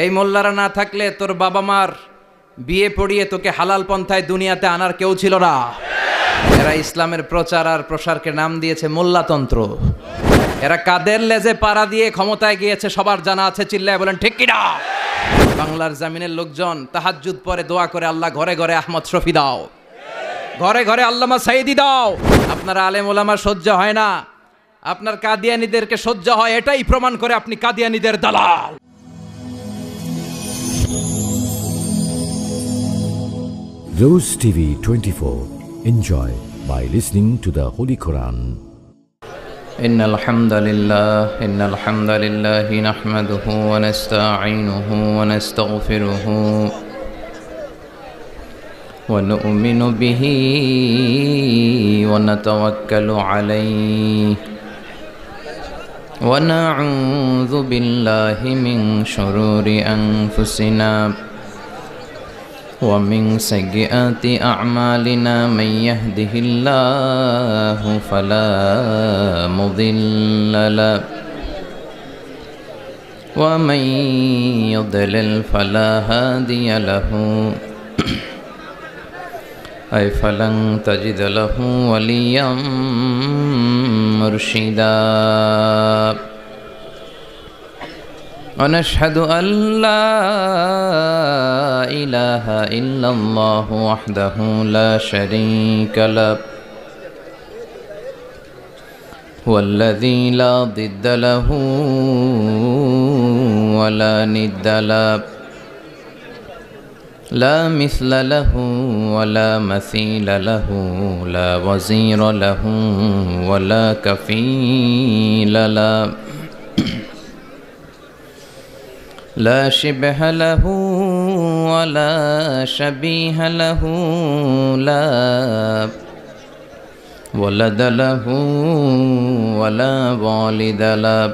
এই মোল্লারা না থাকলে তোর বাবা মার বিয়ে পড়িয়ে তোকে হালাল পন্থায় দুনিয়াতে আনার কেউ ছিল না। এরা ইসলামের প্রচার আর প্রসারকে নাম দিয়েছে মোল্লাতন্ত্র। এরা কাদের লেজে পাড়া দিয়ে ক্ষমতায় গিয়েছে সবার জানা আছে, চিল্লায় বলেন ঠিক কিনা। বাংলার জামিনের লোকজন তাহাজ্জুদ পরে দোয়া করে, আল্লাহ ঘরে ঘরে আহমদ শফি দাও, ঘরে ঘরে আল্লামা সাইদি দাও। আপনার আলেম ওলামা সহ্য হয় না, আপনার কাদিয়ানীদেরকে সহ্য হয়, এটাই প্রমাণ করে আপনি কাদিয়ানীদের দালাল। Rose TV 24. Enjoy by listening to the Holy Quran. innal hamdalillah nahmaduhu wa nasta'inuhu wa nastaghfiruhu wa nu'minu bihi wa natawakkalu alayhi wa na'udzu billahi min shururi anfusina ومن سيئات أعمالنا من يهده الله فلا مضل له ومن يضلل فلا هادي له أي فلن تجد له وليا مرشدا ونشهد أن لا إله إلا الله وحده لا شريك له هو الذي لا ضد له ولا ند له لا مثل له ولا مثيل له لا وزير له ولا كفيل له لا شبه له ولا شبيه له لا ولد له ولا والد له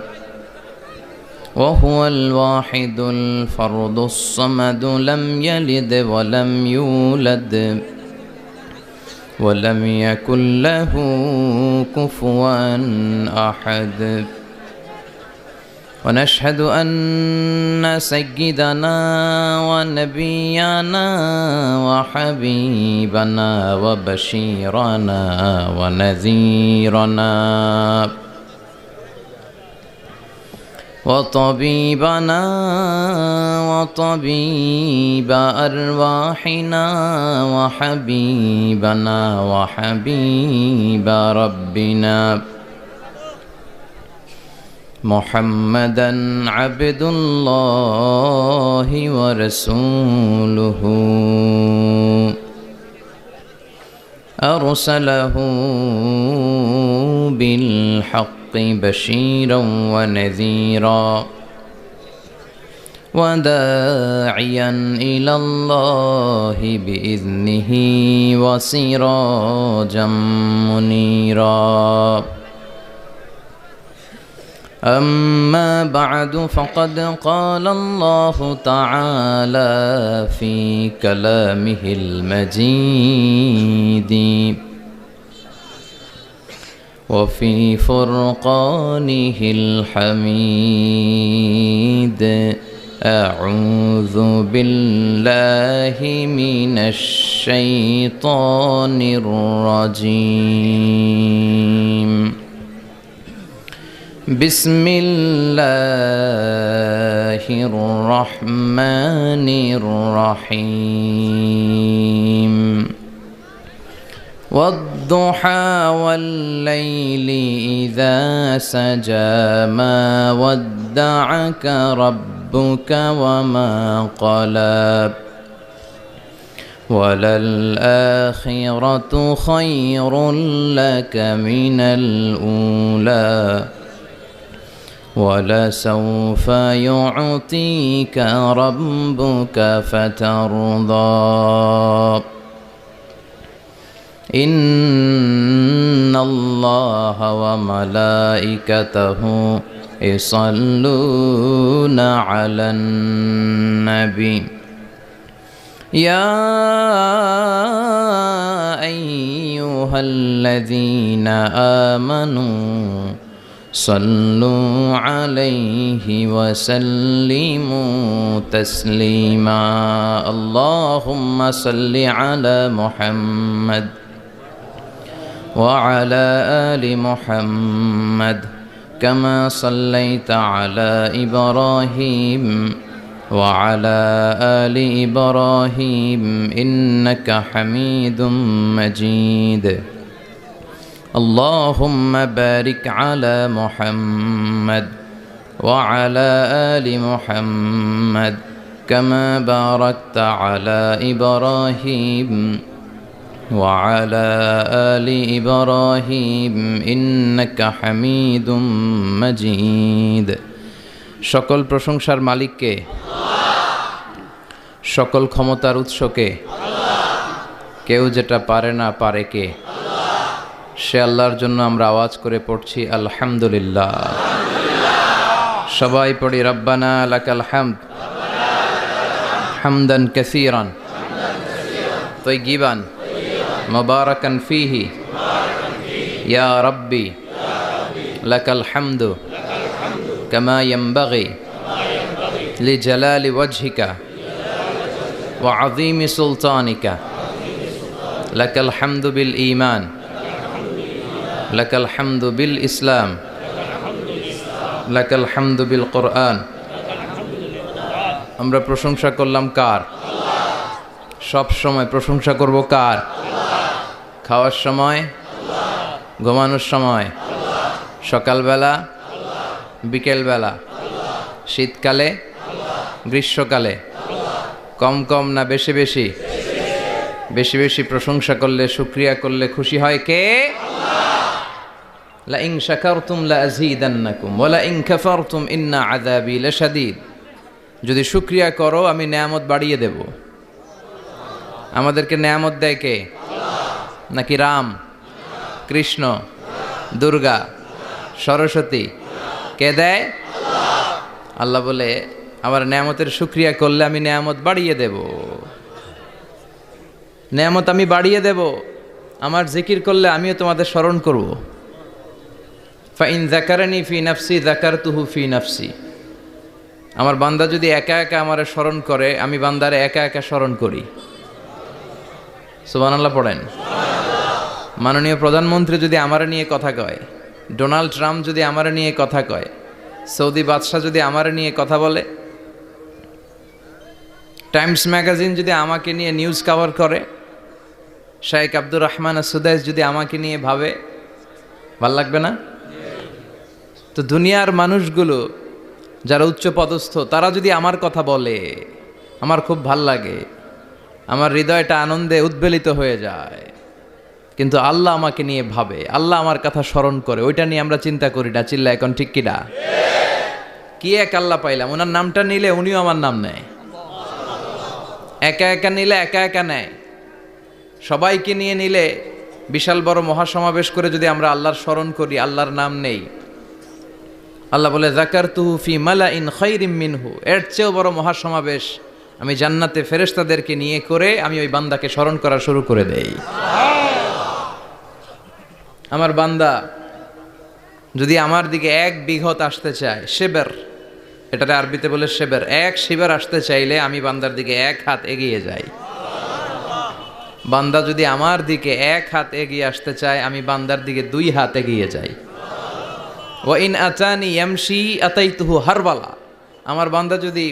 وهو الواحد الفرد الصمد لم يلد ولم يولد ولم يكن له كفوا أحد ونشهد أن سيدنا ونبينا وحبيبنا وبشيرنا ونذيرنا وطبيبنا وطبيب أرواحنا وحبيبنا وحبيب ربنا محمدًا عبد الله ورسوله أرسله بالحق بشيرا ونذيرا وداعيا إلى الله بإذنه وسراجا منيرا أما بعد فقد قال الله تعالى في كلامه المجيد وفي فرقانه الحميد أعوذ بالله من الشيطان الرجيم بسم الله الرحمن الرحيم والضحى والليل إذا سجى ما ودعك ربك وما قلى وللآخرة خير لك من الأولى ولسوف يعطيك ربك فترضى إن الله وملائكته يصلون على النبي يا أيها الذين آمنوا صلوا عليه وسلموا تسليما اللهم صل على محمد وعلى آل محمد كما صليت على إبراهيم وعلى آل إبراهيم إنك حميد مجيد اللهم بارك على محمد وعلى آل محمد كما باركت على إبراهيم وعلى آل إبراهيم إنك حميد مجيد সকল প্রশংসার মালিককে সকল ক্ষমতার উৎসকে কেউ যেটা পারে না পারে কে সে আল্লাহর জন্য আমরা আওয়াজ করে পড়ছি আলহামদুলিল্লাহ সবাই পড়ি রব্বানা লাকাল হামদ হামদান কাসীরান তাইয়িবান মুবারাকান ফীহি ইয়া রাব্বি লাকাল হামদু কামা ইয়ানবাগি লিজালালি ওয়াজহিকা ওয়া আযীমি সুলতানিকা লাকাল হামদু বিল ঈমান লাকাল হামদু বিল ইসলাম লাকাল হামদু বিল কোরআন আমরা প্রশংসা করলাম কার সব সময় প্রশংসা করব কার খাওয়ার সময় ঘুমানোর সময় সকালবেলা বিকেলবেলা শীতকালে গ্রীষ্মকালে কম কম না বেশি বেশি বেশি বেশি প্রশংসা করলে শুকরিয়া করলে খুশি হয় কে লা ইন শাকারতুম লা আযীদান্নাকুম ওয়া লা ইন কাফারতুম ইন্না আযাবি লাশাদীদ যদি শুকরিয়া করো আমি নেয়ামত বাড়িয়ে দেব আমাদেরকে নেয়ামত দেয় কে নাকি রাম কৃষ্ণ দুর্গা সরস্বতী কে দেয় আল্লাহ বলে আমার নেয়ামতের শুকরিয়া করলে আমি নেয়ামত বাড়িয়ে দেব নেয়ামত আমি বাড়িয়ে দেব আমার জিকির করলে আমিও তোমাদের স্মরণ করব ফাইন যাকারানি ফি নাফসি যাকারতুহু ফি নাফসি আমার বান্দা যদি একা একা আমারে স্মরণ করে আমি বান্দারে একা একা স্মরণ করি সুবহানাল্লাহ পড়েন মাননীয় প্রধানমন্ত্রী যদি আমারে নিয়ে কথা কয় ডোনাল্ড ট্রাম্প যদি আমারে নিয়ে কথা কয় সৌদি বাদশাহ যদি আমারে নিয়ে কথা বলে টাইমস ম্যাগাজিন যদি আমাকে নিয়ে নিউজ কভার করে শেখ আব্দুর রহমান সুদাইস যদি আমাকে নিয়ে ভাবে ভাল লাগবে না তো দুনিয়ার মানুষগুলো যারা উচ্চ পদস্থ তারা যদি আমার কথা বলে আমার খুব ভাল লাগে আমার হৃদয়টা আনন্দে উদ্বেলিত হয়ে যায় কিন্তু আল্লাহ আমাকে নিয়ে ভাবে আল্লাহ আমার কথা স্মরণ করে ওইটা নিয়ে আমরা চিন্তা করি না চিল্লা এখন ঠিক কিনা কি এক আল্লাহ পাইলাম ওনার নামটা নিলে উনিও আমার নাম নেয় একা একা নিলে একা একা নেয় সবাইকে নিয়ে নিলে বিশাল বড় মহাসমাবেশ করে যদি আমরা আল্লাহর স্মরণ করি আল্লাহর নাম নেই আল্লাহ বলে যাকারতুহু ফি মালাইন খায়রিম মিনহু এর চেয়েও বড় মহাসমাবেশ আমি জান্নাতে ফেরেশতাদেরকে নিয়ে করে আমি ওই বান্দাকে স্মরণ করা শুরু করে দেই আমার বান্দা যদি আমার দিকে এক বিঘত আসতে চায় শেবের এটাতে আরবিতে বলে শেবের এক শিবের আসতে চাইলে আমি বান্দার দিকে এক হাত এগিয়ে যাই বান্দা যদি আমার দিকে এক হাত এগিয়ে আসতে চায় আমি বান্দার দিকে দুই হাত এগিয়ে যাই ওয়া ইন আতানি ইয়ামশি আতাইতুহু হারবালা আমার বান্দা যদি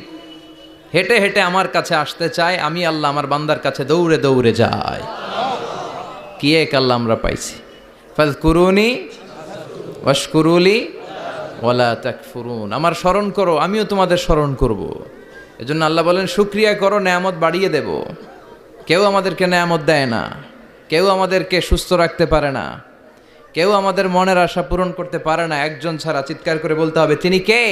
হেঁটে হেঁটে আমার কাছে আসতে চায় আমি আল্লাহ আমার বান্দার কাছে দৌড়ে দৌড়ে যাই কি এক আল্লাহ আমরা পাইছি ফাযকুরুনি ওয়াশকুরুলি ওয়ালা তাকফুরুন আমার স্মরণ করো আমিও তোমাদের স্মরণ করব এজন্য আল্লাহ বলেন শুকরিয়া করো নেয়ামত বাড়িয়ে দেব কেউ আমাদেরকে নেয়ামত দেয় না কেউ আমাদেরকে সুস্থ রাখতে পারে না কেউ আমাদের মনের আশা পূরণ করতে পারে না একজন ছাড়া চিৎকার করে বলতে হবে তিনি কে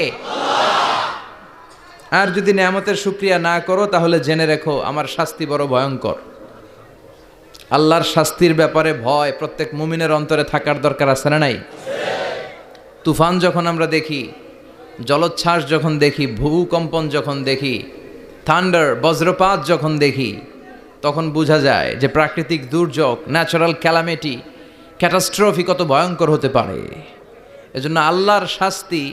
আর যদি নেয়ামতের শুকরিয়া না করো তাহলে জেনে রেখো আমার শাস্তি বড় ভয়ঙ্কর আল্লাহর শাস্তির ব্যাপারে ভয় প্রত্যেক মুমিনের অন্তরে থাকার দরকার আছে না নাই তুফান যখন আমরা দেখি জলোচ্ছ্বাস যখন দেখি ভূকম্পন যখন দেখি থান্ডার বজ্রপাত যখন দেখি তখন বোঝা যায় যে প্রাকৃতিক দুর্যোগ ন্যাচারাল ক্যালামিটি ক্যাটাস্ট্রফি কত ভয়ঙ্কর হতে পারে এজন্য আল্লাহর শাস্তি,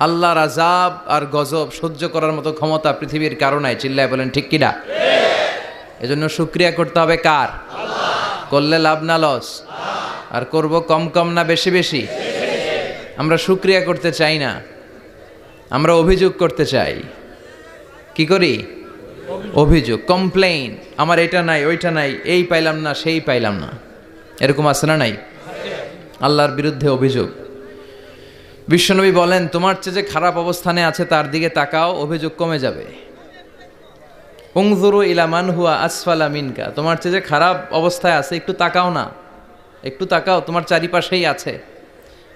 আল্লাহর আযাব আর গজব সহ্য করার মতো ক্ষমতা পৃথিবীর কারো নাই। চিল্লায় বলেন ঠিক কিনা? এজন্য শুকরিয়া করতে হবে কার? করলে লাভ না লস? আর করব কম কম না বেশি বেশি? আমরা শুকরিয়া করতে চাই না, আমরা অভিযোগ করতে চাই। কি করি? অভিযোগ, কমপ্লেইন। আমার এটা নাই, ওইটা নাই, এই পাইলাম না, সেই পাইলাম না, এরকম আছে না নাই? আল্লাহর বিরুদ্ধে অভিযোগ। বিশ্বনবী বলেন, তোমার চেয়ে যে খারাপ অবস্থানে আছে তার দিকে তাকাও, অভিযোগ কমে যাবে। উনজুরু ইলা মান হুয়া আসফালা মিনকা, তোমার চেয়ে যে খারাপ অবস্থায় আছে একটু তাকাও না, একটু তাকাও, তোমার চারিপাশেই আছে।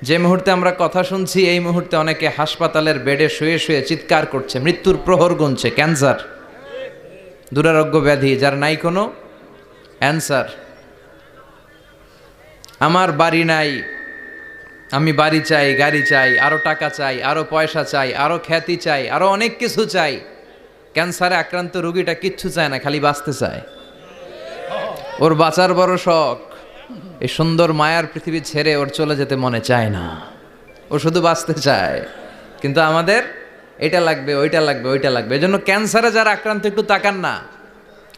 যে মুহূর্তে আমরা কথা শুনছি এই মুহূর্তে অনেকে হাসপাতালের বেডে শুয়ে শুয়ে চিৎকার করছে, মৃত্যুর প্রহর গুনছে। ক্যান্সার, দুরারোগ্য ব্যাধি যার নাই কোনো অ্যান্সার। আমার বাড়ি নাই, আমি বাড়ি চাই, গাড়ি চাই, আরো টাকা চাই, আরো পয়সা চাই, আরো খ্যাতি চাই, আরো অনেক কিছু চাই। ক্যান্সারে আক্রান্ত রোগীটা কিচ্ছু চায় না, খালি বাঁচতে চায়। ওর বাঁচার বড় শখ, এই সুন্দর মায়ার পৃথিবী ছেড়ে ওর চলে যেতে মনে চায় না, ও শুধু বাঁচতে চায়। কিন্তু আমাদের এটা লাগবে, ওইটা লাগবে, ওইটা লাগবে। এজন্য ক্যান্সারে যারা আক্রান্ত একটু তাকান না,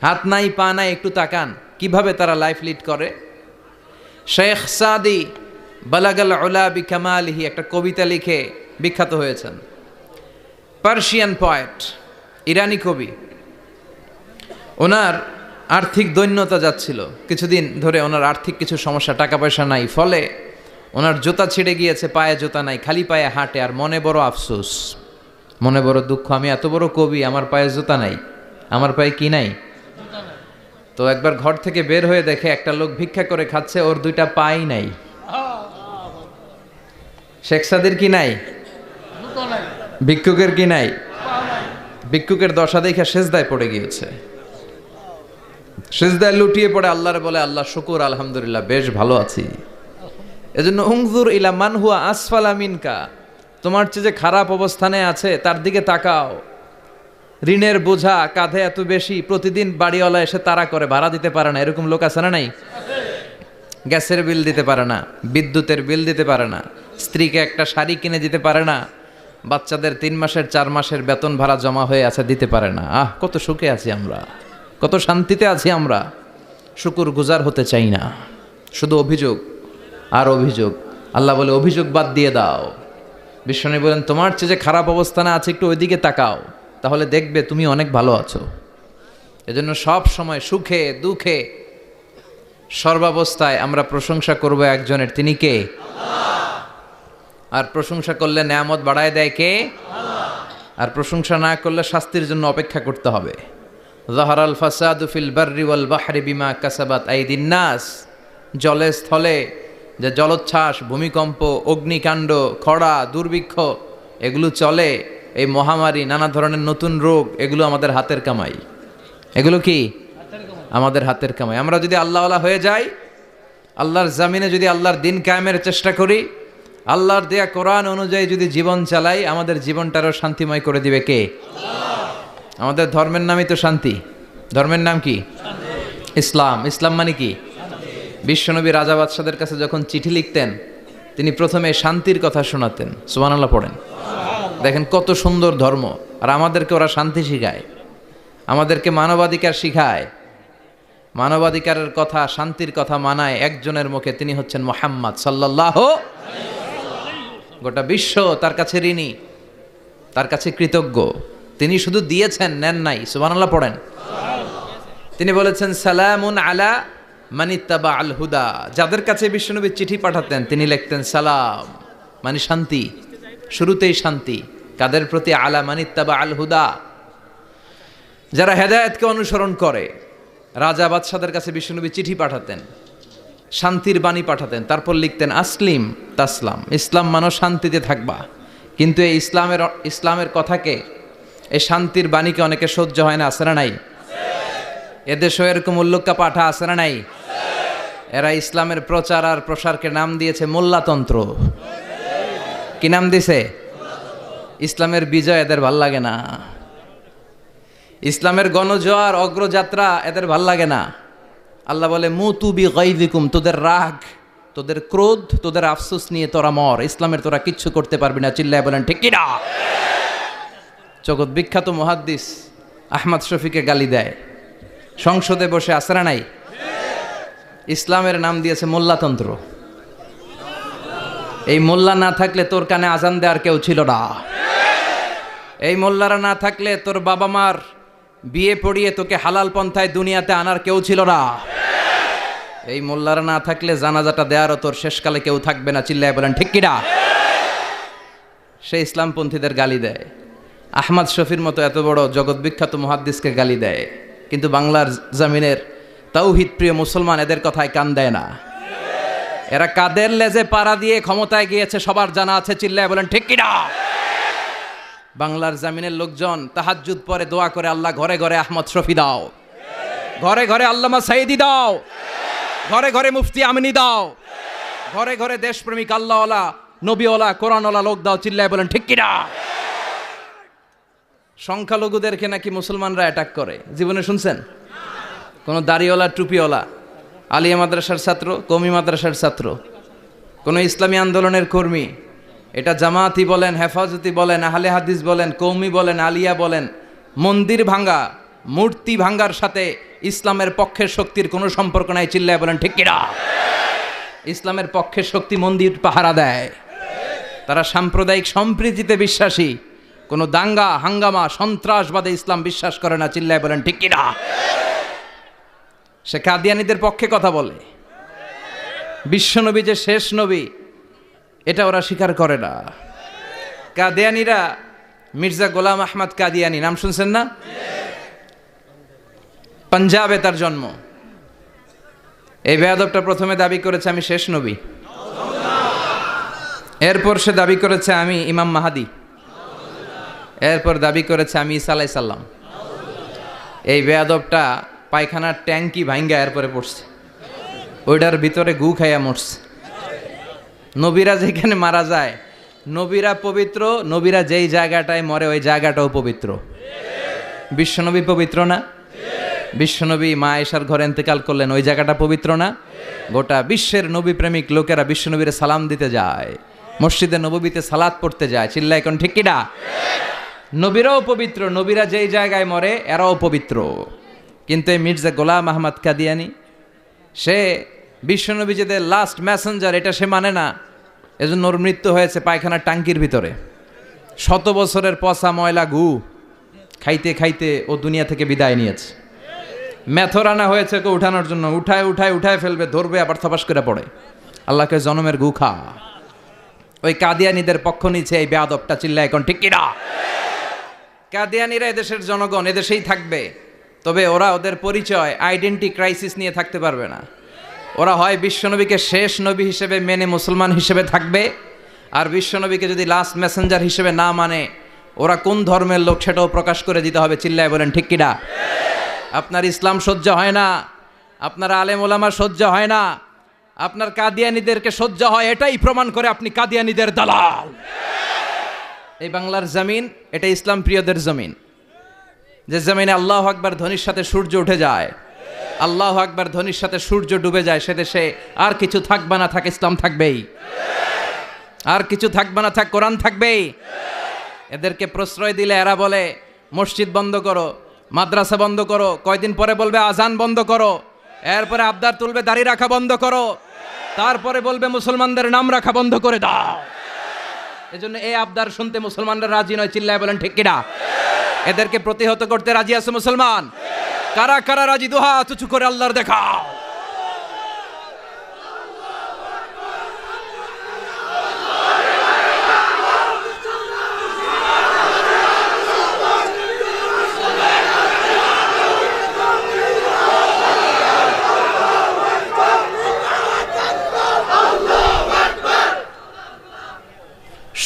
হাত নাই পা নাই, একটু তাকান কিভাবে তারা লাইফ লিড করে। শেখ সাদি বালাগাল উলা বিকামালিহি একটা কবিতা লিখে বিখ্যাত হয়েছেন। পার্সিয়ান পয়েট, ইরানি কবি। ওনার আর্থিক দৈন্যতা যাচ্ছিল, কিছুদিন ধরে ওনার আর্থিক কিছু সমস্যা, টাকা পয়সা নাই, ফলে ওনার জুতা ছিঁড়ে গিয়েছে, পায়ে জুতা নাই, খালি পায়ে হাঁটে। আর মনে বড় আফসোস, মনে বড় দুঃখ, আমি এত বড় কবি, আমার পায়ে জুতা নাই, আমার পায়ে কি নাই। তো একবার ঘর থেকে বের হয়ে দেখে একটা লোক ভিক্ষা করে খাচ্ছে, ওর দুইটা পাই নাই। শেখ সাদির কি নাই? ভিক্ষুকের কি নাই? ভিক্ষুকের দশা দেখে সেজদায় পড়ে গিয়েছে, সেজদায় লুটিয়ে পড়ে আল্লাহরে বলে, আল্লাহ শুকুর, আলহামদুলিল্লাহ, বেশ ভালো আছি। এজন্য উনজুর ইলা মান হুয়া আসফালা মিনকা, তোমার চেয়ে যে খারাপ অবস্থানে আছে তার দিকে তাকাও। ঋণের বোঝা কাঁধে এত বেশি, প্রতিদিন বাড়িওয়ালা এসে তাড়া করে, ভাড়া দিতে পারে না, এরকম লোক আছে না নাই? গ্যাসের বিল দিতে পারে না, বিদ্যুতের বিল দিতে পারে না, স্ত্রীকে একটা শাড়ি কিনে দিতে পারে না, বাচ্চাদের 3 মাসের 4 মাসের বেতন ভাড়া জমা হয়ে আছে, দিতে পারে না। কত সুখে আছি আমরা, কত শান্তিতে আছি আমরা, শুকুর গুজার হতে চাই না, শুধু অভিযোগ আর অভিযোগ। আল্লাহ বলে অভিযোগ বাদ দিয়ে দাও। বিশ্বনবী বলেন, তোমার চেয়ে যে খারাপ অবস্থানে আছে একটু ওইদিকে তাকাও, তাহলে দেখবে তুমি অনেক ভালো আছো। এজন্য সব সময় সুখে দুঃখে সর্বাবস্থায় আমরা প্রশংসা করব একজনের, তিনি কে? আর প্রশংসা করলে নেয়ামত বাড়ায় দেয় কে? আর প্রশংসা না করলে শাস্তির জন্য অপেক্ষা করতে হবে। যাহারাল ফাসাদু ফিল বাররি ওয়াল বাহরি বিমা কাসাবাত আইদিন নাস, জলে স্থলে যে জলোচ্ছ্বাস, ভূমিকম্প, অগ্নিকাণ্ড, খরা, দুর্ভিক্ষ এগুলো চলে, এই মহামারী, নানা ধরনের নতুন রোগ, এগুলো আমাদের হাতের কামাই। এগুলো কি? আমাদের হাতের কামাই। আমরা যদি আল্লাহওয়ালা হয়ে যাই, আল্লাহর জামিনে যদি আল্লাহর দিন কায়েমের চেষ্টা করি, আল্লাহর দেয়া কোরআন অনুযায়ী যদি জীবন চালাই, আমাদের জীবনটারও শান্তিময় করে দিবে কে? আমাদের ধর্মের নামই তো শান্তি। ধর্মের নাম কি? ইসলাম। ইসলাম মানে কি? বিশ্বনবী রাজা বাদশাদের কাছে যখন চিঠি লিখতেন, তিনি প্রথমে শান্তির কথা শোনাতেন। সুবহানাল্লাহ পড়েন। দেখেন কত সুন্দর ধর্ম। আর আমাদেরকে ওরা শান্তি শিখায়, আমাদেরকে মানবাধিকার শিখায়, মানবাধিকারের কথা, শান্তির কথা মানায় একজনের মুখে, তিনি হচ্ছেন মুহাম্মদ সাল্লাল্লাহু। গোটা বিশ্ব তার কাছে ঋণী, তার কাছে কৃতজ্ঞ। তিনি শুধু দিয়েছেন, নেন নাই। সুবহানাল্লাহ পড়েন। তিনি বলেছেন, সালামুন আলা মানিত্তাবা আল হুদা। যাদের কাছে বিশ্বনবী চিঠি পাঠাতেন তিনি লিখতেন সালাম, মানে শান্তি, শুরুতেই শান্তি। কাদের প্রতি? আলা মানিত্তাবা আল হুদা, যারা হেদায়েতকে অনুসরণ করে। রাজা বাদশাদের কাছে বিশ্বনবী চিঠি পাঠাতেন, শান্তির বাণী পাঠাতেন, তারপর লিখতেন আসলিম তাসলাম, ইসলাম মানো শান্তিতে থাকবা। কিন্তু এই ইসলামের কথাকে, এই শান্তির বাণীকে অনেকে সহ্য হয় না, আছে না নাই? এদেশেও এরকম উল্লুক্কা পাঠা আছে না নাই? এরা ইসলামের প্রচার আর প্রসারকে নাম দিয়েছে মোল্লাতন্ত্র। কি নাম দিছে? ইসলামের বিজয় এদের ভাল লাগে না, ইসলামের গণজোয়ার অগ্রযাত্রা এদের ভাল লাগে না। আল্লাহ বলে মুতু বি গাইযিকুম, তোদের রাগ তোদের ক্রোধ, তোদের আফসোস নিয়ে তোরা মর, ইসলামের তোরা কিচ্ছু করতে পারবি না। চিল্লায় বলেন ঠিক কিনা? জগৎ বিখ্যাত মুহাদ্দিস আহমদ শফিকে গালি দেয়, সংসদে বসে আসরা নাই। ইসলামের নাম দিয়েছে মোল্লাতন্ত্র। এই মোল্লা না থাকলে তোর কানে আজান দেওয়ার কেউ ছিল না। এই মোল্লারা না থাকলে তোর বাবা মার বিয়ে পড়িয়ে তোকে হালাল পন্থায় দুনিয়াতে আনার কেউ ছিল না। এই মোল্লারা না থাকলে জানাজাটা দেওয়ারও তোর শেষকালে কেউ থাকবে না। চিল্লায় বলেন ঠিক কিনা? সে ইসলামপন্থীদের গালি দেয়, আহমদ শফির মতো এত বড় জগৎ বিখ্যাত মুহাদ্দিসকে গালি দেয়, কিন্তু বাংলার জমিনের তাওহীদ প্রিয় মুসলমান এদের কথায় কান দেয় না। এরা কাদের লেজে পাড়া দিয়ে ক্ষমতায় গিয়েছে সবার জানা আছে। চিল্লায় বলেন ঠিক কিনা? বাংলার জমিনের লোকজন তাহাজ্জুদ পরে দোয়া করে, আল্লাহ ঘরে ঘরে আহমদ শফি দাও, ঘরে ঘরে আল্লামা সাইদি দাও, ঘরে ঘরে মুফতি আমিনী দাও, ঘরে ঘরে দেশপ্রেমিক আল্লাহওয়ালা নবীওয়ালা কোরআনওয়ালা লোক দাও। চিল্লায় বলেন ঠিক কিনা? সংখ্যালঘুদেরকে নাকি মুসলমানরা অ্যাটাক করে, জীবনে শুনছেন? কোনো দাড়িওয়ালা টুপিওয়ালা আলিয়া মাদ্রাসার ছাত্র, কওমি মাদ্রাসার ছাত্র, কোনো ইসলামী আন্দোলনের কর্মী, এটা জামাতি বলেন, হেফাজতি বলেন, আহলে হাদিস বলেন, কওমি বলেন, আলিয়া বলেন, মন্দির ভাঙ্গা মূর্তি ভাঙ্গার সাথে ইসলামের পক্ষের শক্তির কোনো সম্পর্ক নাই। চিল্লায় বলেন ঠিক কিনা? ইসলামের পক্ষের শক্তি মন্দির পাহারা দেয়। তারা সাম্প্রদায়িক সম্প্রীতিতে বিশ্বাসী, কোনো দাঙ্গা হাঙ্গামা সন্ত্রাসবাদে ইসলাম বিশ্বাস করে না। চিল্লায় বলেন ঠিক কিনা? সে কাদিয়ানীদের পক্ষে কথা বলে, বিশ্বনবী যে শেষ নবী এটা ওরা স্বীকার করে না। কাদিয়ানীরা মির্জা গোলাম আহমদ কাদিয়ানী নাম শুনছেন না? পাঞ্জাবে তার জন্ম। এই বেয়াদবটা প্রথমে দাবি করেছে আমি শেষ নবী, এরপর সে দাবি করেছে আমি ইমাম মাহাদি, এরপর দাবি করেছে আমি ঈসা আলাইহিস সালাম। এই বেয়াদবটা পায়খানার ট্যাঙ্কি ভাঙ্গা এরপরে পড়ছে, ওইটার ভিতরে গু খাইয়া মরছে। নবীরা যেখানে মারা যায়, নবীরা পবিত্র, নবীরা যেই জায়গাটায় মরে ওই জায়গাটাও পবিত্র। বিশ্বনবী পবিত্র না? বিশ্বনবী মা আয়েশার ঘরে ইন্তেকাল করলেন, ওই জায়গাটা পবিত্র না? গোটা বিশ্বের নবী প্রেমিক লোকেরা বিশ্বনবীরে সালাম দিতে যায়, মসজিদে নববীতে সালাত পড়তে যায়। চিল্লায় এখন ঠিক কিনা? নবীরাও পবিত্র, নবীরা যেই জায়গায় মরে এরাও পবিত্র। কিন্তু এই মির্জা গোলাম আহমদ কাদিয়ানী সে বিশ্বনবী যে লাস্ট মেসেঞ্জার এটা সে মানে না, এজন্য ওর মৃত্যু হয়েছে পায়খানার টাঙ্কির ভিতরে। 100 বছরের পচা ময়লা গু খাইতে খাইতে ও দুনিয়া থেকে বিদায় নিয়েছে। মেথর আনা হয়েছে ওকে উঠানোর জন্য, উঠায় ফেলবে, ধরবে আবার থপাস করে পড়ে। আল্লাহকে জনমের গু খা। ওই কাদিয়ানীদের পক্ষ নিচ্ছে এই বেয়াদবটা। চিল্লায় এখন ঠিক কিনা? কাদিয়ানীরা এদেশের জনগণ, এদেশেই থাকবে, তবে ওরা ওদের পরিচয় আইডেন্টি ক্রাইসিস নিয়ে থাকতে পারবে না। ওরা হয় বিশ্বনবীকে শেষ নবী হিসেবে মেনে মুসলমান হিসেবে থাকবে, আর বিশ্বনবীকে যদি লাস্ট মেসেঞ্জার হিসেবে না মানে ওরা কোন ধর্মের লোক সেটাও প্রকাশ করে দিতে হবে। চিল্লায় বলেন ঠিক কিনা? আপনার ইসলাম সহ্য হয় না, আপনার আলেম ওলামা সহ্য হয় না, আপনার কাদিয়ানীদেরকে সহ্য হয়, এটাই প্রমাণ করে আপনি কাদিয়ানীদের দালাল। এই বাংলার জমিন এটা ইসলাম প্রিয়দের জমিন, যে জমিনে আল্লাহু আকবার ধ্বনির সাথে সূর্য উঠে যায়, আল্লাহু আকবার ধ্বনির সাথে সূর্য ডুবে যায়, সে দেশে আর কিছু থাকবে না থাক ইসলাম থাকবেই, আর কিছু থাকবে না থাক কোরআন থাকবেই। এদেরকে প্রশ্রয় দিলে এরা বলে মসজিদ বন্ধ করো, মাদ্রাসা বন্ধ করো, কয়দিন পরে বলবে আজান বন্ধ করো, এরপরে আবদার তুলবে দাড়ি রাখা বন্ধ করো, তারপরে বলবে মুসলমানদের নাম রাখা বন্ধ করে দাও। এজন্য এই আবদার শুনতে মুসলমানরা রাজি নয়। চিল্লায় বলেন ঠিক কিনা? এদেরকে প্রতিহত করতে রাজি আছে মুসলমান? কারা কারা রাজি? দুহাত উঁচু করে আল্লাহর দেখাও।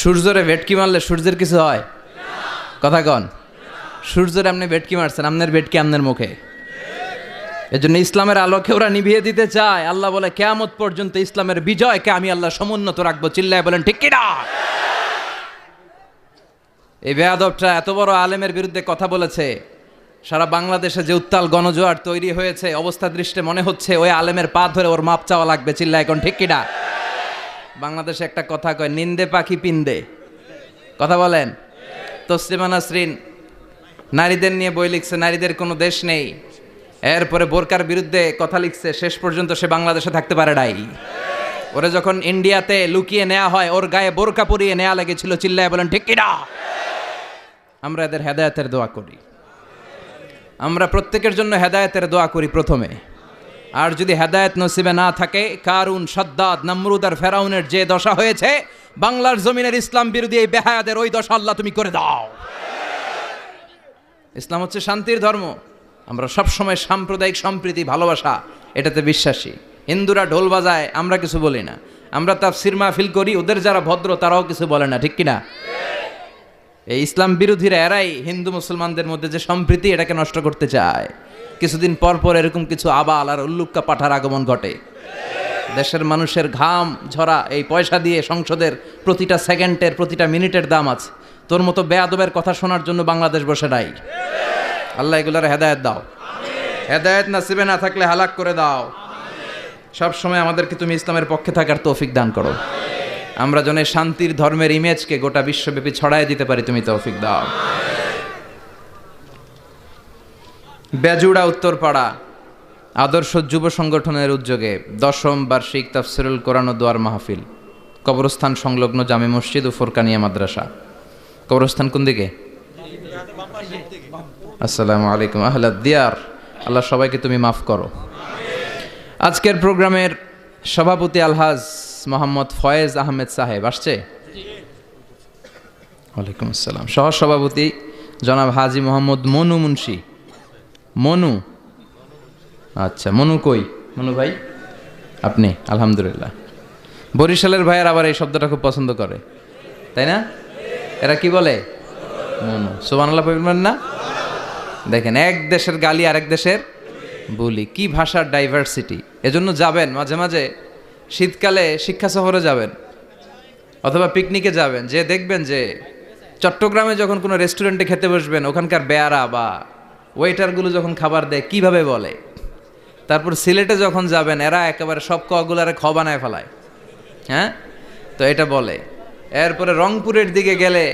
সূর্যরে ভেটকি মারলে সূর্যের কিছু হয়? কথা কন। সূর্যের আপনি ভেটকি মারছেন, আপনার ভেটকি আপনার মুখে। এজন্য ইসলামের আলোকে ওরা নিভিয়ে দিতে চায়। আল্লাহ বলে কিয়ামত পর্যন্ত ইসলামের বিজয়কে আমি আল্লাহ সমুন্নত রাখবো। চিল্লায় বলেন ঠিক কিনা? এই বেয়াদবটা এত বড় আলেমের বিরুদ্ধে কথা বলেছে, সারা বাংলাদেশে যে উত্তাল গণজোয়ার তৈরি হয়েছে, অবস্থা দৃষ্টে মনে হচ্ছে ওই আলেমের পা ধরে ওর মাপ চাওয়া লাগবে। চিল্লা এখন ঠিক কিনা? বাংলাদেশে একটা কথা কয়, নিন্দে পাখি পিন্দে। কথা বলেন। তসলিমা নাসরিন নারীদের নিয়ে বই লিখছে, নারীদের কোনো দেশ নেই। এরপরে বোরকার বিরুদ্ধে কথা লিখছে, শেষ পর্যন্ত সে বাংলাদেশে থাকতে পারে নাই। ওরে যখন ইন্ডিয়াতে লুকিয়ে নেওয়া হয়, ওর গায়ে বোরকা পরিয়ে নেওয়া লেগেছিল। চিল্লায় বলেন ঠিক কিনা? আমরা এদের হেদায়েতের দোয়া করি। আমরা প্রত্যেকের জন্য হেদায়েতের দোয়া করি প্রথমে। আর যদি হেদায়েত নসিবে না থাকে, কারুন, সাদ্দাদ, নমরুদ আর ফেরাউনের যে দশা হয়েছে, বাংলার জমিনের ইসলাম বিরোধী এই বেহায়াদের ওই দশা আল্লাহ তুমি করে দাও। ইসলাম হচ্ছে শান্তির ধর্ম। আমরা সবসময় সাম্প্রদায়িক সম্প্রীতি, ভালোবাসা এটাতে বিশ্বাসী। হিন্দুরা ঢোল বাজায়, আমরা কিছু বলি না। আমরা তাফসীর মাহফিল করি, ওদের যারা ভদ্র তারাও কিছু বলে না। ঠিক কিনা? এই ইসলাম বিরোধীরা এরাই হিন্দু মুসলমানদের মধ্যে যে সম্প্রীতি, এটাকে নষ্ট করতে চায়। কিছুদিন পর পর এরকম কিছু আবাল আর উল্লুক্কা পাঠার আগমন ঘটে। দেশের মানুষের ঘাম ঝরা এই পয়সা দিয়ে সংসদের প্রতিটা সেকেন্ডের, প্রতিটা মিনিটের দাম আছে। তোর মতো বেয়াদবের কথা শোনার জন্য বাংলাদেশ বসে নাই। আল্লাহ এগুলার হেদায়েত দাও। হেদায়েত নাসিবে না থাকলে হালাক করে দাও। সব সময় আমাদেরকে তুমি ইসলামের পক্ষে থাকার তৌফিক দান করো। আমরা যেন শান্তির ধর্মের ইমেজকে গোটা বিশ্বব্যাপী ছড়ায় দিতে পারি, তুমি তৌফিক দাও। বেজুড়া উত্তরপাড়া আদর্শ যুব সংগঠনের উদ্যোগে 10ম বার্ষিক তাফসিরুল কোরআন ও দোয়ার মাহফিল, কবরস্থান সংলগ্ন জামে মসজিদ ও ফোরকানিয়া মাদ্রাসা। কবরস্থান কোন দিকে? আসসালামু আলাইকুম আহলাদ দিয়ার। আল্লাহ সবাইকে তুমি মাফ করো। আজকের প্রোগ্রামের সভাপতি আলহাজ মোহাম্মদ ফয়েজ আহমেদ সাহেব আসছে। ওয়ালাইকুম আসসালাম। সহ সভাপতি জনাব হাজি মোহাম্মদ মনু মুন্সি। মনু, আচ্ছা মনু কই? মনু ভাই আপনি? আলহামদুলিল্লাহ। বরিশালের ভাইয়ের আবার এই শব্দটা খুব পছন্দ করে, তাই না? এরা কি বলে? মনু। সুবহানাল্লাহ বলবেন না? দেখেন, এক দেশের গালি আরেক দেশের বলি, কি ভাষার ডাইভার্সিটি। এজন্য যাবেন মাঝে মাঝে শীতকালে শিক্ষা সফরে যাবেন অথবা পিকনিকে যাবেন, যে দেখবেন যে চট্টগ্রামে যখন কোনো রেস্টুরেন্টে খেতে বসবেন, ওখানকার বেয়ারা বা ওয়েটারগুলো যখন খাবার দেয় কিভাবে বলে। তারপর সিলেটে যখন যাবেন, এরা একেবারে সব কগুলারে খ বানায় ফেলায়। হ্যাঁ, তো এটা বলে। এরপরে রংপুরের দিকে গেলে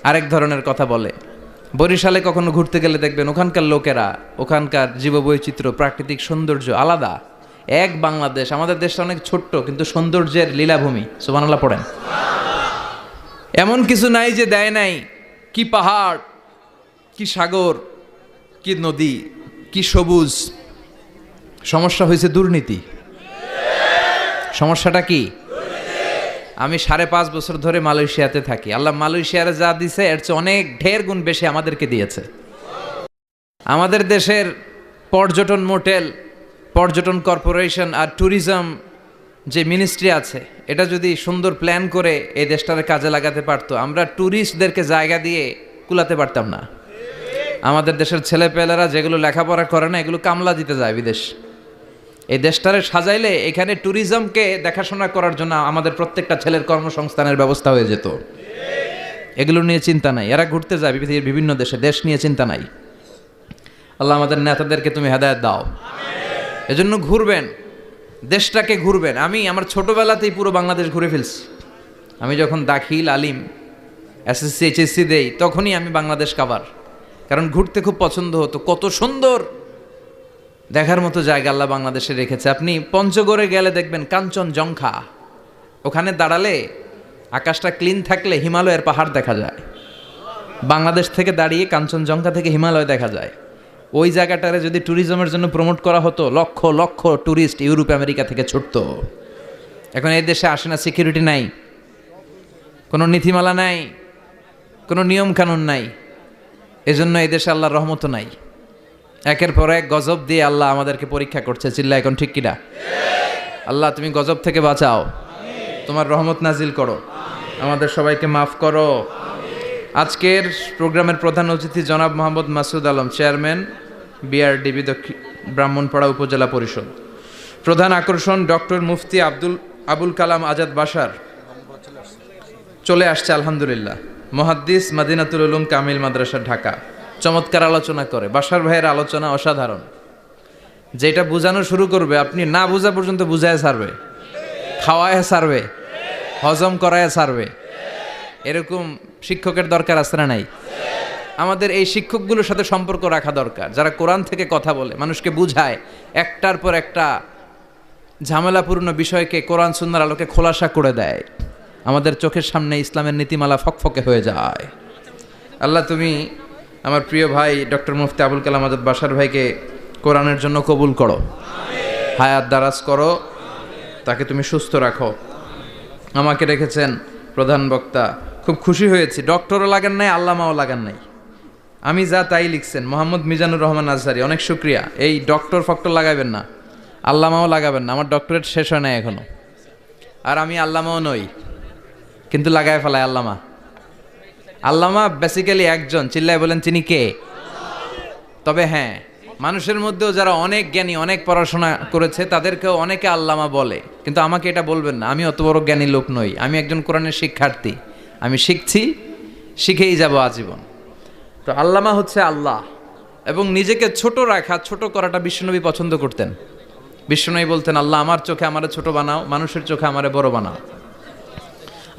আরেক ধরনের কথা বলে। বরিশালে কখনো ঘুরতে গেলে দেখবেন ওখানকার লোকেরা, ওখানকার জীববৈচিত্র্য, প্রাকৃতিক সৌন্দর্য আলাদা। এক বাংলাদেশ, আমাদের দেশটা অনেক ছোট্ট কিন্তু সৌন্দর্যের লীলাভূমি। সুবহানাল্লাহ পড়েন। এমন কিছু নাই যে দেয় নাই। কি পাহাড়, কি সাগর, কি নদী, কি সবুজ। সমস্যা হয়েছে দুর্নীতি। সমস্যাটা কি? আমি 5.5 বছর ধরে মালয়েশিয়াতে থাকি। আল্লাহ মালয়েশিয়ার যা দিছে এর চেয়ে অনেক ঢের গুণ বেশি আমাদেরকে দিয়েছে। আমাদের দেশের পর্যটন মোটেল, পর্যটন কর্পোরেশন আর ট্যুরিজম যে মিনিস্ট্রি আছে, এটা যদি সুন্দর প্ল্যান করে এই দেশটার কাজে লাগাতে পারতো, আমরা ট্যুরিস্টদেরকে জায়গা দিয়ে কুলাতে পারতাম না। আমাদের দেশের ছেলেপেলেরা যেগুলো লেখাপড়া করে না, এগুলো কামলা দিতে যায় বিদেশ। এই দেশটারে সাজাইলে এখানে ট্যুরিজমকে দেখাশোনা করার জন্য আমাদের প্রত্যেকটা ছেলের কর্মসংস্থানের ব্যবস্থা হয়ে যেত। এগুলো নিয়ে চিন্তা নাই। এরা ঘুরতে যায় পৃথিবীর বিভিন্ন দেশে, দেশ নিয়ে চিন্তা নাই। আল্লাহ আমাদের নেতাদেরকে তুমি হেদায়েত দাও। এজন্য ঘুরবেন, দেশটাকে ঘুরবেন। আমি আমার ছোটবেলাতেই পুরো বাংলাদেশ ঘুরে ফেলছি। আমি যখন দাখিল, আলিম, এসএসসি, এইচএসসি দেই, তখনই আমি বাংলাদেশ কাভার। কারণ ঘুরতে খুব পছন্দ হতো। কত সুন্দর দেখার মতো জায়গা আল্লাহ বাংলাদেশে রেখেছে। আপনি পঞ্চগড়ে গেলে দেখবেন কাঞ্চনজঙ্ঘা, ওখানে দাঁড়ালে আকাশটা ক্লিন থাকলে হিমালয়ের পাহাড় দেখা যায়। বাংলাদেশ থেকে দাঁড়িয়ে কাঞ্চনজঙ্ঘা থেকে হিমালয় দেখা যায়। ওই জায়গাটারে যদি ট্যুরিজমের জন্য প্রমোট করা হতো, lakh lakh tourist Europe America থেকে ছুটতো। এখন এই দেশে আসে না, সিকিউরিটি নাই, কোনো নীতিমালা নাই, কোনো নিয়ম কানুন নাই। এজন্য এই দেশে আল্লাহর রহমত নাই। একের পর এক গজব দিয়ে আল্লাহ আমাদেরকে পরীক্ষা করছে। চিল্লা এখন ঠিক কিনা? আল্লাহ তুমি গজব থেকে বাঁচাও, তোমার রহমত নাজিল করো, আমাদের সবাইকে মাফ করো। আজকের প্রোগ্রামের প্রধান অতিথি জনাব মোহাম্মদ মাসুদ আলম, চেয়ারম্যান বিআরডিবি ব্রাহ্মণপাড়া উপজেলা পরিষদ। প্রধান আকর্ষণ ডক্টর মুফতি আবুল কালাম আজাদ বাশার চলে আসছে আলহামদুলিল্লাহ। মুহাদ্দিস মাদিনাতুল উলুম কামিল মাদ্রাসা ঢাকা। চমৎকার আলোচনা করে। বাশার ভাইয়ের আলোচনা অসাধারণ। যেটা বোঝানো শুরু করবে আপনি না বোঝা পর্যন্ত বুঝায় ছাড়বে, খাওয়ায় ছাড়বে, হজম করায় ছাড়বে। এরকম শিক্ষকের দরকার আছে না নাই? আমাদের এই শিক্ষকগুলোর সাথে সম্পর্ক রাখা দরকার, যারা কোরআন থেকে কথা বলে, মানুষকে বুঝায়, একটার পর একটা ঝামেলাপূর্ণ বিষয়কে কোরআন সুন্নাহর আলোকে খোলাসা করে দেয়। আমাদের চোখের সামনে ইসলামের নীতিমালা ফকফকে হয়ে যায়। আল্লাহ তুমি আমার প্রিয় ভাই ডক্টর মুফতি আবুল কালাম আজাদ বাশার ভাইকে কোরআনের জন্য কবুল করো, হায়াত দারাজ করো, তাকে তুমি সুস্থ রাখো। আমাকে রেখেছেন প্রধান বক্তা, খুব খুশি হয়েছি। ডক্টরও লাগান নাই, আল্লামাও লাগান নাই, আমি যা তাই লিখছেন। মোহাম্মদ মিজানুর রহমান আজহারি, অনেক শুক্রিয়া। এই ডক্টর ফক্টর লাগাবেন না, আল্লামাও লাগাবেন না। আমার ডক্টরেট শেষ হয় নাই এখনো, আর আমি আল্লামাও নই, কিন্তু লাগায় ফেলায় আল্লামা। আল্লামা বেসিক্যালি একজন, চিল্লায় বলেন তিনি কে? তবে হ্যাঁ, মানুষের মধ্যেও যারা অনেক জ্ঞানী, অনেক পড়াশোনা করেছে, তাদেরকেও অনেকে আল্লামা বলে, কিন্তু আমাকে এটা বলবেন না। আমি অত বড় জ্ঞানী লোক নই, আমি একজন কোরআনের শিক্ষার্থী। আমি শিখছি, শিখেই যাব আজীবন। তো আল্লামা হচ্ছে আল্লাহ। এবং নিজেকে ছোট রাখা, ছোট করাটা বিশ্বনবী পছন্দ করতেন। বিশ্বনবী বলতেন, আল্লাহ আমার চোখে আমারে ছোট বানাও, মানুষের চোখে আমারে বড় বানাও।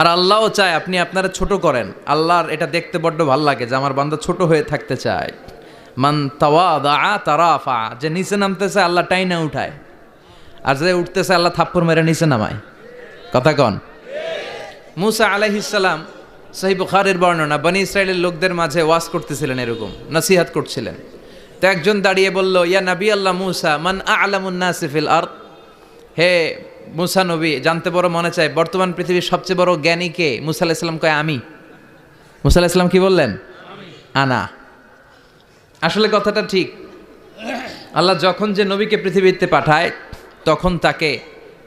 আর আল্লাহও চায় আপনি আপনারা ছোট করেন। আল্লাহর এটা দেখতে বড্ড ভাল লাগে যে আমার বান্দা ছোট হয়ে থাকতে চায়। মান তাওয়াদা তারাফা, যে নিচে নামতেছে আল্লাহ টাইনা উঠায়, আর যে উঠতেছে আল্লাহ থাপ্পড় মেরে নিচে নামায়। কথা কন। মুসা আলাইহিস সালাম, সহিহ বুখারীর বর্ণনা, বনি ইসরাইলের লোকদের মাঝে ওয়াজ করতেছিলেন, এরকম নসিহত করছিলেন। তো একজন দাঁড়িয়ে বলল, ইয়া নবী আল্লাহ মুসা, মান আ'লামুন নাসি ফিল আরদ। হে মুসা নবী, জানতে বড় মনে চায় বর্তমান পৃথিবীর সবচেয়ে বড় জ্ঞানী কে? মুসা আলাইহিস সালাম কয় আমি। মুসা আলাইহিস সালাম কি বললেন? আনা। আসলে কথাটা ঠিক। আল্লাহ যখন যে নবীকে পৃথিবীতে পাঠায়, তখন তাকে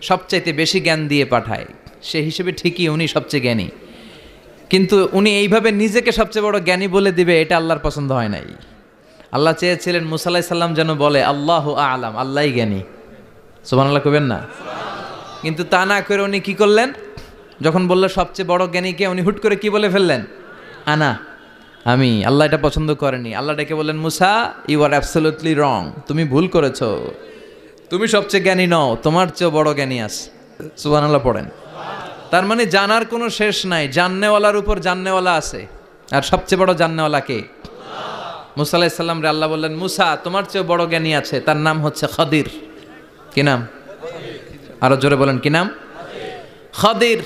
সবচাইতে বেশি জ্ঞান দিয়ে পাঠায়। সে হিসেবে ঠিকই উনি সবচেয়ে জ্ঞানী, কিন্তু উনি এইভাবে নিজেকে সবচেয়ে বড় জ্ঞানী বলে দিবে, এটা আল্লাহর পছন্দ হয় নাই। আল্লাহ চেয়েছিলেন মুসা আলাইহিস সালাম যেন বলে আল্লাহু আ'লাম, আল্লাহই জ্ঞানী। সুবহানাল্লাহ কইবেন না? কিন্তু তা না করে উনি কি করলেন? যখন বললো সবচেয়ে বড় জ্ঞানীকে, উনি হুট করে কি বলে ফেললেন? আনা, আমি। আল্লাহ এটা পছন্দ করেনি। আল্লাহ ডেকে বললেন, মুসা ইউ আর অ্যাবসলিউটলি রং, তুমি ভুল করেছো। তুমি সবচেয়ে জ্ঞানী নও, তোমার চেয়েও বড় জ্ঞানী আছে। সুবহানাল্লাহ পড়েন। তার মানে জানার কোনো শেষ নাই, জাননেওয়ালার উপর জাননেওয়ালা আছে। আর সবচেয়ে বড় জাননেওয়ালা কে? মুসা আলাইহিস সালাম রে আল্লাহ বললেন, মুসা তোমার চেয়েও বড় জ্ঞানী আছে, তার নাম হচ্ছে খাদির। কি নাম? আরো জোরে বলেন, কি নাম? খাদির।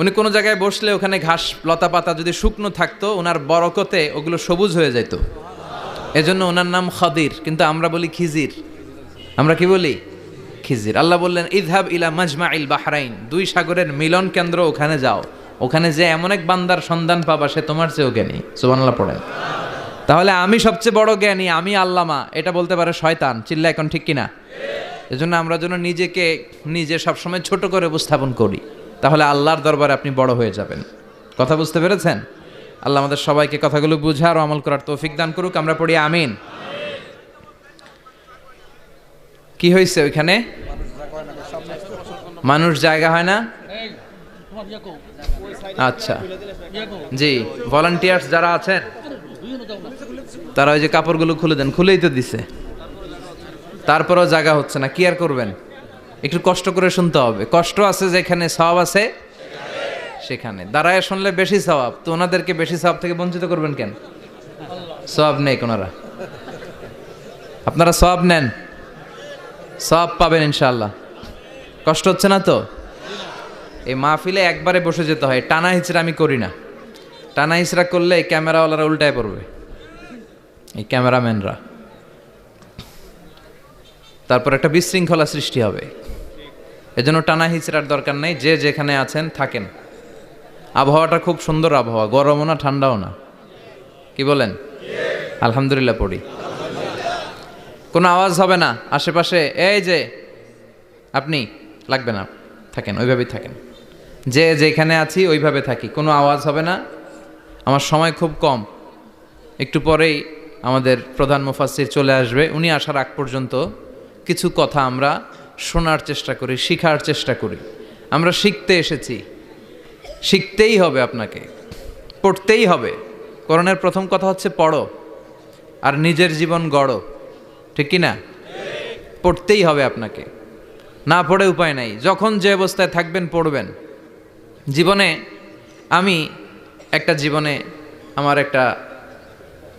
উনি কোনো জায়গায় বসলে ওখানে ঘাস লতা পাতা যদি শুকনো থাকতো, ওনার বরকতে ওগুলো সবুজ হয়ে যেত, এজন্য ওনার নাম খাদির। কিন্তু আমরা বলি খিজির। আমরা কি বলি? খিজির। আল্লাহ বললেন, ইযহাব ইলা মাজমাইল বাহরাইন, দুই সাগরের মিলন কেন্দ্র, ওখানে যাও। ওখানে যে এমন এক বান্দার সন্ধান পাবা, সে তোমার চেয়েও জ্ঞানী। সুবহানাল্লাহ পড়েন। তাহলে আমি সবচেয়ে বড় জ্ঞানী, আমি আল্লামা, এটা বলতে পারে শয়তান। চিল্লা এখন ঠিক কিনা? এজন্য আমরা যেন নিজেকে নিজে সবসময় ছোট করে উপস্থাপন করি, তাহলে আল্লাহর দরবারে আপনি বড় হয়ে যাবেন। কথা বুঝতে পেরেছেন? আল্লাহ আমাদের সবাইকে কথাগুলো বুঝার ও আমল করার তৌফিক দান করুক। আমরা পড়ি আমিন। কি হয়েছে ওইখানে? মানুষ জায়গা হয় না? আচ্ছা জি, ভলান্টিয়ার্স যারা আছেন তারা ওই যে কাপড়গুলো খুলে দেন। খুলেই তো দিছে, তারপরেও জায়গা হচ্ছে না। কি আর করবেন? একটু কষ্ট করে শুনতে হবে। কষ্ট আছে যেখানে, সওয়াব আছে সেখানে। দাঁড়ায় শুনলে বেশি সওয়াব, তো ওনাদেরকে বেশি সওয়াব থেকে বঞ্চিত করবেন কেন? সওয়াব নেই ওনারা, আপনারা সওয়াব নেন, সওয়াব পাবেন ইনশাআল্লাহ। কষ্ট হচ্ছে না তো? এই মাহফিলে একবারে বসে যেতে হয়। টানা হিচড়া আমি করি না। টানা হিচড়া করলে ক্যামেরাওয়ালারা উল্টায় পড়বে, এই ক্যামেরাম্যানরা। তারপর একটা বিশৃঙ্খলা সৃষ্টি হবে। এজন্য টানা হিচড়ার দরকার নেই। যে যেখানে আছেন থাকেন। আবহাওয়াটা খুব সুন্দর আবহাওয়া, গরমও না ঠান্ডাও না। কি বলেন? আলহামদুলিল্লাহ পড়ি। কোনো আওয়াজ হবে না আশেপাশে। এই যে আপনি, লাগবে না, থাকেন ওইভাবেই থাকেন। যে যেখানে আছি ওইভাবে থাকি, কোনো আওয়াজ হবে না। আমার সময় খুব কম, একটু পরেই আমাদের প্রধান মুফাসসির চলে আসবে। উনি আসার আগ পর্যন্ত কিছু কথা আমরা শোনার চেষ্টা করি, শিখার চেষ্টা করি। আমরা শিখতে এসেছি, শিখতেই হবে, আপনাকে পড়তেই হবে। কোরআনের প্রথম কথা হচ্ছে পড়ো। আর নিজের জীবন গড়ো, ঠিক কি না? পড়তেই হবে আপনাকে, না পড়ে উপায় নাই। যখন যে অবস্থায় থাকবেন পড়বেন। জীবনে আমি আমার একটা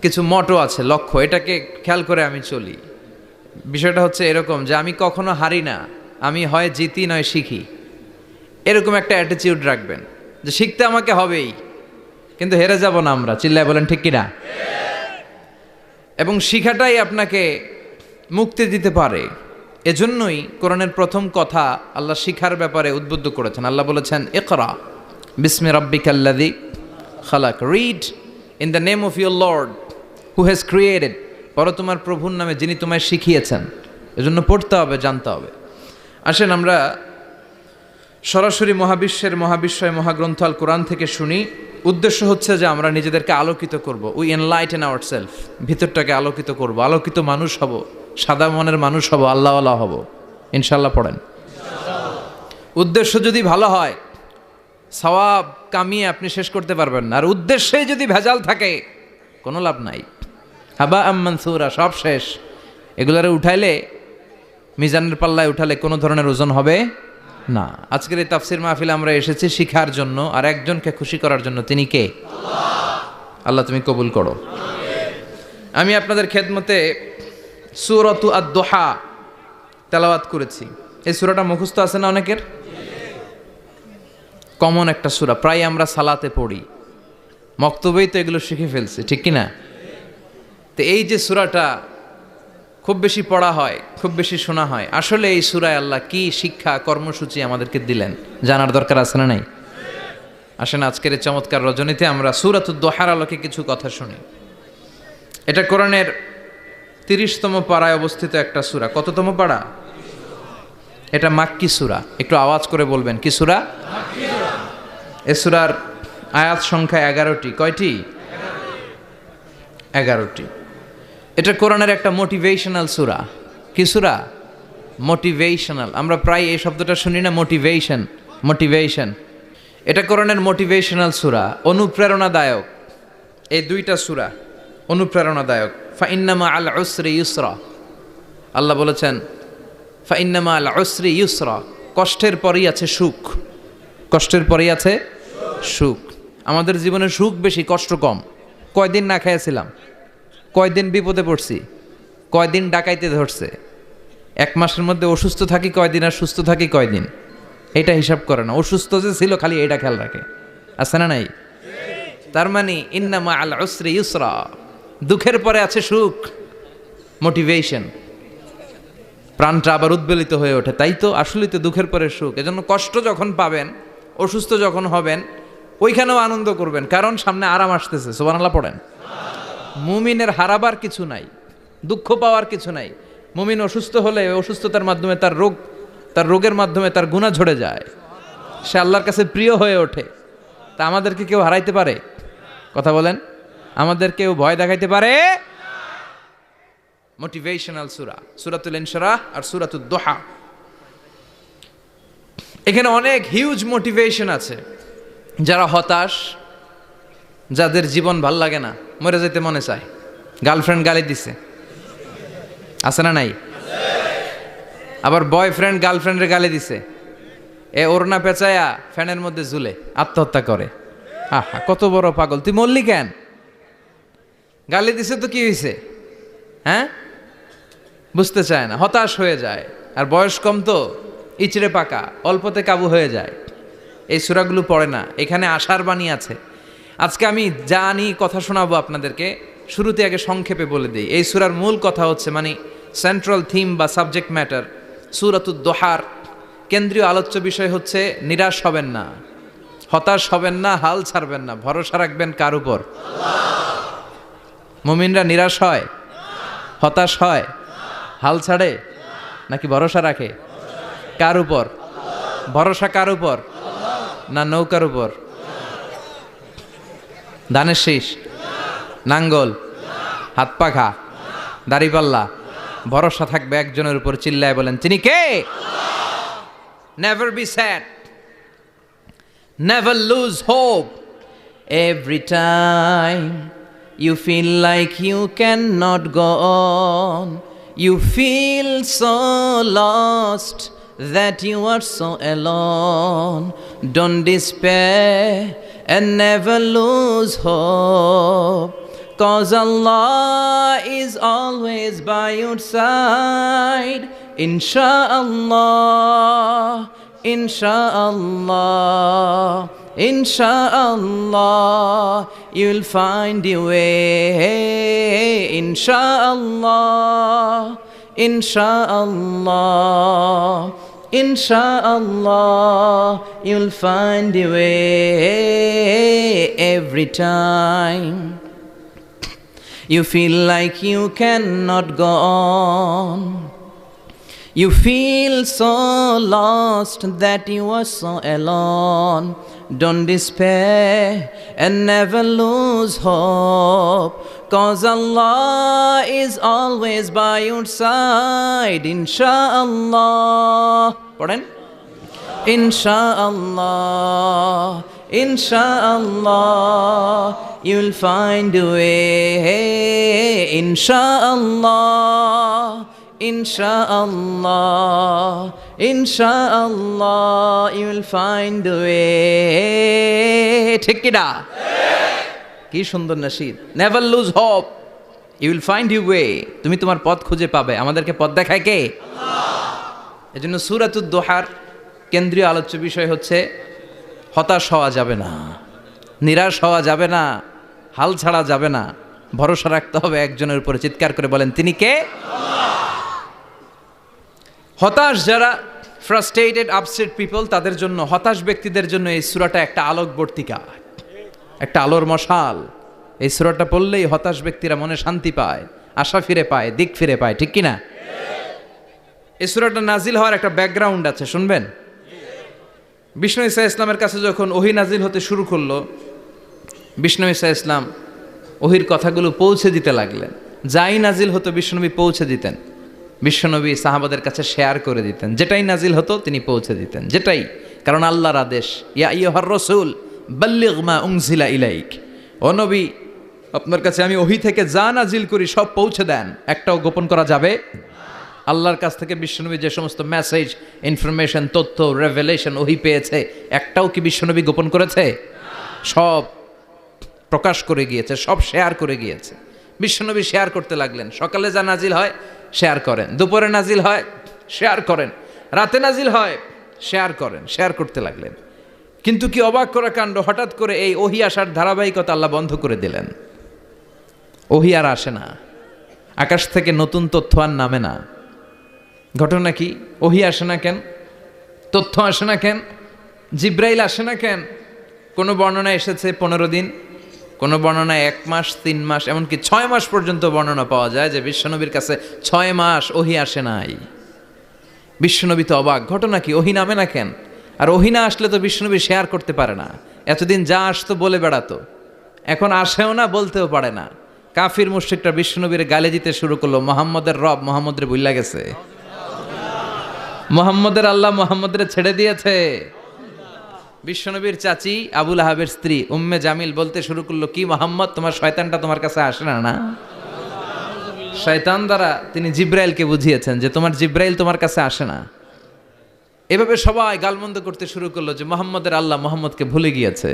কিছু মটো আছে, লক্ষ্য, এটাকে খেয়াল করে আমি চলি। বিষয়টা হচ্ছে এরকম যে আমি কখনো হারি না, আমি হয় জিতি নয় শিখি, এরকম একটা অ্যাটিটিউড রাখবেন যে শিখতে আমাকে হবেই, কিন্তু হেরে যাব না আমরা। চিল্লায় বলেন ঠিক কিনা? এবং শিখাটাই আপনাকে মুক্তি দিতে পারে। এজন্যই কোরআনের প্রথম কথা আল্লাহ শিখার ব্যাপারে উদ্বুদ্ধ করেছেন। আল্লাহ বলেছেন, ইকরা বিসমি রাব্বিকাল্লাযী খালাক, read in the name of your lord who has created, পড়ো তোমার প্রভুর নামে যিনি তোমায় শিখিয়েছেন। এজন্য পড়তে হবে, জানতে হবে। আসেন আমরা সরাসরি মহাবিশ্বয় মহাগ্রন্থ আল কোরআন থেকে শুনি। উদ্দেশ্য হচ্ছে যে আমরা নিজেদেরকে আলোকিত করব, উই এনলাইটেন আওয়ারসেলফ, ভিতরটাকে আলোকিত করব, আলোকিত মানুষ হব, সাদা মনের মানুষ হব, আল্লাহওয়ালা হব ইনশাল্লাহ। পড়েন। উদ্দেশ্য যদি ভালো হয় সওয়াব কামিয়ে আপনি শেষ করতে পারবেন না, আর উদ্দেশ্যে যদি ভেজাল থাকে কোনো লাভ নাই। হাবা মানসুরা, সব শেষ। এগুলারে উঠাইলে, মিজানের পাল্লায় উঠালে কোনো ধরনের ওজন হবে না। আজকের এই তাফসির মাহফিলে আমরা এসেছি শিখার জন্য আর একজনকে খুশি করার জন্য। তিনি কে? আল্লাহ তুমি কবুল করো। আমি আপনাদের খেদমতে সূরাতু আদ-দুহা তেলাওয়াত করেছি। এই সূরাটা মুখস্থ আছে না অনেকের? কমন একটা সূরা, প্রায় আমরা সালাতে পড়ি, মক্তবেই তো এগুলো শিখে ফেলছি, ঠিক কি না? তো এই যে সূরাটা খুব বেশি পড়া হয়, খুব বেশি শোনা হয়, আসলে এই সূরায় আল্লাহ কি শিক্ষা কর্মসূচি আমাদেরকে দিলেন জানার দরকার আছে না নাই? আসেন আজকের এই চমৎকার রজনীতে আমরা সূরাতুদ দুহার আলোকে কিছু কথা শুনি। এটা কোরআনের 30তম পারায় অবস্থিত একটা সূরা। কততম পারা? এটা মাক্কি সূরা। একটু আওয়াজ করে বলবেন, কি সূরা? মাক্কি সূরা। এই সূরার আয়াত সংখ্যা 11টি। কয়টি? 11টি। এটা কোরআনের একটা মোটিভেশনাল সূরা। কি সূরা? মোটিভেশনাল। আমরা প্রায় এই শব্দটা শুনি না, মোটিভেশন। এটা কোরআনের মোটিভেশনাল সূরা, অনুপ্রেরণাদায়ক। এই দুইটা সূরা অনুপ্রেরণাদায়ক। ফাইন্নামা আল উসরি ইউসরা, আল্লাহ বলেছেন ফাইন্নামা আল উসরি ইউসরা, কষ্টের পরেই আছে সুখ। কষ্টের পরেই আছে সুখ। আমাদের জীবনে সুখ বেশি, কষ্ট কম। কয়দিন না খেয়েছিলাম, কয়দিন বিপদে পড়ছি, কয়দিন ডাকাইতে ধরছে, 1 মাসের মধ্যে অসুস্থ থাকি কয়দিন আর সুস্থ থাকি কয়দিন, এটা হিসাব করে না। অসুস্থ যে ছিল খালি এটা খেয়াল রাখে, আছে না নাই? তার মানে ইন্নামা আল উসরি ইউসরা, দুঃখের পরে আছে সুখ, মোটিভেশন। প্রাণটা আবার উদ্বেলিত হয়ে ওঠে, তাই তো আসলেই তো দুঃখের পরে সুখ। এজন্য কষ্ট যখন পাবেন, অসুস্থ যখন হবেন, ওইখানেও আনন্দ করবেন, কারণ সামনে আরাম আসতেছে। সুবহানাল্লাহ পড়েন। মুমিনের হারাবার কিছু নাই, দুঃখ পাওয়ার কিছু নাই। মুমিন অসুস্থ হলে অসুস্থতার মাধ্যমে তার রোগের মাধ্যমে তার গুনাহ ঝরে যায়, সে আল্লাহর কাছে প্রিয় হয়ে ওঠে। তা আমাদেরকে কেউ হারাইতে পারে? কথা বলেন, আমাদের কেউ ভয় দেখাইতে পারে? মোটিভেশনাল সূরা, সূরাতুল ইনশিরাহ আর সূরাতুদ দুহা। এখানে অনেক হিউজ মোটিভেশন আছে। যারা হতাশ, যাদের জীবন ভাল লাগে না, মরে যেতে মনে চায়, গার্লফ্রেন্ড গালি দিছে, আছে না নাই? আবার বয়ফ্রেন্ড গার্লফ্রেন্ডের গালি দিছে, এ ওড়না পেঁচায়া ফ্যানের মধ্যে ঝুলে আত্মহত্যা করে। আহা, কত বড় পাগল, তুই মরলি কেন? গালি দিছে তো কি হয়েছে? হ্যাঁ, বুঝতে চায় না, হতাশ হয়ে যায়। আর বয়স কম তো, ইচড়ে পাকা, অল্পতে কাবু হয়ে যায়। এই সূরাগুলো পড়ে না। এখানে আশার বাণী আছে। আজকে আমি জানি কথা শোনাবো আপনাদেরকে, শুরুতে আগে সংক্ষেপে বলে দিই। এই সূরার মূল কথা হচ্ছে, মানে সেন্ট্রাল থিম বা সাবজেক্ট ম্যাটার, সূরাতুদ দুহার কেন্দ্রীয় আলোচ্য বিষয় হচ্ছে নিরাশ হবেন না, হতাশ হবেন না, হাল ছাড়বেন না। ভরসা রাখবেন কার উপর? মুমিনরা নিরাশ হয়, হতাশ হয়, হাল ছাড়ে নাকি ভরসা রাখে? কার উপর ভরসা? কার উপর? না নৌকার উপর, ধানের শীষ, নাঙ্গল, হাত পাখা, দাড়িপাল্লা? ভরসা থাকবে একজনের উপর। চিল্লায় বলেন, তিনি কে? Never be sad, never lose hope. Every time You feel like you cannot go on. You feel so lost that you are so alone. Don't despair and never lose hope, 'cause Allah is always by your side. Insha'Allah, Insha'Allah, Insha'Allah, you'll find your way. Insha'Allah, Insha'Allah, Insha'Allah, you'll find your way every time. You feel like you cannot go on. You feel so lost that you are so alone. Don't despair and never lose hope, 'cause Allah is always by your side. Insha'Allah. Pardon? Insha'Allah, Insha'Allah, you'll find a way. Insha'Allah, Insha'Allah, Insha'Allah, you'll find a way. ঠিক কি না? কি সুন্দর nasheed. Never lose hope, you will find your way. তুমি তোমার পথ খুঁজে পাবে। আমাদেরকে পথ দেখায় কে? আল্লাহ। এজন্য সূরাতুদ দোহার কেন্দ্রীয় আলোচ্য বিষয় হচ্ছে হতাশ হওয়া যাবে না, নিরাশ হওয়া যাবে না, হাল ছাড়া যাবে না, ভরসা রাখতে হবে একজনের উপরে। চিৎকার করে বলেন, তিনি কে? হতাশ যারা, ফ্রাস্ট্রেটেড আপসেট পিপল, তাদের জন্য, হতাশ ব্যক্তিদের জন্য এই সূরাটা একটা আলোকবর্তিকা, একটা আলোর মশাল। এই সূরাটা পড়লেই হতাশ ব্যক্তিরা মনে শান্তি পায়, আশা ফিরে পায়, দিক ফিরে পায়। ঠিক কি না? এই সূরাটা নাজিল হওয়ার একটা ব্যাকগ্রাউন্ড আছে, শুনবেন। বিষ্ণু ঈসা ইসলামের কাছে যখন ওহী নাজিল হতে শুরু করলো, বিষ্ণু ঈসা ইসলাম ওহির কথাগুলো পৌঁছে দিতে লাগলেন। যাই নাজিল হতো বিশ্বনবী পৌঁছে দিতেন। বিশ্বনবী সাহাবাদের কাছে শেয়ার করে দিতেন, যেটাই নাজিল হতো তিনি পৌঁছে দিতেন, যেটাই। কারণ আল্লাহর আদেশ, ইয়া আইয়ুহার রাসূল বাল্লিগ মা উনজিলা ইলাইক, ও নবী আপনার কাছে আমি ওহী থেকে যা নাজিল করি সব পৌঁছে দেন, একটাও গোপন করা যাবে। আল্লাহর কাছ থেকে বিশ্বনবী যে সমস্ত মেসেজ, ইনফরমেশন, তথ্য, রেভেলেশন ওহী পেয়েছে, একটাও কি বিশ্বনবী গোপন করেছে? সব প্রকাশ করে গিয়েছে, সব শেয়ার করে গিয়েছে। বিশ্বনবী শেয়ার করতে লাগলেন। সকালে যা নাজিল হয় শেয়ার করেন, দুপুরে নাজিল হয় শেয়ার করেন, রাতে নাজিল হয় শেয়ার করেন, শেয়ার করতে লাগলেন। কিন্তু কি অবাক করা কাণ্ড, হঠাৎ করে এই ওহী আসার ধারাবাহিকতা আল্লাহ বন্ধ করে দিলেন। ওহী আর আসে না, আকাশ থেকে নতুন তথ্য আর নামে না। ঘটনা কি? ওহী আসে না কেন? তথ্য আসে না কেন? জিব্রাইল আসে না কেন? কোনো বর্ণনায় এসেছে 15 দিন, কোনো বর্ণনায় 1 মাস, 3 মাস, এমনকি 6 মাস পর্যন্ত বর্ণনা পাওয়া যায় যে বিশ্বনবীর কাছে 6 মাস ওহী আসে নাই। বিশ্বনবী তো অবাক, ঘটনা কি? ওহী নামে না কেন? আর ওহী না আসলে তো বিশ্বনবী শেয়ার করতে পারে না। এতদিন যা আসতো বলে বেড়াতো, এখন আসেও না, বলতেও পারে না। কাফির মুশরিকরা বিশ্বনবীর গালি দিতে শুরু করলো, মুহাম্মদের রব মুহাম্মদের ভুইলা গেছে, মুহাম্মদের আল্লাহ মুহাম্মদের ছেড়ে দিয়েছে। বিশ্বনবীর চাচি আবু লাহাবের স্ত্রী উম্মে জামিল বলতে শুরু করলো, কি মুহাম্মদ, তোমার শয়তানটা তোমার কাছে আসে না? না, শয়তান দ্বারা তিনি জিব্রাইলকে বুঝিয়েছেন যে তোমার জিব্রাইল তোমার কাছে আসে না। এভাবে সবাই গালমন্দ করতে শুরু করলো যে মুহাম্মদের আল্লাহ মুহাম্মদকে ভুলে গিয়েছে।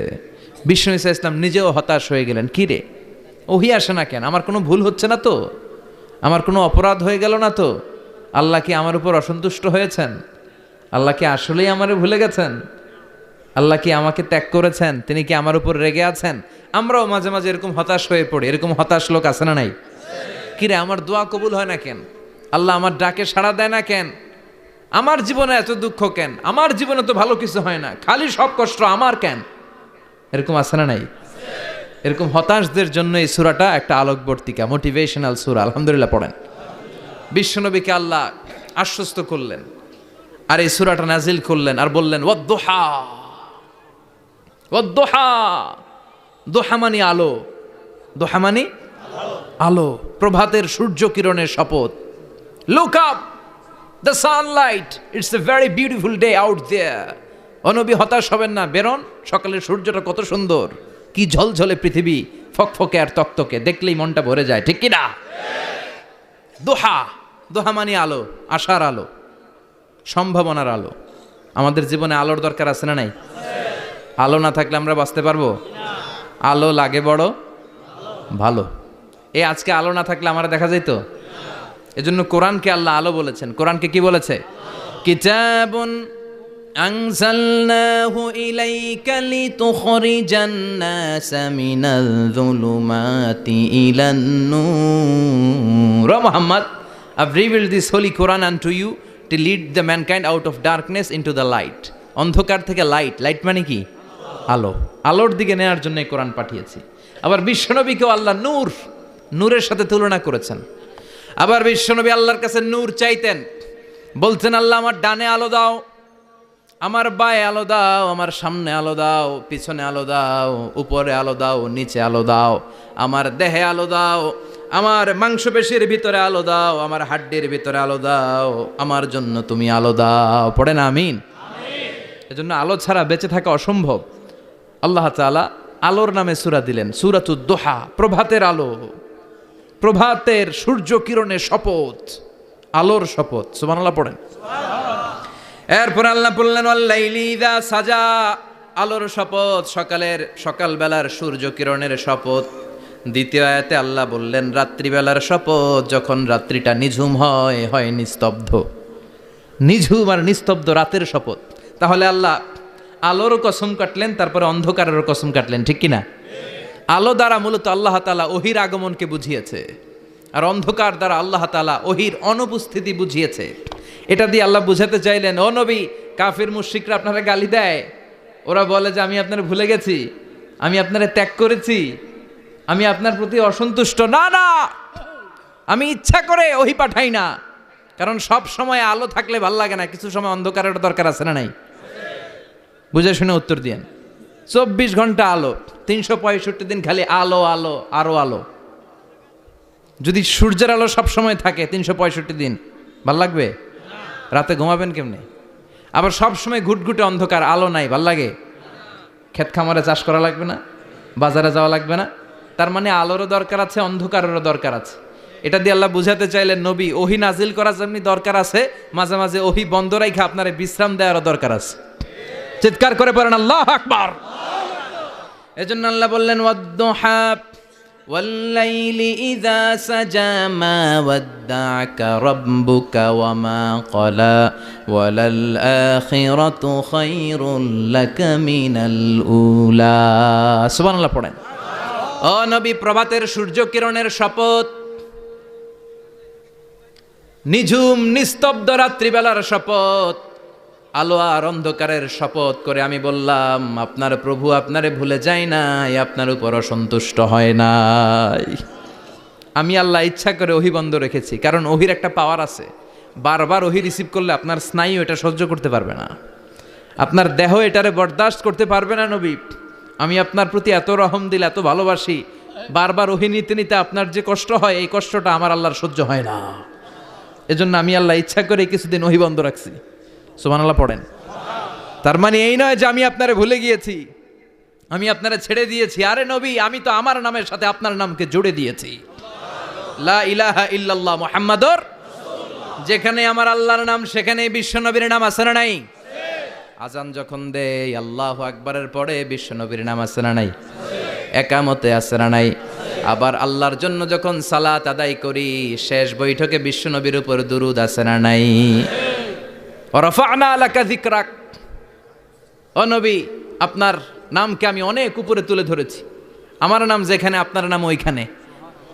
বিষ্ণু ঈসা ইসলাম নিজেও হতাশ হয়ে গেলেন। কি রে, ওহী আসে না কেন? আমার কোনো ভুল হচ্ছে না তো? আমার কোনো অপরাধ হয়ে গেল না তো? আল্লাহ কি আমার উপর অসন্তুষ্ট হয়েছেন? আল্লাহ কি আসলেই আমারে ভুলে গেছেন? আল্লাহ কি আমাকে ত্যাগ করেছেন? তিনি কি আমার উপর রেগে আছেন? আমরাও মাঝে মাঝে এরকম হতাশ হয়ে পড়ি। এরকম হতাশ লোক আছে না নাই? কিরে, আমার দোয়া কবুল হয় না কেন? আল্লাহ আমার ডাকে সাড়া দেয় না কেন? আমার জীবনে এত দুঃখ কেন? আমার জীবনে তো ভালো কিছু হয় না, খালি সব কষ্ট আমার কেন? এরকম আছে না নাই? এরকম হতাশদের জন্য এই সূরাটা একটা আলোকবর্তিকা, মোটিভেশনাল সূরা। আলহামদুলিল্লাহ পড়েন। বিশ্বনবীকে আল্লাহ আশ্বস্ত করলেন আর এই সূরাটা নাজিল করলেন আর বললেন, ওয়াদ-দুহা, ওয়াদ-দুহা। দুহা মানে আলো, দুহা মানে আলো, প্রভাতের সূর্য কিরণের শপথ। Look up, the sunlight, it's a very beautiful day out there. ও নবী হতাশ হবেন না, বেরোন, সকালের সূর্যটা কত সুন্দর, কি ঝলঝলে পৃথিবী, ফকফকে আর তকতকে, দেখলেই মনটা ভরে যায়, ঠিক কিনা? দোহা, দোহা মানে আলো, আশার আলো, সম্ভাবনার আলো। আমাদের জীবনে আলোর দরকার আছে না নাই? আলো না থাকলে আমরা বাঁচতে পারবো? আলো লাগে বড় ভালো। এই আজকে আলো না থাকলে আমার দেখা যেত? এজন্য কোরআনকে আল্লাহ আলো বলেছেন। কোরআনকে কি বলেছে? কিতাবুন আনজালনাহু ইলাইকা লিতুখরিজান নাসা মিনাল যুলুমাতি ইলান নূর। ও Muhammad, I've revealed this holy Quran unto you to lead the mankind out of darkness into the light. অন্ধকার থেকে লাইট, লাইট মানে কি? আলো, আলোর দিকে নেওয়ার জন্য এই কোরআন পাঠিয়েছি। আবার বিশ্বনবীকেও আল্লাহ নূর, নূরের সাথে তুলনা করেছেন। আবার বিশ্বনবী আল্লাহর কাছে নূর চাইতেন, বলতেন আল্লাহ আমার ডানে আলো দাও, আমার বায়ে আলো দাও, আমার সামনে আলো দাও, পিছনে আলো দাও, উপরে আলো দাও, নিচে আলো দাও, আমার দেহে আলো দাও, আমার মাংসপেশির ভিতরে আলো দাও, আমার হাড্ডির ভিতরে আলো দাও, আমার জন্য তুমি আলো দাও। পড়ে না আমিন? এজন্য আলো ছাড়া বেঁচে থাকা অসম্ভব। আল্লাহ তাআলা আলোর নামে সূরা দিলেন, সূরাতুদ দুহা, প্রভাতের আলো, প্রভাতের সূর্য কিরণের শপথ, আলোর শপথ। সুবহানাল্লাহ পড়েন। এরপর আল্লাহ বললেন ওয়াল্লাইলি ইযা সাজা, আলোর শপথ, সকালবেলার সূর্য কিরণের শপথ। দ্বিতীয় আয়াতে আল্লাহ বললেন রাত্রিবেলার শপথ, যখন রাত্রিটা নিঝুম হয় নিস্তব্ধ, নিঝুম আর নিস্তব্ধ রাতের শপথ। তাহলে আল্লাহ আলোরও কসম কাটলেন, তারপরে অন্ধকারেরও কসম কাটলেন, ঠিক কিনা? আলো দ্বারা মূলত আল্লাহ তাআলা ওহির আগমনকে বুঝিয়েছে, আর অন্ধকার দ্বারা আল্লাহ তাআলা ওহির অনুপস্থিতি বুঝিয়েছে। এটা দিয়ে আল্লাহ বুঝাতে চাইলেন, ও নবী, কাফির মুশরিকরা আপনারা গালি দেয়, ওরা বলে যে আমি আপনারা ভুলে গেছি, আমি আপনারা ত্যাগ করেছি, আমি আপনার প্রতি অসন্তুষ্ট। না না, আমি ইচ্ছা করে ওহি পাঠাই না, কারণ সব সময় আলো থাকলে ভাল লাগে না, কিছু সময় অন্ধকারের দরকার আছে না নাই? বুঝে শুনে উত্তর দিয়েন। 24 ঘন্টা আলো, 365 দিন খালি আলো আলো আরো আলো। যদি সূর্যের আলো সব সময় থাকে 365 দিন, ভাল লাগবে? রাতে ঘুমাবেন কেমনে? আবার সব সময় ঘুটঘুটে অন্ধকার, আলো নাই, ভাল লাগে? ক্ষেত খামারে চাষ করা লাগবে না, বাজারে যাওয়া লাগবে না। তার মানে আলোরও দরকার আছে, অন্ধকারেরও দরকার আছে। এটা দিয়ে আল্লাহ বুঝাতে চাইলেন, নবী, ওহি নাজিল করা যেমনি দরকার আছে, মাঝে মাঝে ওহি বন্ধ রাইখা আপনারে বিশ্রাম দেওয়ারও দরকার আছে। চিৎকার করে পড়েন আল্লাহু আকবার। এজন্য আল্লাহ বললেন ওয়াদ-দুহা ওয়াল-লাইলি ইযা সাজা মা ওয়াদ্দা'আকা রাব্বুকা ওয়া মা ক্বালা ওয়ালাল আখিরাতু খায়রুল লাকা মিনাল উলা। সুবহানাল্লাহ পড়েন। ও নবী, প্রভাতের সূর্য কিরণের শপথ, নিঝুম নিস্তব্ধ রাত্রিবেলার শপথ, আলো আর অন্ধকারের শপথ করে আমি বললাম, আপনার প্রভু আপনারে ভুলে যায় নাই, আপনার উপর অসন্তুষ্ট হয় নাই। আমি আল্লাহ ইচ্ছা করে ওহি বন্ধ রেখেছি, কারণ ওহির একটা পাওয়ার আছে, বারবার ওহি রিসিভ করলে আপনার স্নায়ু এটা সহ্য করতে পারবে না, আপনার দেহ এটারে বরদাস্ত করতে পারবে না। নবী, আমি আপনার প্রতি এত রহম দিল, এত ভালোবাসি, বারবার ওহি নিতে নিতে আপনার যে কষ্ট হয়, এই কষ্টটা আমার আল্লাহর সহ্য হয় না। এজন্য আমি আল্লাহ ইচ্ছা করে কিছুদিন ওহি বন্ধ রাখছি। সুবহানাল্লাহ পড়েন। তার মানে এই নয় যে আমি আপনারে ভুলে গিয়েছি, আমি আপনারে ছেড়ে দিয়েছি। আরে নবী, আমি তো আমার নামের সাথে আপনার নামকে জুড়ে দিয়েছি, লা ইলাহা ইল্লাল্লাহ মুহাম্মাদুর রাসূলুল্লাহ। যেখানে আমার আল্লাহর নাম, সেখানেই বিশ্ব নবীর নাম আছে না নাই? আজান যখন দেই আল্লাহু আকবারের পরে বিশ্ব নবীর নাম আছে না নাই? একামতে আছে না নাই? আবার আল্লাহর জন্য যখন সালাত আদায় করি, শেষ বৈঠকে বিশ্ব নবীর উপর দুরূদ আছে না নাই? রাফা'না লাকা যিকরাক। ও নবী, আপনার নামকে আমি অনেক উপরে তুলে ধরেছি, আমার নাম যেখানে আপনার নাম ওইখানে,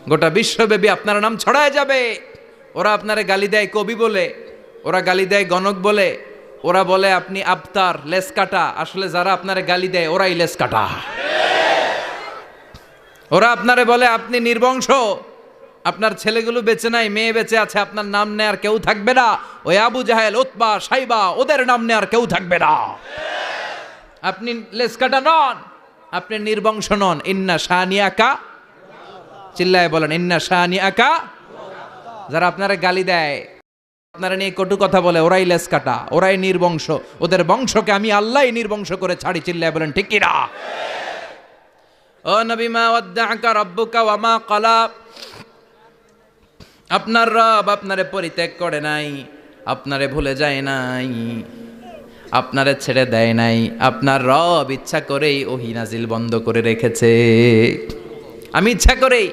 গোটা বিশ্বব্যাপী আপনার নাম ছড়ায় যাবে। ওরা আপনারে গালি দেয় কবি বলে, ওরা গালি দেয় গণক বলে, ওরা বলে আপনি আবতার, লেস কাটা। আসলে যারা আপনারে গালি দেয় ওরাই লেস কাটা। ওরা আপনারে বলে আপনি নির্বংশ, আপনার ছেলেগুলো বেঁচে নাই, মেয়ে বেঁচে আছে, আপনার নাম নেয়ার কেউ থাকবে না। ওই আবু জাহেল, উতবা, সাইবা, ওদের নাম নেয়ার কেউ থাকবে না। আপনি লেসকাটা নন, আপনি নির্বংশ নন। ইন্না শানিয়াকা, চিল্লায় বলেন ইন্না শানিয়াকা। যারা আপনারা গালি দেয়, আপনারা নিয়ে কটু কথা বলে, ওরাই লেসকাটা, ওরাই নির্বংশ, ওদের বংশকে আমি আল্লাহই নির্বংশ করে ছাড়ি। চিল্লায় বলেন ঠিক কিনা? ও নবী, মা ওয়াদ্দাআকা রাব্বুকা ওয়া মা ক্বালা, আপনার রব আপনারে পরিত্যাগ করে নাই, আপনারে ভুলে যায় নাই, আপনারে ছেড়ে দেয় নাই। আপনার রব ইচ্ছা করেই ওহী নাজিল বন্ধ করে রেখেছে। আমি ইচ্ছা করেই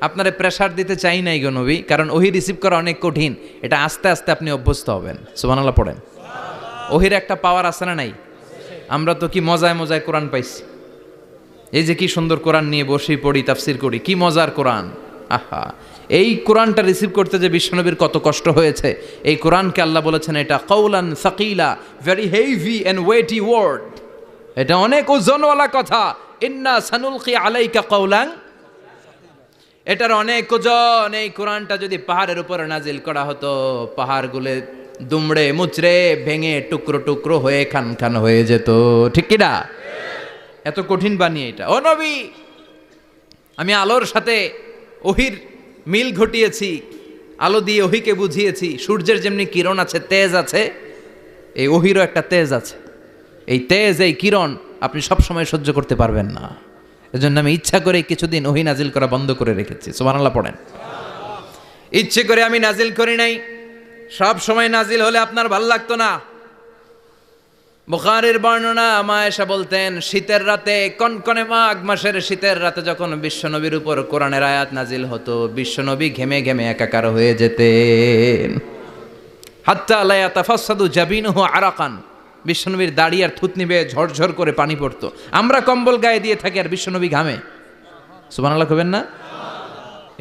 আপনারে প্রেসার দিতে চাই নাই গো নবী, কারণ ওহী রিসিভ করা অনেক কঠিন। এটা আস্তে আস্তে আপনি অভ্যস্ত হবেন। সুবহানাল্লাহ পড়েন। ওহীর একটা পাওয়ার আছে না নাই? আমরা তো কি মজায় মজায় কোরআন পাইছি। এই যে কি সুন্দর কোরআন নিয়ে বসি, পড়ি, তাফসির করি, কি মজার কোরআন। আহা, এই কোরআনটা রিসিভ করতে যে বিশ্বনবীর কত কষ্ট হয়েছে। এই কোরআনকে আল্লাহ বলেছেন এটা কওলান সাকিলা, very heavy and weighty word, এটা অনেক ওজনওয়ালা কথা। ইন্না সানুলকি আলাইকা কওলান, এটার অনেক ওজন। এই কোরআনটা যদি পাহাড়ের উপরে নাজিল করা হতো, পাহাড়গুলো দুমড়ে মুচড়ে ভেঙে টুকরো টুকরো হয়ে খান খান হয়ে যেত। ঠিক কি না? এত কঠিন বানিয়ে এটা। ও নবী, আমি আলোর সাথে ওহির মিল ঘটিয়েছি, আলো দিয়ে ওহিকে বুঝিয়েছি। সূর্যের যেমনি কিরণ আছে, তেজ আছে, এই ওহিরও একটা তেজ আছে। এই তেজ, এই কিরণ আপনি সবসময় সহ্য করতে পারবেন না। এজন্য আমি ইচ্ছা করে কিছুদিন ওহি নাজিল করা বন্ধ করে রেখেছি। সুবহানাল্লাহ পড়েন। ইচ্ছে করে আমি নাজিল করি নাই। সব সময় নাজিল হলে আপনার ভাল লাগতো না। বুখারীর বর্ণনা, মা আয়েশা বলতেন শীতের রাতে, কনকনে মাঘ মাসের শীতের রাতে যখন বিশ্বনবীর উপর কোরআনের আয়াত নাজিল হতো, বিশ্বনবী ঘেমে ঘেমে একাকার হয়ে যেতেন। হাত্তা লা ইয়াতাফাসসাদু জাবিনুহু আরাকান, বিশ্বনবীর দাড়ি আর থুতনি বেয়ে ঝরঝর করে পানি পড়তো। আমরা কম্বল গায়ে দিয়ে থাকি আর বিশ্বনবী ঘামে। সুবহানাল্লাহ কইবেন না?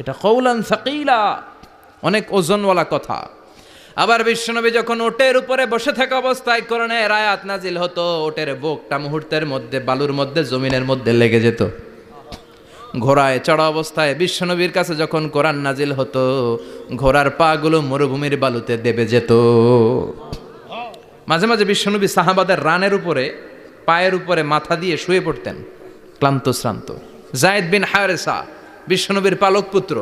এটা কওলান সাকিলা, অনেক ওজনওয়ালা কথা। আবার বিশ্বনবী যখন ওটের উপরে বসে থাকা অবস্থায় কোরআনের আয়াত নাজিল হতো, ওটের বুকটা মুহূর্তের মধ্যে বালুর মধ্যে, জমিনের মধ্যে লেগে যেত। ঘোড়ায় চড়া অবস্থায় বিশ্বনবীর কাছে যখন কোরআন নাজিল হতো, ঘোড়ার পা গুলো মরুভূমির বালুতে দেবে যেত। মাঝে মাঝে বিশ্বনবী সাহাবাদের রানের উপরে, পায়ের উপরে মাথা দিয়ে শুয়ে পড়তেন, ক্লান্ত শ্রান্ত। যায়েদ বিন হারেসা, বিশ্বনবীর পালক পুত্র,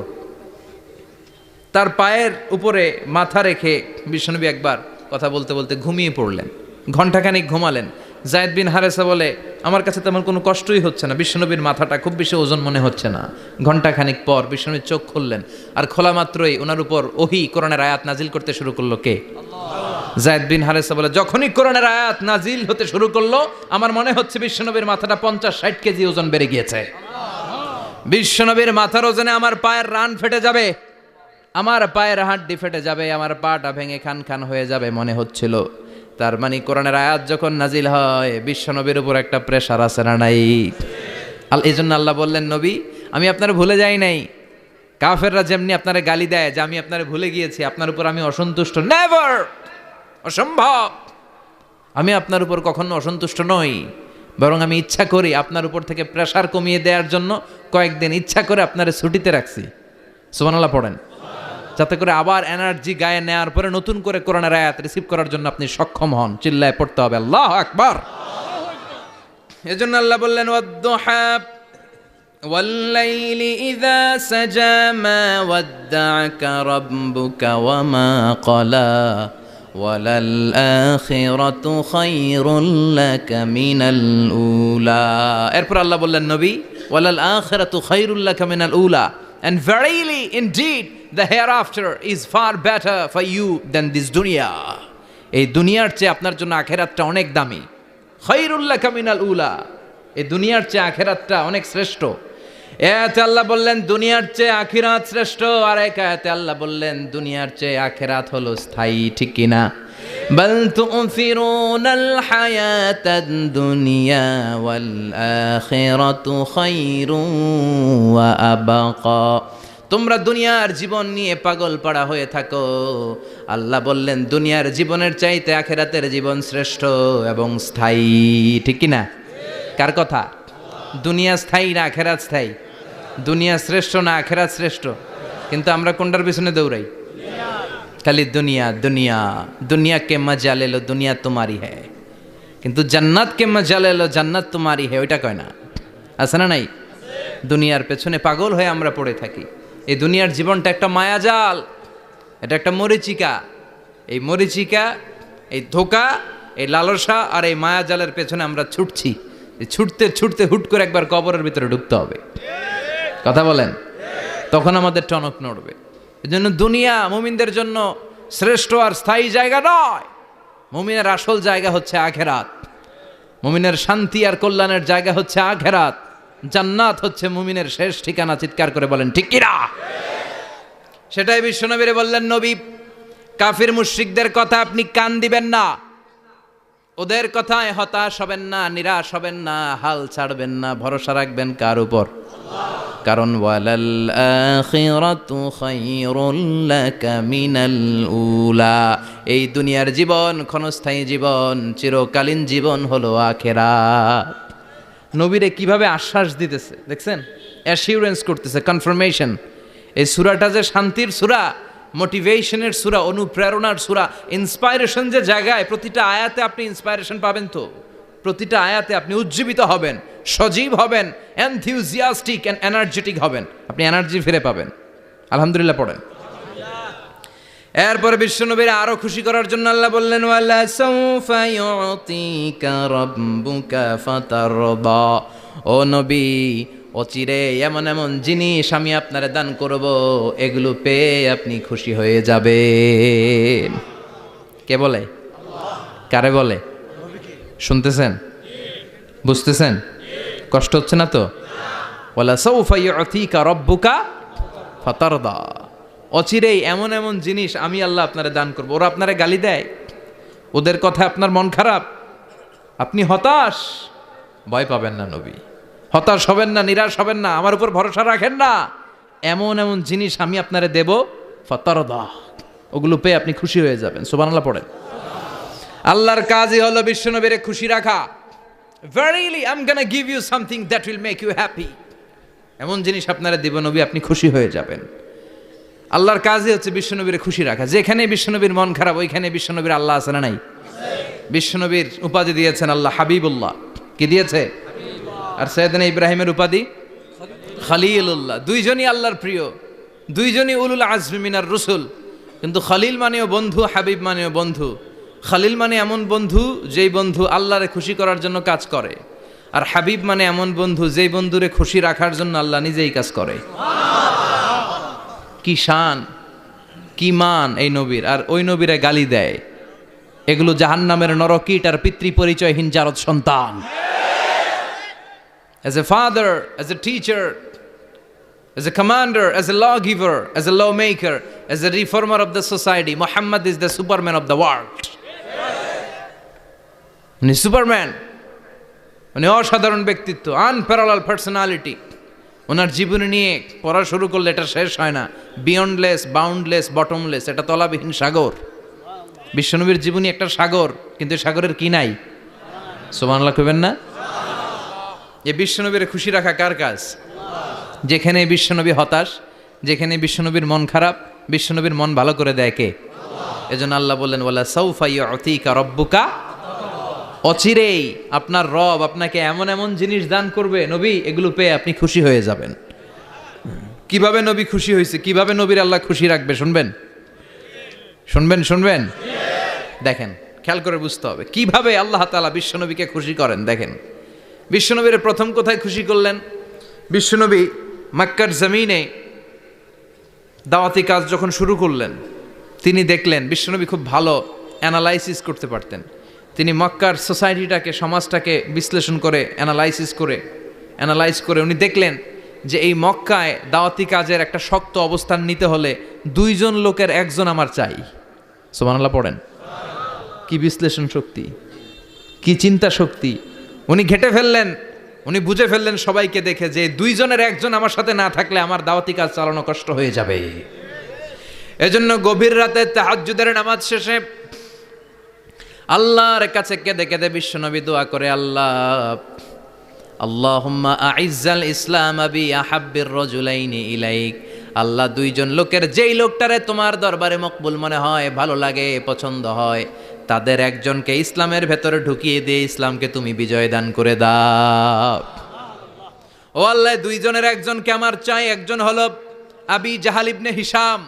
তার পায়ের উপরে মাথা রেখে বিশ্বনবী একবার কথা বলতে বলতে ঘুমিয়ে পড়লেন। ঘণ্টাখানিক ঘুমালেন। যায়েদ বিন হারেসা বলে, আমার কাছে তেমন কোনো কষ্টই হচ্ছে না, বিশ্বনবীর মাথাটা খুব বেশি ওজন মনে হচ্ছে না। ঘণ্টাখানিক পর বিশ্বনবীর চোখ খুললেন, আর খোলা মাত্রই ওনার উপর ওহী কোরআনের আয়াত নাজিল করতে শুরু করলো। কে? যায়েদ বিন হারেসা বলে, যখনই কোরআনের আয়াত নাজিল হতে শুরু করলো, আমার মনে হচ্ছে বিশ্বনবীর মাথাটা 50-60 কেজি ওজন বেড়ে গিয়েছে। বিশ্বনবীর মাথার ওজনে আমার পায়ের রান ফেটে যাবে, আমার পায়ের হাড্ডি ফেটে যাবে, আমার পাটা ভেঙে খান খান হয়ে যাবে মনে হচ্ছিল। তার মানে কোরআনের আয়াত যখন নাজিল হয়, বিশ্বনবীর উপর একটা প্রেশার আছে না নাই? এই জন্য আল্লাহ বললেন, নবী আমি আপনার ভুলে যাই নাই। কাফেররা যেমনি আপনারে গালি দেয় যে আমি আপনারে ভুলে গিয়েছি, আপনার উপর আমি অসন্তুষ্ট, নেভার, অসম্ভব। আমি আপনার উপর কখনো অসন্তুষ্ট নই, বরং আমি ইচ্ছা করি আপনার উপর থেকে প্রেশার কমিয়ে দেওয়ার জন্য কয়েকদিন ইচ্ছা করে আপনারে ছুটিতে রাখছি। সুবহানাল্লাহ পড়েন। যাতে করে আবার এনার্জি গায়ে নেওয়ার পরে নতুন করে কোরআনের আয়াত রিসিভ করার জন্য আপনি সক্ষম হন। চিল্লায় পড়তে হবে আল্লাহু আকবার। এজন্য আল্লাহ বললেন, ওয়াদ-দুহা ওয়াল-লাইলি ইযা সাজা মা ওয়াদ্দা'আকা রাব্বুকা ওয়া মা ক্বালা ওয়ালাল আখিরাতু খায়রুল লাকা মিনাল উলা। এরপর আল্লাহ বললেন, নবী ওয়ালাল আখিরাতু খায়রুল লাকা মিনাল উলা, and verily indeed the hereafter is far better for you than this dunya. এই দুনিয়ার চেয়ে আপনার জন্য আখিরাতটা অনেক দামি। খায়রুল লাকা মিনাল উলা, এই দুনিয়ার চেয়ে আখিরাতটা অনেক শ্রেষ্ঠ। এতে আল্লাহ বললেন দুনিয়ার চেয়ে আখিরাত শ্রেষ্ঠ, আর এক আয়াতে আল্লাহ বললেন দুনিয়ার চেয়ে আখিরাত হলো স্থায়ী। ঠিক কি না? বাল তু'থিরুনাল হায়াতাদ দুনিয়া ওয়াল আখিরাতু খায়রুন ওয়া আবকা। তোমরা দুনিয়ার জীবন নিয়ে পাগল পাড়া হয়ে থাকো, আল্লাহ বললেন দুনিয়ার জীবনের চাইতে আখিরাতের জীবন শ্রেষ্ঠ এবং স্থায়ী। ঠিক কি না? কার কথা? দুনিয়া স্থায়ী না আখিরাত স্থায়ী? দুনিয়া শ্রেষ্ঠ না আখিরাত শ্রেষ্ঠ? কিন্তু আমরা কোনটার পিছনে দৌড়াই? খালি দুনিয়া দুনিয়া। দুনিয়া কে মজা লে লো, দুনিয়া তোমারি হ্যায়, কিন্তু জান্নাত কে মজা লে লো, জান্নাত তোমারি হ্যায়, ওইটা কয় না? আছে না নাই? দুনিয়ার পেছনে পাগল হয়ে আমরা পড়ে থাকি। এই দুনিয়ার জীবনটা একটা মায়াজাল, এটা একটা মরিচিকা। এই মরিচিকা, এই ধোঁকা, এই লালসা আর এই মায়াজালের পেছনে আমরা ছুটছি। ছুটতে ছুটতে হুট করে একবার কবরের ভিতরে ঢুকতে হবে। কথা বলেন, তখন আমাদের টনক নড়বে। এজন্য দুনিয়া মুমিনদের জন্য শ্রেষ্ঠ আর স্থায়ী জায়গা নয়। মুমিনের আসল জায়গা হচ্ছে আখেরাত। মুমিনের শান্তি আর কল্যাণের জায়গা হচ্ছে আখেরাত। জান্নাত হচ্ছে মুমিনের শেষ ঠিকানা। চিৎকার করে বলেন ঠিক কিনা? সেটাই বিশ্বনবীরে বললেন, নবী কাফির মুশরিকদের কথা আপনি কান দিবেন না, ওদের কথায় হতাশ হবেন না, নিরাশ হবেন না, হাল ছাড়বেন না, ভরসা রাখবেন কার উপর? কারণ ওয়ালাল আখিরাতু খায়রুল লাকা মিনাল উলা, এই দুনিয়ার জীবন ক্ষণস্থায়ী জীবন, চিরকালীন জীবন হলো আখিরাত। নবীরে কিভাবে আশ্বাস দিতেছে দেখছেন, অ্যাসিউরেন্স করতেছে, কনফার্মেশন। এই সূরাটা যে শান্তির সূরা, মোটিভেশনের সূরা, অনুপ্রেরণার সূরা, ইন্সপাইরেশন যে জায়গায়, প্রতিটা আয়াতে আপনি ইন্সপাইরেশন পাবেন। তো প্রতিটা আয়াতে আপনি উজ্জীবিত হবেন, সজীব হবেন, এনথিউজিয়াস্টিক এন্ড এনার্জেটিক হবেন, আপনি এনার্জি ফিরে পাবেন। আলহামদুলিল্লাহ পড়েন। এরপরে বিশ্বনবীর আরো খুশি করার জন্য আল্লাহ বললেন, ওয়ালা সাউফা ইউতিকা রাব্বুকা ফাতারদা, ও নবী অচিরে এমন এমন জিনিস আমি আপনারে দান করব, এগুলো পেয়ে আপনি খুশি হয়ে যাবেন। কে বলে? কারে বলে? শুনতেছেন? বুঝতেছেন? কষ্ট হচ্ছে না তো? ওয়ালা সাউফা ইউতিকা রাব্বুকা ফাতারদা, অচিরেই এমন এমন জিনিস আমি আল্লাহ আপনারে দান করব। ওরা আপনারে গালি দেয়, ওদের কথা আপনার মন খারাপ, আপনি হতাশ, ভয় পাবেন না নবী, হতাশ হবেন না, নিরাশ হবেন না, আমার উপর ভরসা রাখেন না। এমন এমন জিনিস আমি আপনারে দেব, ফাতারদা, ওগুলো পেয়ে আপনি খুশি হয়ে যাবেন। সুবহানাল্লাহ পড়েন। আল্লাহর কাজই হলো বিশ্বনবীরে খুশি রাখা। Verily I'm gonna give you something that will make you happy, এমন জিনিস আপনারা দিব নবী, আপনি খুশি হয়ে যাবেন। আল্লাহর কাজই হচ্ছে বিশ্বনবীরে খুশি রাখা। যেখানে বিশ্বনবীর মন খারাপ, ওইখানে বিশ্বনবীর আল্লাহ আছে না নাই? বিশ্বনবীর উপাধি দিয়েছেন আল্লাহ হাবিবুল্লাহ। কি দিয়েছে? আর সৈয়দনা ইব্রাহিমের উপাধি খলিলুল্লাহ। দুইজনই আল্লাহর প্রিয়, দুইজনই উলুল আজমি মিনার রসুল। কিন্তু খলিল মানেও বন্ধু, হাবিব মানেও বন্ধু। খলিল মানে এমন বন্ধু যেই বন্ধু আল্লাহরে খুশি করার জন্য কাজ করে, আর হাবিব মানে এমন বন্ধু যেই বন্ধুরে খুশি রাখার জন্য আল্লাহ নিজেই কাজ করে। কি শান, কি মান এই নবীর! আর ওই নবীরে গালি দেয়, এগুলো জাহান্নামের নরকীট আর পিতৃ পরিচয়হীন জারদ সন্তান। As a father, as a teacher, as a commander, as a lawgiver, as a lawmaker, as a reformer of the society, Muhammad is the Superman of the world. উনি সুপারম্যান, উনি অসাধারণ ব্যক্তিত্ব, আনপ্যারালাল পার্সোনালিটি। ওনার জীবনী নিয়ে পড়া শুরু করলে এটা শেষ হয় না। বিয়ন্ডলেস, বাউন্ডলেস, বটমলেস, এটা তলাবিহীন সাগর। বিশ্বনবীর জীবনী একটা সাগর, কিন্তু সাগরের কি নাই? সুবহানাল্লাহ কইবেন না? এই বিশ্বনবীর খুশি রাখা কার কাজ? যেখানে বিশ্বনবী হতাশ, যেখানে বিশ্বনবীর মন খারাপ, বিশ্বনবীর মন ভালো করে দেয় কে? এজন্য আল্লাহ বললেন, ওয়ালা সাউফা ইউতিকা রাব্বুকা, অচিরেই আপনার রব আপনাকে এমন এমন জিনিস দান করবে নবী, এগুলো পেয়ে আপনি খুশি হয়ে যাবেন। কিভাবে নবী খুশি হয়েছে, কিভাবে নবীর আল্লাহ খুশি রাখবে শুনবেন? শুনবেন শুনবেন? দেখেন, খেয়াল করে বুঝতে হবে কিভাবে আল্লাহ তাআলা বিশ্বনবীকে খুশি করেন। দেখেন, বিশ্বনবীর প্রথম কোথায় খুশি করলেন? বিশ্বনবী মক্কার জমিনে দাওয়াতি কাজ যখন শুরু করলেন, তিনি দেখলেন বিশ্বনবী খুব ভালো অ্যানালাইসিস করতে পারতেন। তিনি মক্কার সোসাইটিটাকে, সমাজটাকে বিশ্লেষণ করে অ্যানালাইজ করে উনি দেখলেন যে এই মক্কায় দাওয়াতি কাজের একটা শক্ত অবস্থান নিতে হলে দুইজন লোকের একজন আমার চাই। সুবহানাল্লাহ পড়েন। কি বিশ্লেষণ শক্তি, কি চিন্তা শক্তি! উনি ঘেটে ফেললেন, উনি বুঝে ফেললেন সবাইকে দেখে যে দুইজনের একজন আমার সাথে না থাকলে আমার দাওয়াতি কাজ চালানো কষ্ট হয়ে যাবে। এজন্য গভীর রাতে তাহাজ্জুদের নামাজ শেষে আল্লাহর কাছে কেঁদে কেঁদে বিশ্বনবী দোয়া করে, আল্লাহ আল্লাহুম্মা আইজ্জাল ইসলাম বি আহাব্বির রাজুলাইনি ইলাইক, আল্লাহ দুইজন লোকের যেই লোকটারে তোমার দরবারে মকবুল মনে হয়, ভালো লাগে, পছন্দ হয়, তাদের একজনকে ইসলামের ভেতরে ঢুকিয়ে দিয়ে ইসলামকে তুমি বিজয় দান করে দাও। ও আল্লাহ, দুইজনের একজনকে আমার চাই। একজন হলো আবি জাহাল ইবনে হিশাম,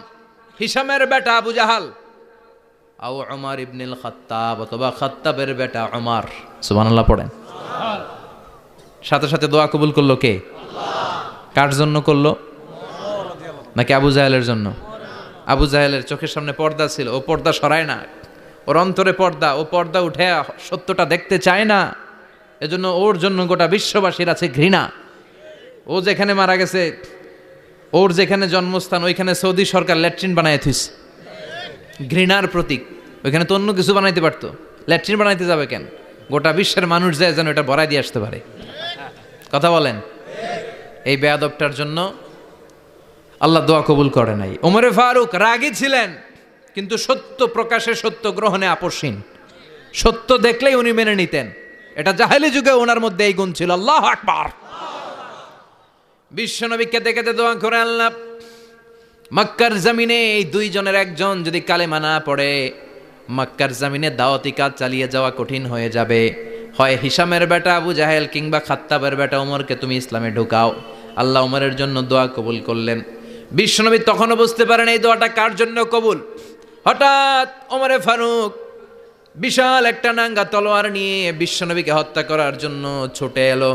হিশামের বেটা আবু জাহাল, আও উমর ইবনুল খাত্তাব, অথবা খাত্তাবের বেটা উমর। সুবহানাল্লাহ পড়েন। সাথে সাথে দোয়া কবুল করলো কে? কার জন্য করলো? নাকি আবু জাহেলের জন্য? আবু জাহেলের চোখের সামনে পর্দা ছিল, ও পর্দা সরায় না। ওর অন্তরে পর্দা, ও পর্দা উঠে সত্যটা দেখতে চায় না। এজন্য ওর জন্য গোটা বিশ্ববাসীর আছে ঘৃণা। ও যেখানে মারা গেছে, ওর যেখানে জন্মস্থান, ওইখানে সৌদি সরকার ল্যাট্রিন বানায় থুইছে, ঘৃণার প্রতীক। ওইখানে তো অন্য কিছু বানাইতে পারতো, ল্যাট্রিন বানাইতে যাবে কেন? গোটা বিশ্বের মানুষ যায় যেন এটা ভরাই দিয়ে আসতে পারে। কথা বলেন। এই বেয়াদবটার জন্য আল্লাহ দোয়া কবুল করে নাই। ওমরে ফারুক রাগী ছিলেন, কিন্তু সত্য প্রকাশে, সত্য গ্রহণে আপোষহীন। সত্য দেখলেই উনি মেনে নিতেন। এটা জাহেলি যুগে ওনার মধ্যে এই গুণ ছিল। আল্লাহু আকবার। বিশ্বনবী কেঁদে কেঁদে দোয়া করে, আল্লাহ, মক্কার জমিনে এই দুইজনের একজন যদি কালেমা না পড়ে, মক্কার জমিনে দাওয়াতি কাজ চালিয়ে যাওয়া কঠিন হয়ে যাবে। হয় হিশামের বেটা আবু জাহেল কিংবা খাত্তাবের বেটা ওমরকে তুমি ইসলামে ঢুকাও। আল্লাহ ওমরের জন্য দোয়া কবুল করলেন। বিশ্বনবী তখনও বুঝতে পারেন এই দোয়াটা কার জন্য কবুল। হঠাৎ ওমরে ফারুক বিশাল একটা নাঙ্গা তলোয়ার নিয়ে বিশ্বনবীকে হত্যা করার জন্য ছুটে এলো।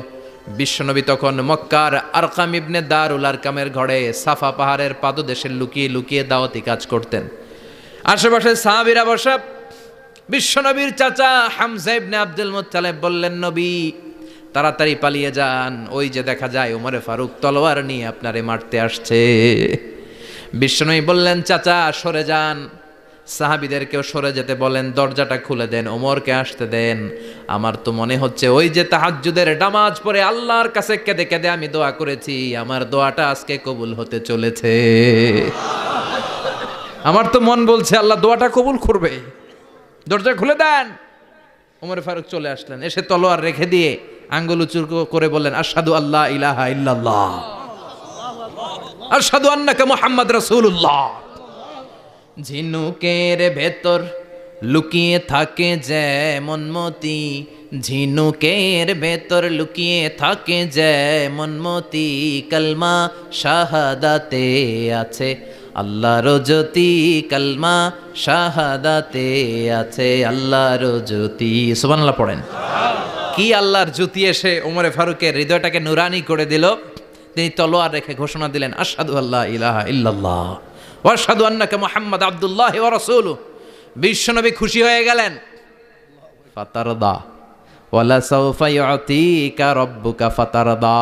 বিশ্বনবী তখন মক্কার আরকাম ইবনে দারুল আরকামের ঘরে সাফা পাহাড়ের পাদদেশে লুকিয়ে লুকিয়ে দাওয়াতি কাজ করতেন। আশেপাশে সাহাবীরা বসা। বিশ্বনবীর চাচা হামজা ইবনে আব্দুল মুত্তালিব বললেন, নবী তাড়াতাড়ি পালিয়ে যান, ওই যে দেখা যায় ওমরে ফারুক তলোয়ার নিয়ে আপনারে মারতে আসছে। বিশ্বনবী বললেন, চাচা সরে যান। সাহাবীদেরকেও সরে যেতে বলেন, দরজাটা খুলে দেন, ওমরকে আসতে দেন। আমার তো মনে হচ্ছে ওই যে তাহাজ্জুদের নামাজ পড়ে আল্লাহর কাছে কেঁদে কেঁদে আমি দোয়া করেছি, আমার দোয়াটা আজকে কবুল হতে চলেছে। আমার তো মন বলছে আল্লাহ দোয়াটা কবুল করবে। দরজা খুলে দেন। ওমর ফারুক চলে আসলেন, এসে তলোয়ার রেখে দিয়ে আঙ্গুল উঁচু করে বললেন, আশহাদু আল্লা ইলাহা ইল্লাল্লাহ, আশহাদু আন্নাকা মুহাম্মদ রাসূলুল্লাহ। ঝিনুকের ভেতর লুকিয়ে থাকে যেমন মতি, ঝিনুকের ভেতর লুকিয়ে থাকে যেমন মতি, কালমা শাহাদাতে আছে আল্লাহর জ্যোতি, কালমা শাহাদাতে আছে আল্লাহর জ্যোতি। সুবহানাল্লাহ পড়েন। কি আল্লাহর জ্যোতি এসে ওমরে ফারুকের হৃদয়টাকে নুরানি করে দিল। তিনি তলোয়ার রেখে ঘোষণা দিলেন, আশহাদু আল্লা ইলাহা ইল্লাল্লাহ ওয়া আশহাদু আন্নাকা মুহাম্মাদ আবদুল্লাহি ওয়া রাসূলুহু। বিশ্বনবী খুশি হয়ে গেলেন। ফাতারদা ওয়ালা সাউফা ইউতিকা রাব্বুকা ফাতারদা।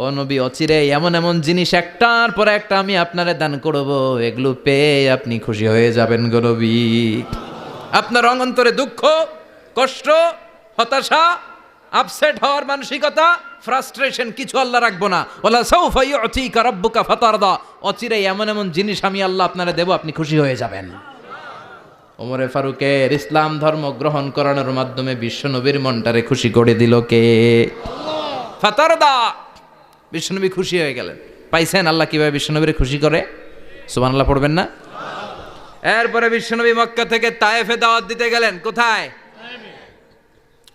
ও নবী, অচিরে এমন এমন জিনিস একটার পর একটা আমি আপনারে দান করব, এগুলো পেয়ে আপনি খুশি হয়ে যাবেন গো নবী। আপনার অন্তরে দুঃখ, কষ্ট, হতাশা, আপসেট হওয়ার মানসিকতা, ফ্রাস্ট্রেশন কিছু আল্লাহ রাখবো না। ওয়ালা সাউফা ইউতিকা রাব্বুকা ফাতারদা। অচিরে এমন এমন জিনিস আমি আল্লাহ আপনারে দেব, আপনি খুশি হয়ে যাবেন। ওমরে ফারুকের ইসলাম ধর্ম গ্রহণ করানোর মাধ্যমে বিশ্বনবীর মনটারে খুশি করে দিল কে? ফাতারদা। বিশ্বনবী খুশি হয়ে গেলেন। পাইছেন আল্লাহ কিভাবে বিশ্বনবীরে খুশি করে? সুবহানাল্লাহ পড়বেন না? এরপরে বিশ্বনবী মক্কা থেকে তায়েফে দাওয়াত দিতে গেলেন। কোথায়?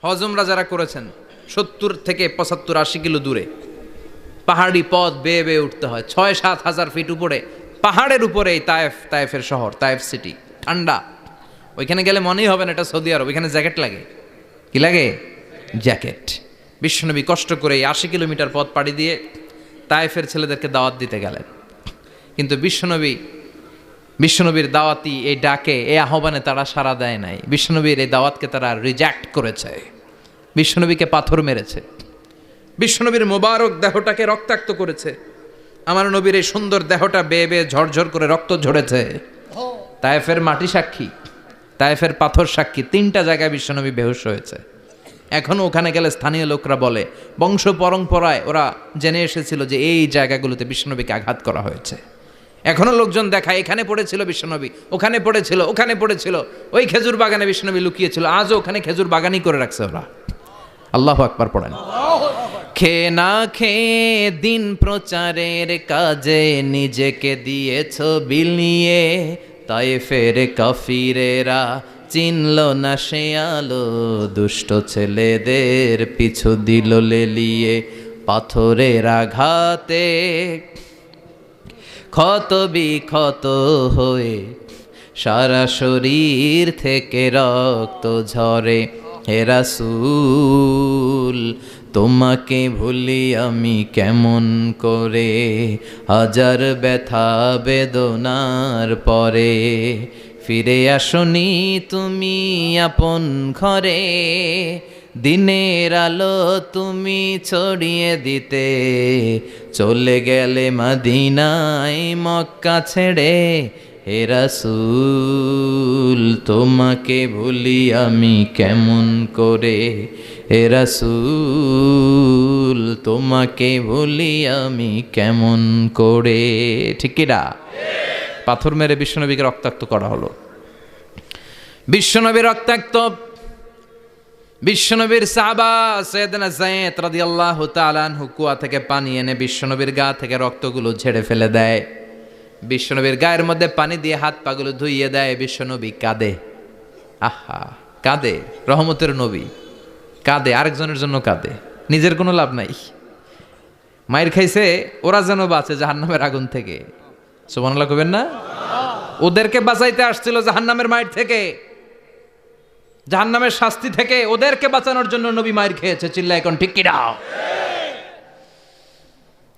হজ উমরা যারা করেছেন 70 থেকে 75 80 কিলো দূরে পাহাড়ি পথ বেয়ে বেয়ে উঠতে হয়। 6-7 হাজার ফিট উপরে পাহাড়ের উপরে এই তায়েফের শহর, তায়েফ সিটি। ঠান্ডা। ওইখানে গেলে মনেই হবে না এটা সৌদি আরব। ওইখানে জ্যাকেট লাগে। কি লাগে? জ্যাকেট। বিশ্বনবী কষ্ট করে 80 কিলোমিটার পথ পাড়ি দিয়ে তায়েফের ছেলেদেরকে দাওয়াত দিতে গেলেন। কিন্তু বিশ্বনবীর দাওয়াতি এই ডাকে, এই আহ্বানে তারা সাড়া দেয় নাই। বিশ্বনবীর এই দাওয়াতকে তারা রিজেক্ট করেছে। বিশ্বনবীকে পাথর মেরেছে। বিশ্বনবীর মোবারক দেহটাকে রক্তাক্ত করেছে। আমার নবীর এই সুন্দর দেহটা বেয়ে বেয়ে ঝরঝর করে রক্ত ঝরেছে। তায়েফের মাটি সাক্ষী, তায়েফের পাথর সাক্ষী। 3টা জায়গায় বিশ্বনবী বেহুশ হয়েছে। এখনো ওখানে গেলে স্থানীয় লোকরা বলে, বংশ পরম্পরায় ওরা জেনে এসেছিল যে এই জায়গাগুলোতে বিশ্বনবীকে আঘাত করা হয়েছে। এখনো লোকজন দেখায়, এখানে পড়েছিল বিশ্বনবী, ওখানে পড়েছিল, ওখানে পড়েছিল, ওই খেজুর বাগানে বিশ্বনবী লুকিয়েছিল। আজও ওখানে খেজুর বাগানই করে রাখছে ওরা। আল্লাহু আকবার পড়েন। খেয়ে না খেয়ে দিন প্রচারের কাজে নিজেকে দিয়েছ বিলিয়ে, তায়েফের কাফিরেরা চিনল না সে আলো, দুষ্ট ছেলেদের পিছু দিল লেলিয়ে, পাথরের আঘাতে ক্ষত বিক্ষত হয়ে সারা শরীর থেকে রক্ত ঝরে, হে রাসূল তোমাকে ভুলি আমি কেমন করে, হাজার ব্যথা বেদনার পরে ফিরে আসনি তুমি আপন ঘরে, দিনের আলো তুমি ছড়িয়ে দিতে, চলে গেলে মদিনায় মক্কা ছেড়ে। হে রাসূল তোমাকে ভুলি আমি কেমন করে, হে রাসূল তোমাকে ভুলি আমি কেমন করে। ঠিক কি না? পাথর মেরে বিশ্বনবীকে রক্তাক্ত করা হলো। বিশ্বনবী রক্তাক্ত, বিশ্বনবীর সাহাবা সাইয়েদনা যায়েদ রাদিয়াল্লাহু তাআলা আনহু কুয়া থেকে পানি এনে বিশ্বনবীর গা থেকে রক্তগুলো ঝেড়ে ফেলে দেয়। বিশ্বনবীর গায়ের মধ্যে পানি দিয়ে হাত পাগুলো ধুইয়ে দেয়। বিশ্বনবী কাঁদে, আহা কাঁদে, রহমতের নবী কাঁদে, আরেকজনের জন্য কাঁদে, নিজের কোনো লাভ নাই। মায়ের খাইছে ওরা যেন বাঁচে জাহান্নামের আগুন থেকে। সুবহানাল্লাহ কইবেন না? ওদেরকে বাঁচাইতে আসছিল জাহান্নামের মায়ের থেকে, জাহান্নামের শাস্তি থেকে ওদেরকে বাঁচানোর জন্য নবী মায়ের খেয়েছে। চিল্লা এখন ঠিক কি না?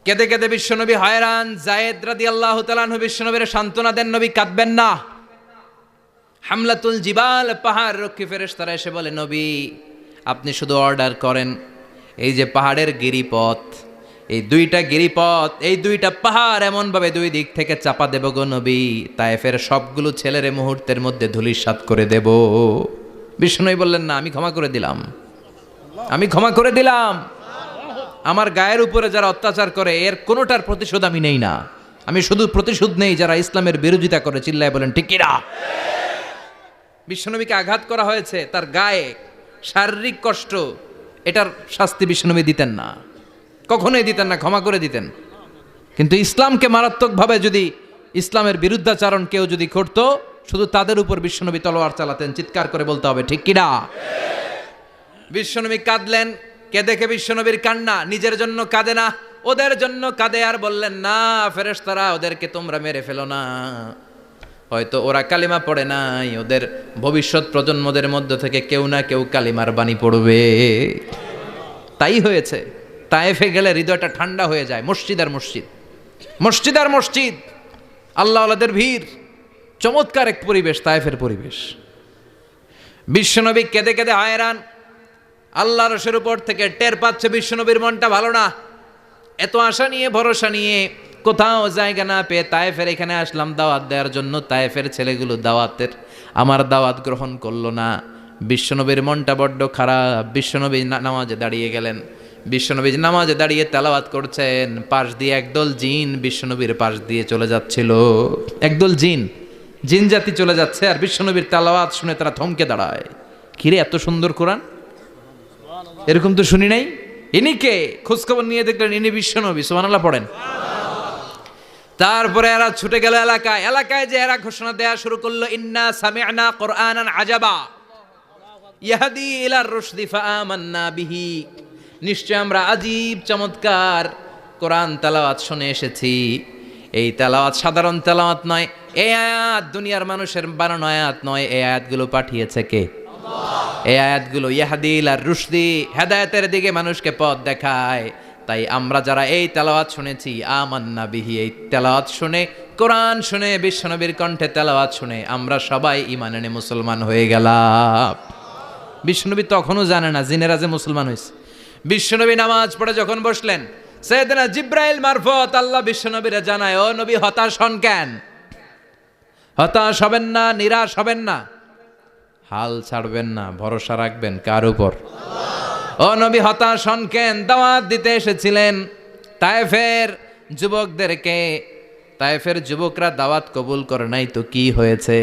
কেঁদে কেঁদে বিশ্বনবী হয়রান। যায়েদ রাদিয়াল্লাহু তাআলা আনহু বিশ্বনবীর সান্ত্বনা দেন, নবী কাঁদবেন না। হামলাতুল জিবাল, পাহাড় রক্ষী ফেরেশতারা এসে বলে, নবী আপনি শুধু অর্ডার করেন, এই যে পাহাড়ের গিরিপথ, এই দুইটা গিরিপথ, এই দুইটা পাহাড় এমনভাবে দুই দিক থেকে চাপা দেব গো নবী, তায়েফের সবগুলো ছেলেরে মুহূর্তের মধ্যে ধূলিসাৎ করে দেব। বিষ্ণুই বললেন, না আমি ক্ষমা করে দিলাম, আমি ক্ষমা করে দিলাম। আমার গায়ের উপরে যারা অত্যাচার করে এর কোনোটার প্রতিশোধ আমি নেই না, আমি শুধু প্রতিশোধ নেই যারা ইসলামের বিরোধিতা করে। চিল্লায় বলেন ঠিক কিনা? বিশ্বনবীকে আঘাত করা হয়েছে, তার গায়ে শারীরিক কষ্ট, এটার শাস্তি বিশ্বনবী দিতেন না, কখনোই দিতেন না, ক্ষমা করে দিতেন। কিন্তু ইসলামকে মারাত্মকভাবে যদি ইসলামের বিরুদ্ধাচারণ কেউ যদি করত, শুধু তাদের উপর বিশ্বনবী তলোয়ার চালাতেন। চিৎকার করে বলতে হবে ঠিক কিনা? বিশ্বনবী কাঁদলেন। কে দেখে বিশ্বনবীর কান্না, নিজের জন্য কাঁদে না, ওদের জন্য কাঁদে। আর বললেন, না ফেরেশতারা ওদেরকে তোমরা মেরে ফেলো না, হয়তো ওরা কালিমা পড়ে নাই, ওদের ভবিষ্যৎ প্রজন্মদের মধ্য থেকে কেউ না কেউ কালিমার বাণী পড়বে। তাই হয়েছে। তায়েফে গেলে হৃদয়টা ঠান্ডা হয়ে যায়। মসজিদ আর মসজিদ, মসজিদ আর মসজিদ, আল্লাহ আল্লাহদের ভিড়, চমৎকার এক পরিবেশ তায়েফের পরিবেশ। বিশ্বনবী কেঁদে কেঁদে হয়রান। আল্লাহ রসের উপর থেকে টের পাচ্ছে বিশ্বনবীর মনটা ভালো না। এত আশা নিয়ে ভরসা নিয়ে কোথাও জায়গা না পেয়ে তায়েফের এখানে আসলাম দাওয়াত দেওয়ার জন্য। তায়েফের ছেলেগুলো আমার দাওয়াত গ্রহণ করলো না। বিশ্বনবীর মনটা বড্ড খারাপ। বিশ্বনবী নামাজে দাঁড়িয়ে গেলেন। বিশ্বনবী নামাজে দাঁড়িয়ে তেলাওয়াত করছেন, পাশ দিয়ে একদল জিন বিশ্বনবীর পাশ দিয়ে চলে যাচ্ছিল। একদল জিন জাতি চলে যাচ্ছে, আর বিশ্বনবীর তেলাওয়াত শুনে তারা থমকে দাঁড়ায়। কিরে এত সুন্দর কোরআন, এরকম তো শুনি নাই। ইনি কে? খোঁজখবর নিয়ে দেখলেন ইনি বিশ্বনবী। সুবহানাল্লাহ পড়েন। তারপরে এরা ছুটে গেল এলাকায়। এলাকায় যে এরা ঘোষণা দেয়া শুরু করলো, ইন্না সামি'না কুরআনান আজাবা ইয়াহদি ইলার রুশদি ফাআমান্না বিহি। নিশ্চয় আমরা আজীব চমৎকার কোরআন তেলাওয়াত শুনে এসেছি। এই তেলাওয়াত সাধারণ তেলাওয়াত নয়, এই আয়াত দুনিয়ার মানুষের বানানো আয়াত নয়। এই আয়াতগুলো পাঠিয়েছে কে? এই আয়াতগুলো ইয়াহদি ইলার রুশদি, হেদায়েতের দিকে মানুষকে পথ দেখায়। তাই আমরা যারা এই তেলাওয়াত শুনেছি, আমান্না বিহি, এই তেলাওয়াত শুনে, কোরআন শুনে, বিশ্বনবীর কণ্ঠে তেলাওয়াত শুনে আমরা সবাই ঈমান এনে মুসলমান হয়ে গেলাম। বিশ্বনবী তখনও জানে না জিনেরা যে মুসলমান হয়েছে। বিশ্বনবী নামাজ পড়ে যখন বসলেন, সাইয়েদনা জিব্রাইল মারফত আল্লাহ বিশ্বনবীরে জানায়, ও নবী হতাশ হন কেন? হতাশ হবেন না, নিরাশ হবেন না, হাল ছাড়বেন না, ভরসা রাখবেন কার উপর? ও নবী হতাশ হন কেন? দাওয়াত দিতে এসেছিলেন তায়েফের যুবকদেরকে। তায়েফের যুবকরা দাওয়াত কবুল করে নাই তো কি হয়েছে?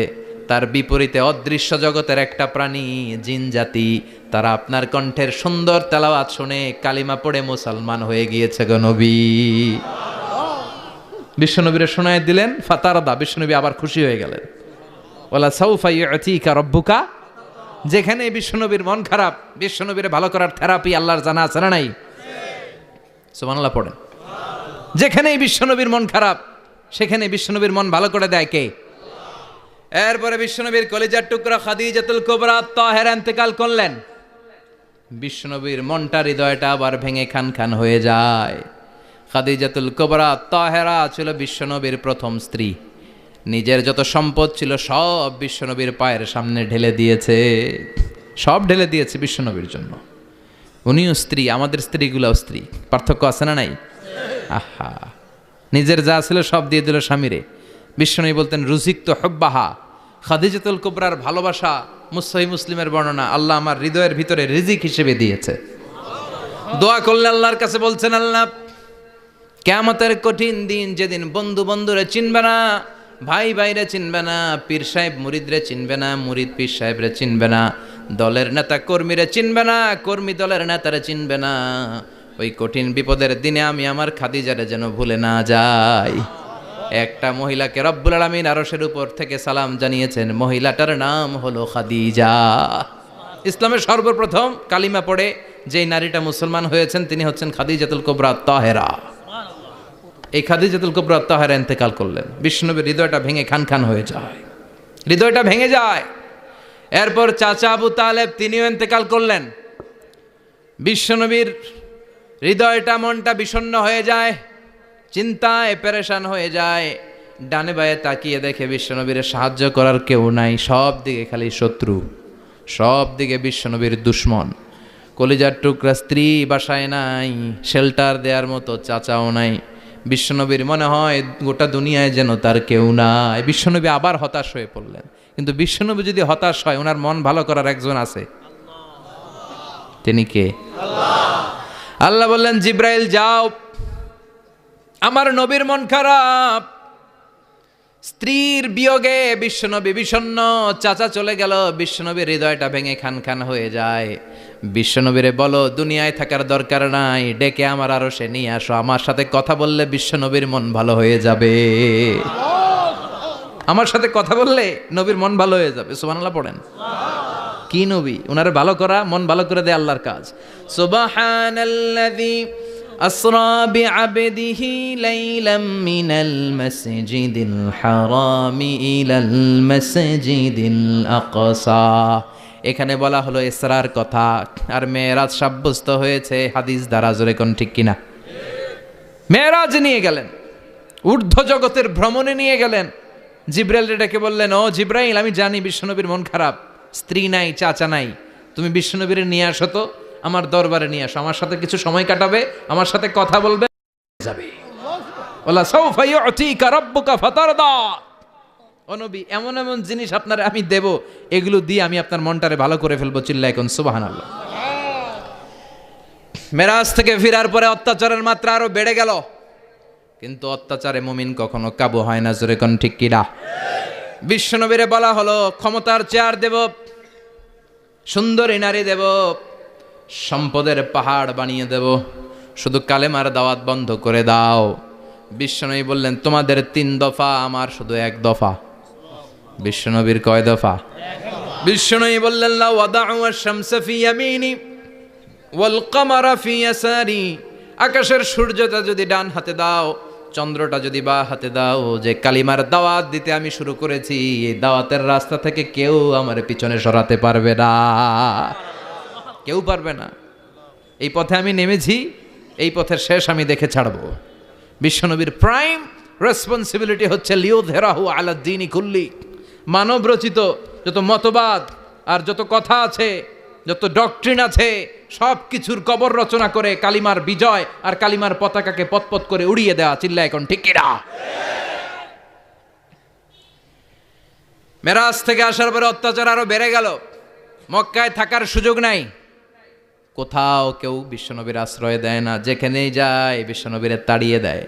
তার বিপরীতে অদৃশ্য জগতের একটা প্রাণী, জিন জাতি, তারা আপনার কণ্ঠের সুন্দর তেলাওয়াত শুনে কালিমা পড়ে মুসলমান হয়ে গিয়েছে গো নবী। বিশ্বনবীরে শোনায় দিলেন, ফাতারদা, বিশ্বনবী আবার খুশি হয়ে গেলেন। ওয়ালা সাউফা ইউতিকা রাব্বুকা। যেখানে বিশ্বনবীর মন খারাপ, বিশ্বনবীর ভালো করার থেরাপি আল্লাহর জানা আছে না নাই? সুবহানাল্লাহ পড়েন। যেখানেই বিশ্বনবীর মন খারাপ, সেখানে বিশ্বনবীর মন ভালো করে দেয় কে? এরপরে বিশ্বনবীর কলিজার টুকরা খাদিজাতুল কুবরা তাহেরা ইন্তেকাল করলেন। বিশ্বনবীর মনটা হৃদয়টা আবার ভেঙে খান খান হয়ে যায়। খাদিজাতুল কুবরা তাহেরা ছিল বিশ্বনবীর প্রথম স্ত্রী। নিজের যত সম্পদ ছিল সব বিশ্বনবীর পায়ের সামনে ঢেলে দিয়েছে, সব ঢেলে দিয়েছে বিশ্বনবীর জন্য। উনিও স্ত্রী, আমাদের স্ত্রীগুলাও স্ত্রী, পার্থক্য আছে না নাই? আহা, নিজের যা ছিল সব দিয়ে দিল স্বামীরে। বিশ্বনবী বলতেন রুজিক তো হব্বাহা। খাদিজাতুল কুবরার ভালোবাসা সহিহ মুসলিমের বর্ণনা, আল্লাহ আমার হৃদয়ের ভিতরে রিজিক হিসেবে দিয়েছে। দোয়া করলে আল্লাহর কাছে বলছেন, আল্লাহ কিয়ামতের কঠিন দিন, যেদিন বন্ধু বন্ধুরে চিনবে না, ভাই ভাইরে চিনবে না, পীর সাহেব মুরিদরে চিনবে না, মুরিদ পীর সাহেবরে চিনবে না, দলের নেতা কর্মীরে চিনবে না, কর্মী দলের নেতারে চিনবে না, ওই কঠিন বিপদের দিনে আমি আমার খাদিজারে যেন ভুলে না যাই। একটা মহিলাকে রব্বুল আলামিন আরশের উপর থেকে সালাম জানিয়েছেন, মহিলাটার নাম হলো খাদিজা। ইসলামের সর্বপ্রথম কালিমা পড়ে যেই নারীটা মুসলমান হয়েছেন তিনি হচ্ছেন খাদিজাতুল কুবরা তাহেরা। এই খাদিজাতুল কুবরা তাহেরা ইন্তেকাল করলেন। বিশ্বনবীর হৃদয়টা ভেঙে খান খান হয়ে যায়, হৃদয়টা ভেঙে যায়। এরপর চাচা আবু তালেব তিনিও ইন্তেকাল করলেন। বিশ্বনবীর হৃদয়টা মনটা বিষণ্ণ হয়ে যায়, চিন্তায় পেরেশান হয়ে যায়। ডানে বায়ে তাকিয়ে দেখে বিশ্বনবীর সাহায্য করার কেউ নাই, সব দিকে খালি শত্রু, সব দিকে বিশ্বনবীর দুশ্মন। কলিজার টুকরা স্ত্রী বাসায় নাই, শেল্টার দেওয়ার মতো চাচাও নাই। বিশ্বনবীর মনে হয় গোটা দুনিয়ায় যেন তার কেউ নাই। বিশ্বনবী আবার হতাশ হয়ে পড়লেন। কিন্তু বিশ্বনবী যদি হতাশ হয়, ওনার মন ভালো করার একজন আছে। তিনি কে? আল্লাহ বললেন, জিব্রাইল যাও, আমার নবীর মন খারাপ, স্ত্রীর বিয়োগে বিশ্বনবী বিষণ্ণ, চাচা চলে গেল, বিশ্বনবীর হৃদয়টা ভেঙে খান খান হয়ে যায়। বিশ্বনবীরে বলো দুনিয়ায় থাকার দরকার নাই, ডেকে আমার আরশে নিয়ে আসো, আমার সাথে কথা বললে বিশ্বনবীর মন ভালো হয়ে যাবে। আমার সাথে কথা বললে নবীর মন ভালো হয়ে যাবে। সুবহানাল্লাহ পড়েন। কি নবী, ওনারে ভালো করা, মন ভালো করে দেয় আল্লাহর কাজ। সুবহানাল্লাযী আসরা বিআবদিহি লাইলাম মিনাল মাসজিদিল হারামি ইলাল মাসজিদিল আকসা। এখানে বলা হলো ইসরার কথা, আর মেরাজ সাব্যস্ত হয়েছে হাদিস দ্বারা। জোরে কোন ঠিক কিনা? মেরাজ নিয়ে গেলেন, ঊর্ধ্ব জগতের ভ্রমণে নিয়ে গেলেন। জিব্রাইল ডেকে বললেন, ও জিব্রাইল, আমি জানি বিশ্বনবীর মন খারাপ, স্ত্রী নাই, চাচা নাই, তুমি বিশ্বনবীর নিয়ে আসো তো, আমার দরবারে নিয়ে আসো, আমার সাথে কিছু সময় কাটাবে, আমার সাথে কথা বলবে, যাবে। ওয়ালা সাউফা ইউতিকা রাব্বুকা ফাতারদা। ও নবী, এমন এমন জিনিস আপনারে আমি দেব, এগুলো দিয়ে আমি আপনার মনটারে ভালো করে ফেলবো। চিল্লায় কোন সুবহানাল্লাহ। মেরাজ থেকে ফেরার পরে অত্যাচারের মাত্রা আরো বেড়ে গেল, কিন্তু অত্যাচারে মুমিন কখনো কাবু হয় না। জোরে কোন ঠিক কিনা? বিশ্বনবীরে বলা হলো, ক্ষমতার চেয়ার দেব, সুন্দরী নারী দেব, সম্পদের পাহাড় বানিয়ে দেব, শুধু কালেমার দাওয়াত বন্ধ করে দাও। বিশ্বনবী বললেন, তোমাদের 3 দফা, আমার শুধু 1 দফা। বিশ্বনবীর কয় দফা? বিশ্বনবী বললেন, লা ওয়াদাউ আশ-শামসা ফি ইয়ামিনি ওয়াল কামারা ফি ইয়াসারি। আকাশের সূর্যটা যদি ডান হাতে দাও, চন্দ্রটা যদি বা হাতে দাও, যে কালিমার দাওয়াত দিতে আমি শুরু করেছি, এই দাওয়াতের রাস্তা থেকে কেউ আমার পিছনে সরাতে পারবে না, কেউ পারবে না। এই পথে আমি নেমেছি, এই পথের শেষ আমি দেখে ছাড়বো। বিশ্বনবীর প্রাইম রেসপন্সিবিলিটি হচ্ছে লিউযহিরাহু আলা দ্বীনি কুল্লি। মানব রচিত যত মতবাদ আর যত কথা আছে, যত ডক্ট্রিন আছে, সব কিছুর কবর রচনা করে কালিমার বিজয় আর কালিমার পতাকাকে পতপত করে উড়িয়ে দেওয়া। চিল্লা এখন ঠিক কিনা? মেরাজ থেকে আসার পরে অত্যাচার আরো বেড়ে গেল, মক্কায় থাকার সুযোগ নাই, কোথাও কেউ বিশ্বনবীর আশ্রয় দেয় না, যেখানেই যায় বিশ্বনবীরে তাড়িয়ে দেয়।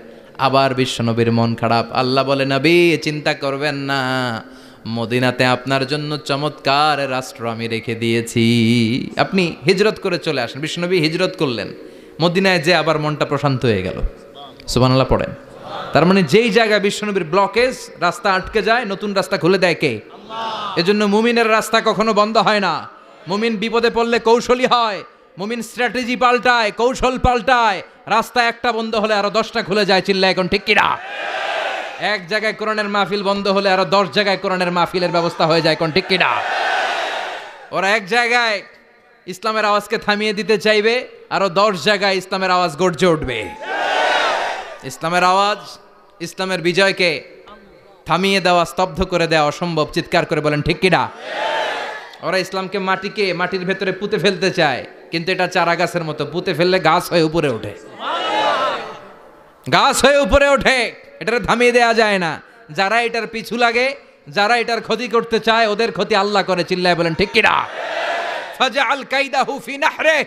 আবার বিশ্বনবীর মন খারাপ। আল্লাহ বলে, নবী চিন্তা করবেন না, মদিনাতে আপনার জন্য চমৎকার রাষ্ট্র আমি রেখে দিয়েছি, আপনি হিজরত করে চলে আসেন। বিশ্বনবী হিজরত করলেন, মদিনায় যে আবার মনটা প্রশান্ত হয়ে গেল। সুবহানাল্লাহ পড়েন। তার মানে যেই জায়গায় বিশ্বনবীর ব্লকেজ, রাস্তা আটকে যায়, নতুন রাস্তা খুলে দেয় কে? এজন্য মুমিনের রাস্তা কখনো বন্ধ হয় না। মুমিন বিপদে পড়লে কৌশলী হয়, মুমিন স্ট্র্যাটেজি পাল্টায়, কৌশল পাল্টায়। রাস্তা একটা বন্ধ হলে আরো 10টা খুলে যায়। চিল্লা এখন ঠিক কিনা? এক জায়গায় কোরআনের মাহফিল বন্ধ হলে আরো 10 জায়গায় কোরআনের মাহফিলের ব্যবস্থা হয়ে যায়। কোন ঠিক কিনা? ওরা এক জায়গায় ইসলামের আওয়াজকে থামিয়ে দিতে চাইবে, আরো 10 জায়গায় ইসলামের আওয়াজ গর্জে উঠবে। ইসলামের আওয়াজ, ইসলামের বিজয়কে থামিয়ে দেওয়া, স্তব্ধ করে দেওয়া অসম্ভব। চিৎকার করে বলেন ঠিক কিনা? ওরা ইসলামকে মাটির ভেতরে পুঁতে ফেলতে চায়, কিন্তু এটা চারা গাছের মতো, পুঁতে ফেললে গাছ হয়ে উপরে ওঠে, গাছ হয়ে উপরে ওঠে। এটারে থামিয়ে দেওয়া যায় না। যারা এটার পিছু লাগে, যারা এটার ক্ষতি করতে চায়, ওদের ক্ষতি আল্লাহ করে। চিল্লায় বলেন ঠিক কিনা? ফাজআল কাইদাহু ফি নাহরে।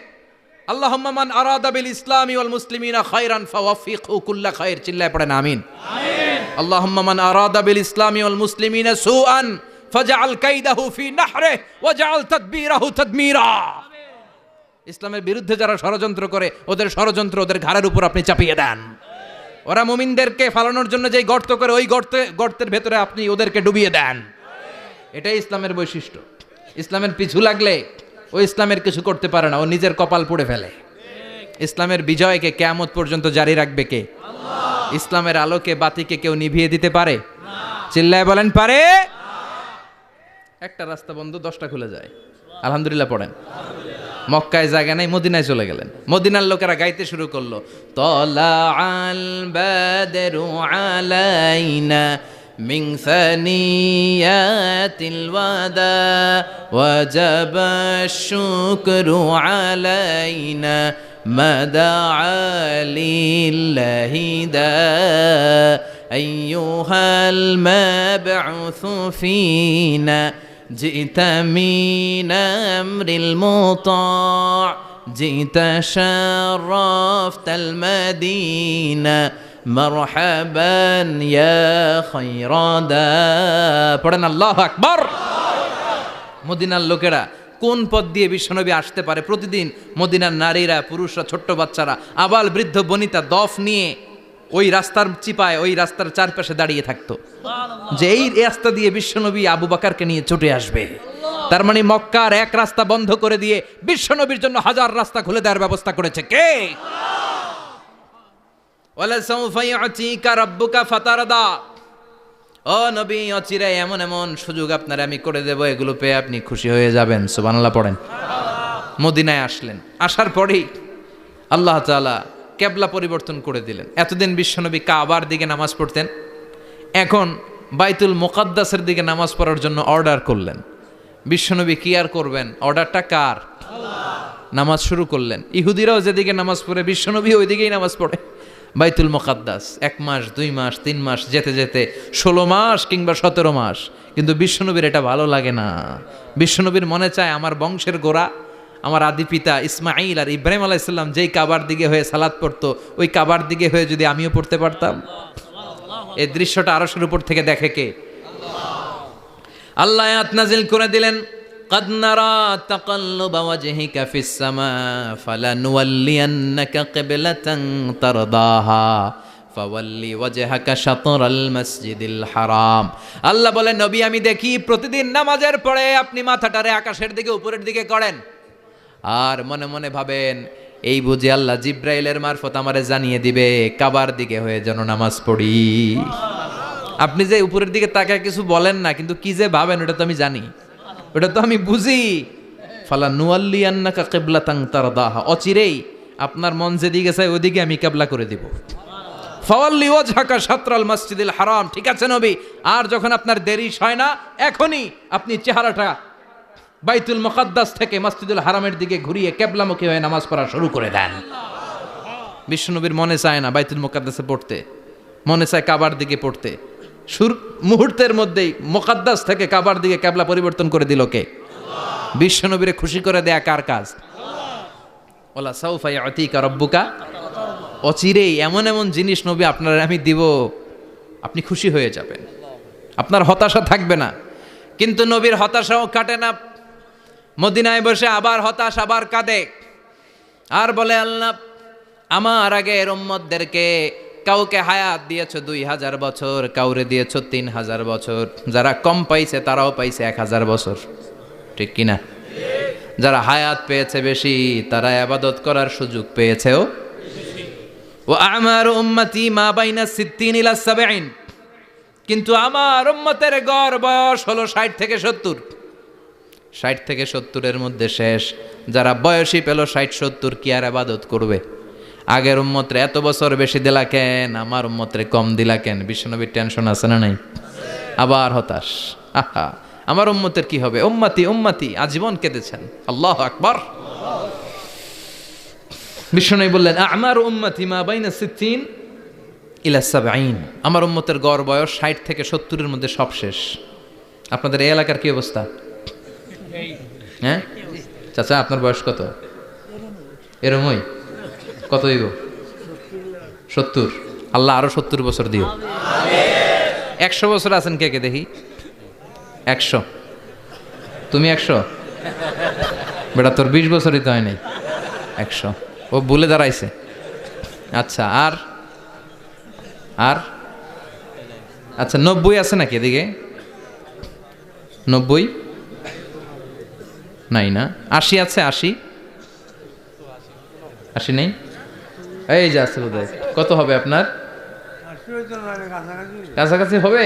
আল্লাহুম্মা মান আরাদা বিল ইসলামি ওয়াল মুসলিমিনা খায়রান ফাওয়াফিকহু কুল্লা খায়র। চিল্লায় পড়েন আমিন। আমিন। আল্লাহুম্মা মান আরাদা বিল ইসলামি ওয়াল মুসলিমিনা সুআন ফাজআল কাইদাহু ফি নাহরে ওয়াজআল তাদবীরাহু তাদমীরা। ইসলামের বিরুদ্ধে যারা ষড়যন্ত্র করে, ওদের ষড়যন্ত্র ওদের ঘাড়ের উপর আপনি চাপিয়ে দেন। ওরা মুমিনদেরকে ফালানোর জন্য যেই গর্ত করে, ওই গর্তের ভেতরে আপনি ওদেরকে ডুবিয়ে দেন। এটাই ইসলামের বৈশিষ্ট্য। ইসলামের পিছু লাগলে ও ইসলামের কিছু করতে পারে না, ও নিজের কপাল পুড়ে ফেলে। ইসলামের বিজয়কে কিয়ামত পর্যন্ত জারি রাখবে কে? আল্লাহ। ইসলামের আলোকে বাতিকে কেউ নিভিয়ে দিতে পারে? চিল্লায় বলেন পারে? একটা রাস্তা বন্ধ, 10টা খুলে যায়। আলহামদুলিল্লাহ পড়েন। মক্কায় জায়গা নাই, মদিনায় চলে গেলেন। মদিনার লোকেরা গাইতে শুরু করলো, তলা আল বাদরু আলাইনা মিন সানিয়াতিল ওয়াদা ওয়াজাবা শুকরু আলাইনা মাদা লিল্লাহি দা আইয়ুহাল মাবউসু ফিনা جئت من أمر المطاع جئت شرفت المدينة مرحبا يا خير دا পড়েন আল্লাহু আকবার। মদিনার লোকেরা কোন পথ দিয়ে বিশ্বনবী আসতে পারে? প্রতিদিন মদিনার নারীরা, পুরুষরা, ছোট্ট বাচ্চারা, আবাল বৃদ্ধ বনিতা দফ নিয়ে ওই রাস্তার চিপায়, ওই রাস্তার চারপাশে দাঁড়িয়ে থাকতো, যে এই রাস্তা দিয়ে বিশ্বনবী আবু বকরকে নিয়ে ছুটে আসবে। তার মানে মক্কার এক রাস্তা বন্ধ করে দিয়ে বিশ্বনবীর জন্য হাজার রাস্তা খুলে দেওয়ার ব্যবস্থা করেছে কে? ওয়ালা সাউফা ইউতিকা রাব্বুকা ফাতারদা। ও নবী, অচিরে এমন এমন সুযোগ আপনারে আমি করে দেব, এগুলো পেয়ে আপনি খুশি হয়ে যাবেন। সুবহানাল্লাহ পড়েন। মদিনায় আসলেন, আসার পরেই আল্লাহ তাআলা কেবলা পরিবর্তন করে দিলেন। এতদিন বিশ্বনবী কাবার দিকে নামাজ পড়তেন, এখন বাইতুল মুকাদ্দাসের দিকে নামাজ পড়ার জন্য অর্ডার করলেন। বিশ্বনবী কি আর করবেন? অর্ডারটা কার? আল্লাহ। নামাজ শুরু করলেন। ইহুদিরাও যেদিকে নামাজ পড়ে, বিশ্বনবী ওই দিকেই নামাজ পড়ে। বাইতুল মুকাদ্দাস 1 মাস, 2 মাস, 3 মাস যেতে যেতে 16 মাস কিংবা 17 মাস, কিন্তু বিশ্বনবীর এটা ভালো লাগে না। বিশ্বনবীর মনে চায় আমার বংশের গোড়া, আমার আদি পিতা ইসমাইল আর ইব্রাহিম আলাইহিস সালাম যেই কাবার দিকে হয়ে সালাত পড়তো, ওই কাবার দিকে হয়ে যদি আমিও পড়তে পারতাম। এই দৃশ্যটা আরশের উপর থেকে দেখে কে? আল্লাহ আয়াত নাজিল করে দিলেন, قد نرى تقلب وجهك في السماء فلنولينك قبلة ترضاها فولي وجهك شطر المسجد الحرام। আল্লাহ বলেন, নবী আমি দেখি প্রতিদিন নামাজের পরে আপনি মাথাটারে আকাশের দিকে, উপরের দিকে করেন, আর মনে মনে ভাবেন এই বুঝি আল্লাহ জিব্রাইলের মারফত আমারে জানিয়ে দিবে কাবার দিকে হয়ে যেন নামাজ পড়ি। আপনি যে উপরের দিকে তাকায় কিছু বলেন না, কিন্তু কি যে ভাবেন ওটা তো আমি জানি, ওটা তো আমি বুঝি। ফালা নুয়াল্লিয়ান্নাকা কিবলাতান তারদাহা, অচিরেই আপনার মন যেদিকে চায় ওদিকে আমি কিবলা করে দিব। ফাওয়াল্লি ওয়াজহাকা শাতরাল মসজিদিল হারাম। ঠিক আছে নবী, আর যখন আপনার দেরি হয় না, এখনই আপনি চেহারাটা বাইতুল মুকাদ্দাস থেকে মসজিদুল হারামের দিকে ঘুরিয়ে কিবলামুখী হয়ে নামাজ পড়া শুরু করে দেন। বিশ্বনবীর মনে চায় না বাইতুল মুকাদ্দাসে পড়তে, মনে চায় কাবার দিকে পড়তে। মুহূর্তের মধ্যেই মুকাদ্দাস থেকে কাবার দিকে কিবলা পরিবর্তন করে দিল কে? আল্লাহ। বিশ্বনবীরে খুশি করে দেয়া কার কাজ? আল্লাহ। ওয়ালা সাউফা ইউতিকা রাব্বুকা, অচিরেই এমন এমন জিনিস নবী আপনার আমি দিব, আপনি খুশি হয়ে যাবেন, আপনার হতাশা থাকবে না। কিন্তু নবীর হতাশাও কাটে না। মদিনায় বসে আবার হতাশ, আবার কাঁদে, আর বলে আল্লাহ আমার আগের উম্মতদেরকে কাউকে হায়াত দিয়েছো 2000 বছর, কাউরে দিয়েছো 3000 বছর, যারা কম পাইছে তারাও পাইছে 1000 বছর, ঠিক কিনা? যারা হায়াত পেয়েছে বেশি, তারা ইবাদত করার সুযোগ পেয়েছেও। ওয়া আমারু উম্মতি মা বাইনা 60 ইলা 70, কিন্তু আমার উম্মতের গড় বয়স হলো 60 থেকে 70। 60 থেকে 70-এর মধ্যে শেষ। যারা বয়সী পেল 60-70, কি আর ইবাদত করবে? আগের উম্মতরে এত বছর বেশি দিলা কেন, আমার উম্মতরে কম দিলা কেন? বিশ্বনবীর টেনশন আছে না নাই? আবার হতাশ, আহা আমার উম্মতের কি হবে? উম্মতি উম্মতি আজীবন কেঁদেছেন। আল্লাহু আকবার। বিশ্বনবী বললেন, আমার উম্মতি মা বাইনা 60 ইলা 70, আমার উম্মতের গড় বয়স 60 থেকে 70-এর মধ্যে সব শেষ। আপনাদের এই এলাকার কি অবস্থা? হ্যাঁ চাচা, আপনার বয়স কত? এরমই কত হইব? 70। আল্লাহ আরো 70 বছর দিও। 100 বছর আছেন কে কে দেখি? 100। তুমি 100? বেটা তোর 20 বছরই তো হয় নাই। 100 ও ভুলে দাঁড়াইছে। আচ্ছা, আর আর আচ্ছা 90 আছে নাকি এদিকে? 90 নাই না? 80 আছে? 80 নেই? এই যে আছে বোধহয়। কত হবে আপনার? কাছাকাছি হবে।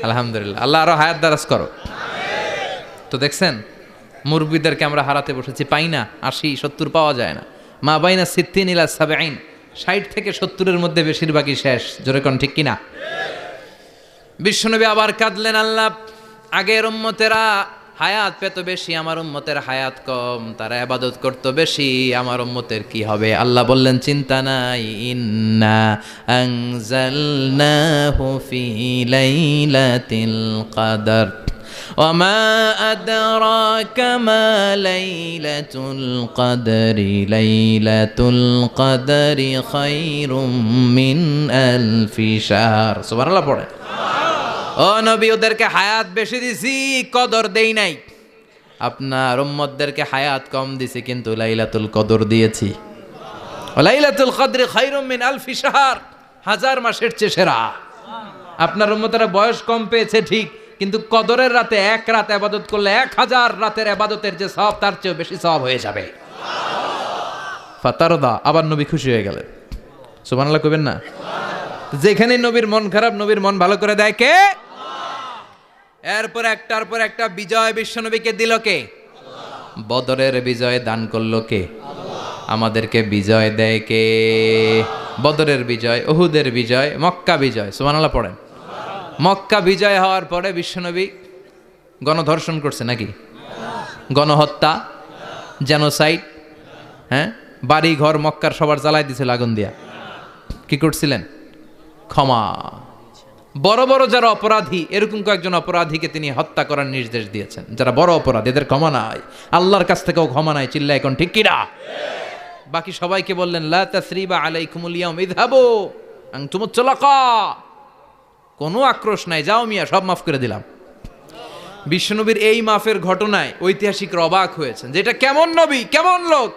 আলহামদুলিল্লাহ, আল্লাহ আরো হায়াত দারাজ করো। তো দেখছেন, মুরব্বীদেরকে আমরা হারাতে বসেছি, পাই না। 80-70 পাওয়া যায় না। মা বাইনা 60 ইলা 70, 60 থেকে 70-এর মধ্যে বেশিরভাগই শেষ। জোরে কোন ঠিক কিনা? বিশ্বনবী আবার কাঁদলেন, আল্লাহ আগের উম্মতেরা হায়াত পেত বেশি, আমার উম্মতের হায়াত কম, তারা ইবাদত করত বেশি, আমার উম্মতের কি হবে? আল্লাহ বললেন, চিন্তা নাই, ইন্না আনজালনাহু ফি লাইলাতিল কদর ওয়ামা আদরাকা মা লাইলাতুল কদরি লাইলাতুল কদরি খায়রুম মিন আলফি শাহর। সুবহানাল্লাহ পড়ে। ও নবী, ওদেরকে হায়াত বেশি দিছি, কদর দেই নাই। আপনার উম্মতদেরকে হায়াত কম দিছি, কিন্তু লাইলাতুল কদর দিয়েছি। লাইলাতুল কদরি খায়রুম মিন আলফি শাহর, 1000 মাসের চেয়ে সেরা। আপনার উম্মতেরা বয়স কম পেয়েছে ঠিক, কিন্তু কদরের রাতে এক রাত ইবাদত করলে 1000 রাতের ইবাদতের যে সওয়াব, তার চেয়ে বেশি সওয়াব হয়ে যাবে। ফাতারদা, আবার নবী খুশি হয়ে গেলেন। সুবহানাল্লাহ কইবেন না? যেখানে নবীর মন খারাপ, নবীর মন ভালো করে দেয় কে? এরপর একটার পর একটা বিজয় বিশ্বনবীকে দিল কে? বদরের বিজয় দান করলো কে? আমাদেরকে বিজয় দেয় কে? বদরের বিজয়, উহুদের বিজয়, মক্কা বিজয়। সুবহানাল্লাহ পড়েন। মক্কা বিজয় হওয়ার পরে বিশ্বনবী গণধর্ষণ করছে নাকি? গণহত্যা, জেনোসাইড, হ্যাঁ, বাড়ি ঘর মক্কার সবার জ্বালাই দিছিল আগুন দিয়া। কি করছিলেন? ক্ষমা। বড় বড় যারা অপরাধী, এরকম কয়েকজন অপরাধীকে তিনি হত্যা করার নির্দেশ দিয়েছেন। যারা বড় অপরাধী, এদের ক্ষমা নাই, আল্লাহর কাছ থেকেও ক্ষমা নাই। চিল্লা এখন ঠিক কিনা? বাকি সবাইকে বললেন, লা তাসরিবা আলাইকুমুল ইয়াউম ইযহাবু আনতুমুত তুলাকা, কোনো আক্রোশ নাই, যাও মিয়া, সব মাফ করে দিলাম। বিশ্বনবীর এই মাফের ঘটনায় ঐতিহাসিকরা অবাক হয়েছেন, যেটা কেমন নবী, কেমন লোক,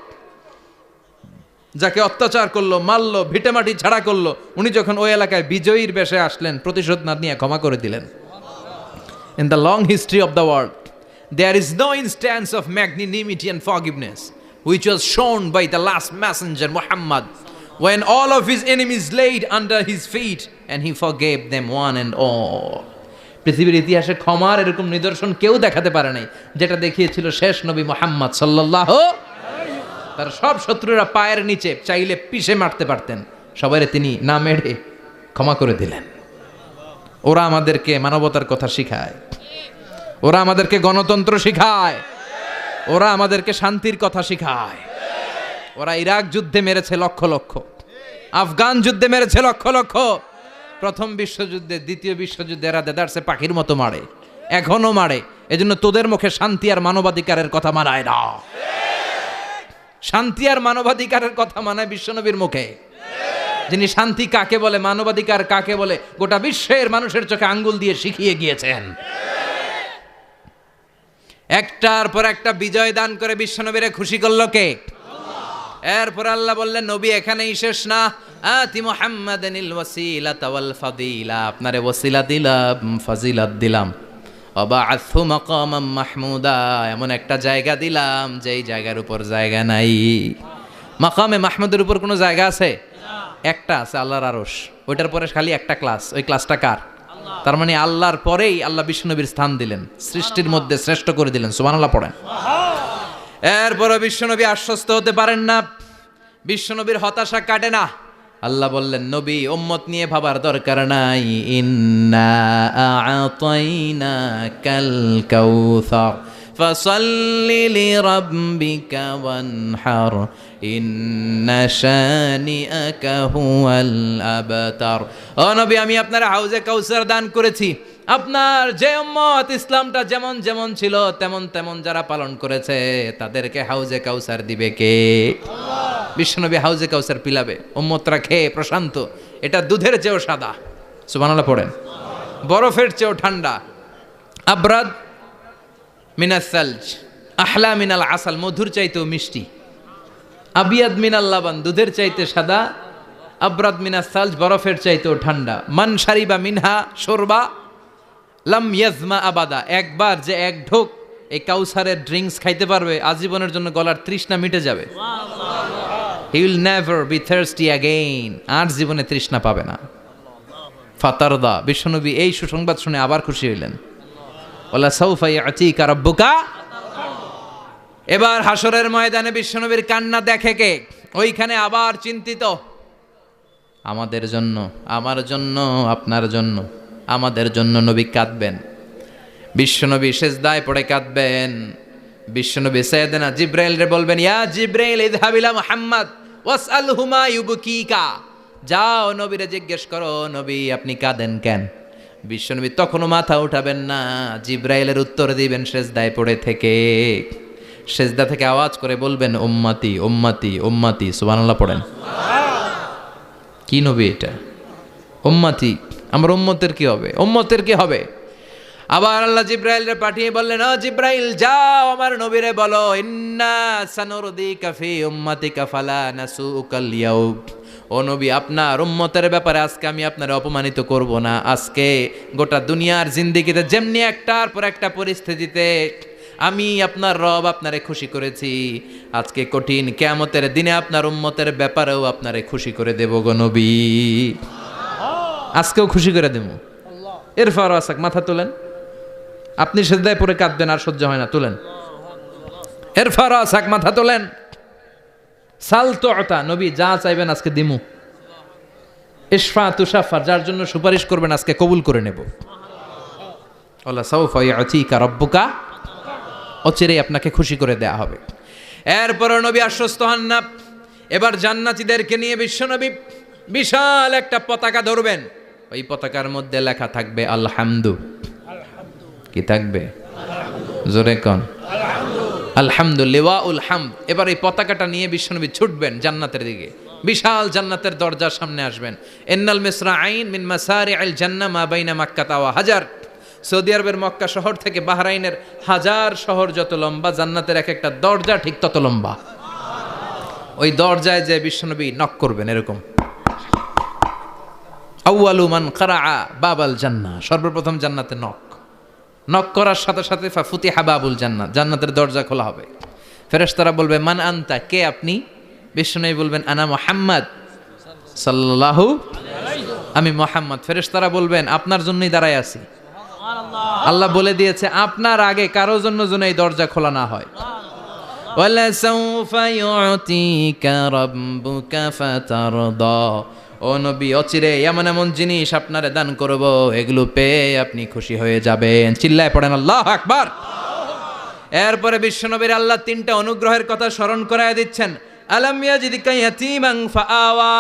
যাকে অত্যাচার করলো, মারলো, ভিটেমাটি ছাড়া করলো, উনি যখন ওই এলাকায় বিজয়ীর বেশে আসলেন, প্রতিশোধ না নিয়ে ক্ষমা করে দিলেন। In the long history of the world, there is no instance of magnanimity and forgiveness which was shown by the last messenger Muhammad, when all of his enemies laid under his feet and he forgave them one and all. পৃথিবীর ইতিহাসে ক্ষমার এরকম নিদর্শন কেউ দেখাতে পারে নাই, যেটা দেখিয়েছিল শেষ নবী মুহাম্মদ সাল্লাল্লাহু। তার সব শত্রুরা পায়ের নিচে চাইলে পিষে মারতে পারতেন, সবাইরে তিনি না মেরে ক্ষমা করে দিলেন। ওরা আমাদেরকে মানবতার কথা শিখায়, ওরা আমাদেরকে গণতন্ত্র শিখায়, ওরা আমাদেরকে শান্তির কথা শিখায়। ওরা ইরাক যুদ্ধে মেরেছে লক্ষ লক্ষ, আফগান যুদ্ধে মেরেছে লক্ষ লক্ষ, প্রথম বিশ্বযুদ্ধে, দ্বিতীয় বিশ্বযুদ্ধে এরা দেদারসে পাখির মতো মারে, এখনো মারে। এজন্য তোদের মুখে শান্তি আর মানবাধিকারের কথা মানায় না। শান্তি আর মানবাধিকারের কথা মানায় বিশ্বনবীর মুখে, যিনি শান্তি কাকে বলে, মানবাধিকার কাকে বলে, গোটা বিশ্বের মানুষের চোখে আঙ্গুল দিয়ে শিখিয়ে গিয়েছেন। একটার পর একটা বিজয় দান করে বিশ্বনবীরে খুশি করলো কে? এরপর আল্লাহ বললেন, নবী এখানেই শেষ না, আতি মুহাম্মাদানিল ওয়াসিলাতা ওয়াল ফাদিলা, আপনারে ওয়াসিলা দিলাম, ফাজিলাত দিলাম, ওয়াবাআথহু মাকামাম মাহমুদা, এমন একটা জায়গা দিলাম যেই জায়গার উপর জায়গা নাই। মাকামে মাহমুদের উপর কোনো জায়গা আছে? একটা আছে, আল্লাহর আরশ। ওইটার পরে খালি একটা ক্লাস, ওই ক্লাসটা কার? তার মানে আল্লাহর পরেই আল্লাহ বিশ্বনবীর স্থান দিলেন, সৃষ্টির মধ্যে শ্রেষ্ঠ করে দিলেন। সুবহানাল্লাহ পড়েন। এরপরও বিশ্বনবী আশ্বস্ত হতে পারেন না, বিশ্বনবীর হতাশা কাটে না। আল্লাহ বললেন, নবী উম্মত নিয়ে ভাবার দরকার নাই, ইন্না আ'তাইনাকাল কাউসার ফাসাল্লি লিরাব্বিকা ওয়ানহার ইন্না শানিআকা হুয়াল আবতার। ও নবী, আমি আপনার হাউজে কাউসার দান করেছি। আপনার যে উম্মত ইসলামটা যেমন যেমন ছিল তেমন তেমন যারা পালন করেছে তাদেরকে হাউজে কাউসার দিবে কে? বিশ্বনবী হাউজে কাউসার পিলাবে, উম্মতরা খেয়ে প্রশান্ত। এটা দুধের চেয়েও সাদা, সুবহানাল্লাহ পড়েন, বরফের চেয়েও ঠান্ডা। আবরাদ মিনাস সালজ আহলা মিনাল আসাল, মধুর চাইতেও মিষ্টি। আবিয়াদ মিনাল লাবান, দুধের চাইতে সাদা। আবরাদ মিনাস সালজ, বরফের চাইতেও ঠান্ডা। মান শারিবা মিনহা শরবা লাম ইয়াজমা আবাদা, একবার যে এক ঢোক এই কাউসারের ড্রিঙ্কস খাইতে পারবে আজীবনের জন্য গলার তৃষ্ণা মিটে যাবে। He will never be thirsty again, আর জীবনে তৃষ্ণা পাবে না। ফাতারদা, বিশ্বনবী এই সুসংবাদ শুনে আবার খুশি হইলেন। ওয়ালা সাউফা ইয়াতিকা রাব্বুকা। এবার হাসরের ময়দানে বিশ্বনবীর কান্না দেখে কে? ওইখানে আবার চিন্তিত, আমাদের জন্য, আমার জন্য, আপনার জন্য, আমাদের জন্য নবী কাঁদবেন। বিশ্বনবী সেজদায় পড়ে কাঁদবেন। বিশ্বনবী সাইয়েদনা জিব্রাইল রে বলবেন, ইয়া জিব্রাইল ইযহাব ইলা মুহাম্মদ ওয়াসআলহু মা ইউবকিকা, যাও নবীরে জিজ্ঞেস করো, নবী আপনি কাঁদেন কেন? বিশ্বনবী তখনও মাথা উঠাবেন না, জিব্রাইলের উত্তর দিবেন সেজদায় পড়ে থেকে। সেজদা থেকে আওয়াজ করে বলবেন, উম্মতি উম্মতি উম্মতি। সুবহানাল্লাহ পড়েন। কি নবী এটা? উম্মতি, আমার উম্মতের কি হবে? উম্মতের কি হবে? আবার আল্লাহ জিব্রাইলরে পাঠিয়ে বললেন, ও জিব্রাইল যাও আমার নবীরে বলো, ইন্না সানুরদিকা ফি উম্মাতিকা ফালা নাসুকাল ইয়াউম। ও নবী, আপনার উম্মতের ব্যাপারে আজকে আমি আপনার অপমানিত করব না। আজকে গোটা দুনিয়ার জিন্দেগিতে যেমনি একটার পর একটা পরিস্থিতিতে আমি আপনার রব আপনারে খুশি করেছি, আজকে কঠিন কিয়ামতের দিনে আপনার উম্মতের ব্যাপারেও আপনারে খুশি করে দেব গো নবী। আজকেও খুশি করে দেব। এরপর আসাক, মাথা তোলেন। আপনি সেজদায় পড়ে কাঁদবেন, আর সহ্য হয় না, তুলেন। এরপর আসাক, মাথা তোলেন। সাল তো অতা, নবী যা চাইবেন আজকে দিমু। ইশফা তুশাফার, যার জন্য সুপারিশ করবেন আজকে কবুল করে নেব। আল্লাহ সাউফা ইয়াতিকা রাব্বুকা, অচিরেই আপনাকে খুশি করে দেয়া হবে। এরপরও নবী আশ্বস্ত হন না। এবার জান্নাতীদেরকে নিয়ে বিশ্বনবী বিশাল একটা পতাকা ধরবেন। ওই পতাকার মধ্যে লেখা থাকবে আলহামদু। কি থাকবে? জোরে কোন আলহামদুলিল্লাহ উল হামদ। এবার এই পতাকাটা নিয়ে বিশ্বনবী ছুটবেন জান্নাতের দিকে। বিশাল জান্নাতের দরজার সামনে আসবেন। ইন্নাল মিসরাঈন মিন মাসারিআল জান্নাহ মা বাইনা মাক্কা ওয়া হাজার। সৌদি আরবের মক্কা শহর থেকে বাহরাইনের হাজার শহর যত লম্বা, জান্নাতের এক একটা দরজা ঠিক তত লম্বা। ওই দরজায় যে বিশ্বনবী নক করবেন এরকম, আউয়ালু মান কারাআ বাবাল জান্নাহ, সর্বপ্রথম জান্নাতে নক করার সাথে সাথে ফাফুতিহা বাবুল জান্নাত, জান্নাতের দরজা খোলা হবে। ফেরেশতারা বলবে, মান আনতা, কে আপনি? বিশ্বনবী বলবেন, আনা মুহাম্মদ সাল্লাল্লাহু আলাইহি, আমি মুহাম্মদ। ফেরেশতারা বলবেন, আপনার জন্যই দাঁড়ায় আছি। আল্লাহ বলে দিয়েছে আপনার আগে কারো জন্য যেন এই দরজা খোলা না হয়। ওয়ালা সাউফা ইউতিকা রাব্বুকা ফাতারদা, ও নবী অচিরে এমন এমন জিনিস আপনারে দান করব, এগুলো পেয়ে আপনি খুশি হয়ে যাবেন। চিল্লায় পড়েন আল্লাহু আকবার। এরপরে বিশ্বনবীর আল্লাহ তিনটা অনুগ্রহের কথা স্মরণ করায় দিচ্ছেন। আলাম ইয়াজিদকা ইয়াতীমান ফাআওয়া,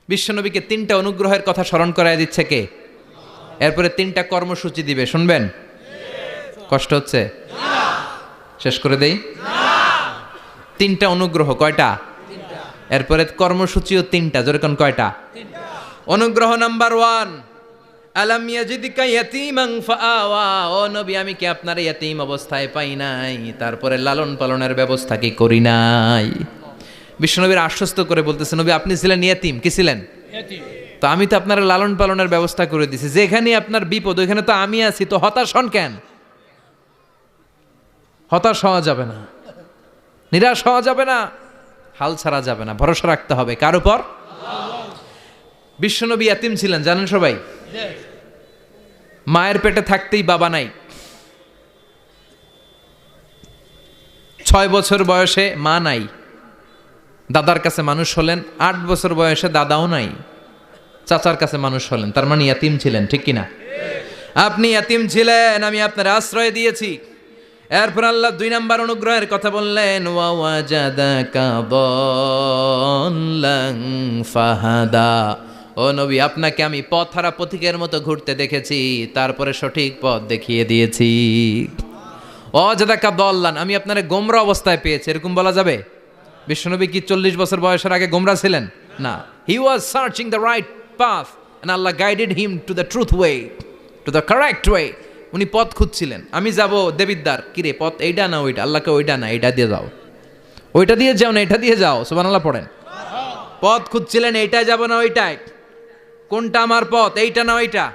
বিশ্বনবীকে তিনটা অনুগ্রহের কথা স্মরণ করায় দিচ্ছে কে? এরপরে তিনটা কর্মসূচি দিবে, শুনবেন? কষ্ট হচ্ছে? শেষ করে দেই। তিনটা অনুগ্রহ, কয়টা? এরপরে কর্মসূচিও তিনটা, যেরকম কয়টা? অনুগ্রহ নাম্বার 1, আলাম ইয়াজিদকা ইয়াতীমান ফাআওয়া, ও নবী আমি কি আপনার ইয়াতীম অবস্থায় পাই নাই, তারপরে লালন পালনের ব্যবস্থা কি করি নাই? বিশ্বনবীর আশ্বস্ত করে বলতেছে, নবী আপনি ছিলেন ইয়াতীম, কি ছিলেন? তো আমি তো আপনার লালন পালনের ব্যবস্থা করে দিছি। যেখানে আপনার বিপদ ওইখানে তো আমি আছি, তো হতাশ হন কেন? হতাশ হওয়া যাবে না, নিরাশ হওয়া যাবে না, হাল ছাড়া যাবে না, ভরসা রাখতে হবে কার উপর? বিশ্বনবী ইয়াতিম ছিলেন জানেন সবাই। মায়ের পেটে থাকতেই বাবা নাই, 6 বছর বয়সে মা নাই, দাদার কাছে মানুষ হলেন, 8 বছর বয়সে দাদাও নাই, চাচার কাছে মানুষ হলেন, তার মানে ইয়াতিম ছিলেন, ঠিক কিনা? আপনি ইয়াতিম ছিলেন, আমি আপনার আশ্রয় দিয়েছি। এরপর আল্লাহ 2 নাম্বার অনুগ্রহের কথা বললেন, ওয়া ওয়াজাদাকা দাল্লান ফাহাদা। ও নবী, আপনাকে আমি পথহারা পথিকের মতো ঘুরতে দেখেছি, তারপরে সঠিক পথ দেখিয়ে দিয়েছি। ওয়াজাদাকা দাল্লান, আমি আপনারে গোমরা অবস্থায় পেয়েছি, এরকম বলা যাবে? বিশ্বনবী কি 40 বছর বয়সের আগে গোমরা ছিলেন? না, he was searching the right path and Allah guided him to the truth way, to the correct way. উনি পথ খুঁজছিলেন। আমি যাব দেবিদ্দার, কিরে পথ এইটা না ওইটা? আল্লাহকে ওইটা না এইটা দিয়ে যাও, ওইটা দিয়ে যাও না এটা দিয়ে যাও, সুবহানাল্লাহ পড়েন। পথ খুঁজছিলেন, এইটা যাব না ওইটাই, কোনটা আমার পথ, এইটা না ওইটা?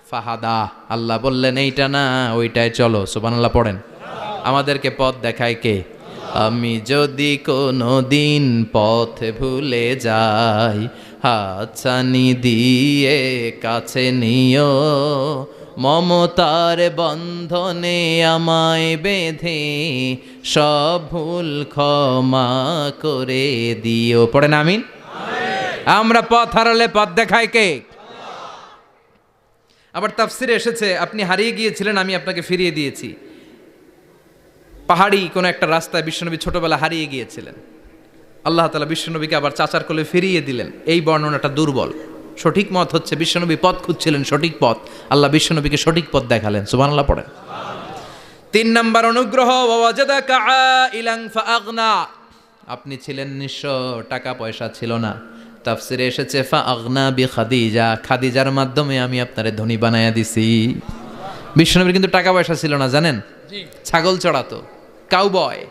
ফাহাদা, আল্লাহ বললেন এইটা না ওইটাই চলো, সুবহানাল্লাহ পড়েন। আমাদেরকে পথ দেখায় কে? আমি যদি কোনো দিন পথ ভুলে যাই, হাতছানি দিয়ে কাছে নিও, মমতার বন্ধনে আমায় বেঁধে সব ভুল ক্ষমা করে দিও। পড়েন আমিন। আমরা পথ হারালে পথ দেখায় কে? আবার তাফসিরে এসেছে, আপনি হারিয়ে গিয়েছিলেন, আমি আপনাকে ফিরিয়ে দিয়েছি। পাহাড়ি কোন একটা রাস্তায় বিশ্বনবী ছোটবেলা হারিয়ে গিয়েছিলেন, আল্লাহ তাআলা বিশ্বনবীকে আবার চাচার কোলে ফিরিয়ে দিলেন। এই বর্ণনাটা দুর্বল। সঠিক মত হচ্ছে বিশ্বনবী পথ খুঁজছিলেন, সঠিক পথ, আল্লাহ বিশ্বনবীকে সঠিক পথ দেখালেন, সুবহানাল্লাহ পড়েন। 3 নাম্বার অনুগ্রহ, ওয়াজাদাকা আইলান ফাআগনা, আপনি ছিলেন নিঃস্ব, টাকা পয়সা ছিল না। তাফসিরে এসেছে ফাআগনা বিখাদিজা, খাদিজার মাধ্যমে আমি আপনারে ধনী বানায়া দিছি। বিশ্বনবীর কিন্তু টাকা পয়সা ছিল না জানেন, ছাগল চড়াতো, কাউবয়।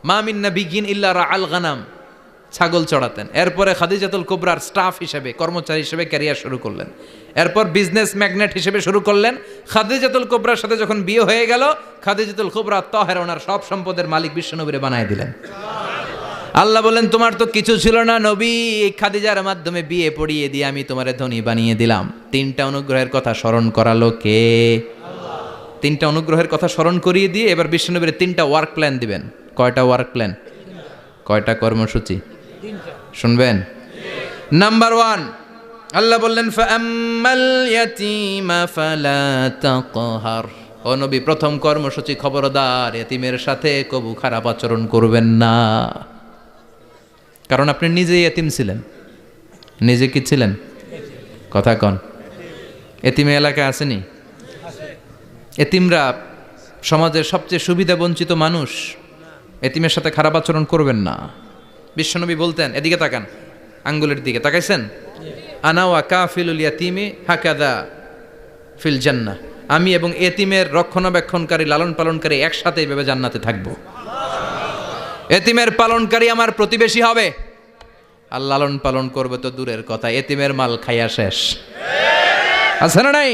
মা মিন নাবিয়্যিন ইল্লা রাআল গানাম, ছাগল চড়াতেন। এরপরে খাদিজাতুল কুবরার স্টাফ হিসেবে, কর্মচারী হিসেবে ক্যারিয়ার শুরু করলেন। এরপর বিজনেস ম্যাগনেট হিসেবে শুরু করলেন। খাদিজাতুল কুবরার সাথে যখন বিয়ে হয়ে গেল, খাদিজাতুল কুবরা তাহেরা ওনার সব সম্পদের মালিক বিশ্বনবীরে বানায় দিলেন। আল্লাহ বলেন, তোমার তো কিছু ছিল না নবী, এই খাদিজার মাধ্যমে বিয়ে পড়িয়ে দিয়ে আমি তোমারে ধনী বানিয়ে দিলাম। 3টা অনুগ্রহের কথা স্মরণ করালো কে? 3টা অনুগ্রহের কথা স্মরণ করিয়ে দিয়ে এবার বিশ্বনবীর 3টা ওয়ার্ক প্ল্যান দিবেন। কয়টা ওয়ার্ক প্ল্যান? কয়টা কর্মসূচি? শুনবেন। নাম্বার 1, আল্লাহ বললেন ফাআম্মাল ইয়াতীমা ফালা তাকহার। ও নবী, প্রথম কর্মসূচি, খবরদার এতিমের সাথে কবু খারাপ আচরণ করবেন না। কারণ আপনি নিজেই এতিম ছিলেন। নিজে কি ছিলেন? কথা কন। এতিমে এলাকায় আসেনি? এতিমরা সমাজের সবচেয়ে সুবিধা বঞ্চিত মানুষ, এতিমের সাথে খারাপ আচরণ করবেন না। বিশ্বনবী বলতেন, এদিকে তাকান, আঙ্গুলের দিকে তাকাইছেন, আনা ওয়া কাফিলুল ইয়াতীমি হাকাদা ফিল জান্নাহ, আমি এবং এতিমের রক্ষণাবেক্ষণকারী, লালন পালনকারী একসাথে এইভাবে জান্নাতে থাকব। এতিমের পালনকারী আমার প্রতিবেশী হবে, আর লালন পালন করবে তো দূরের কথা, এতিমের মাল খাইয়া শেষ। আছে না নাই?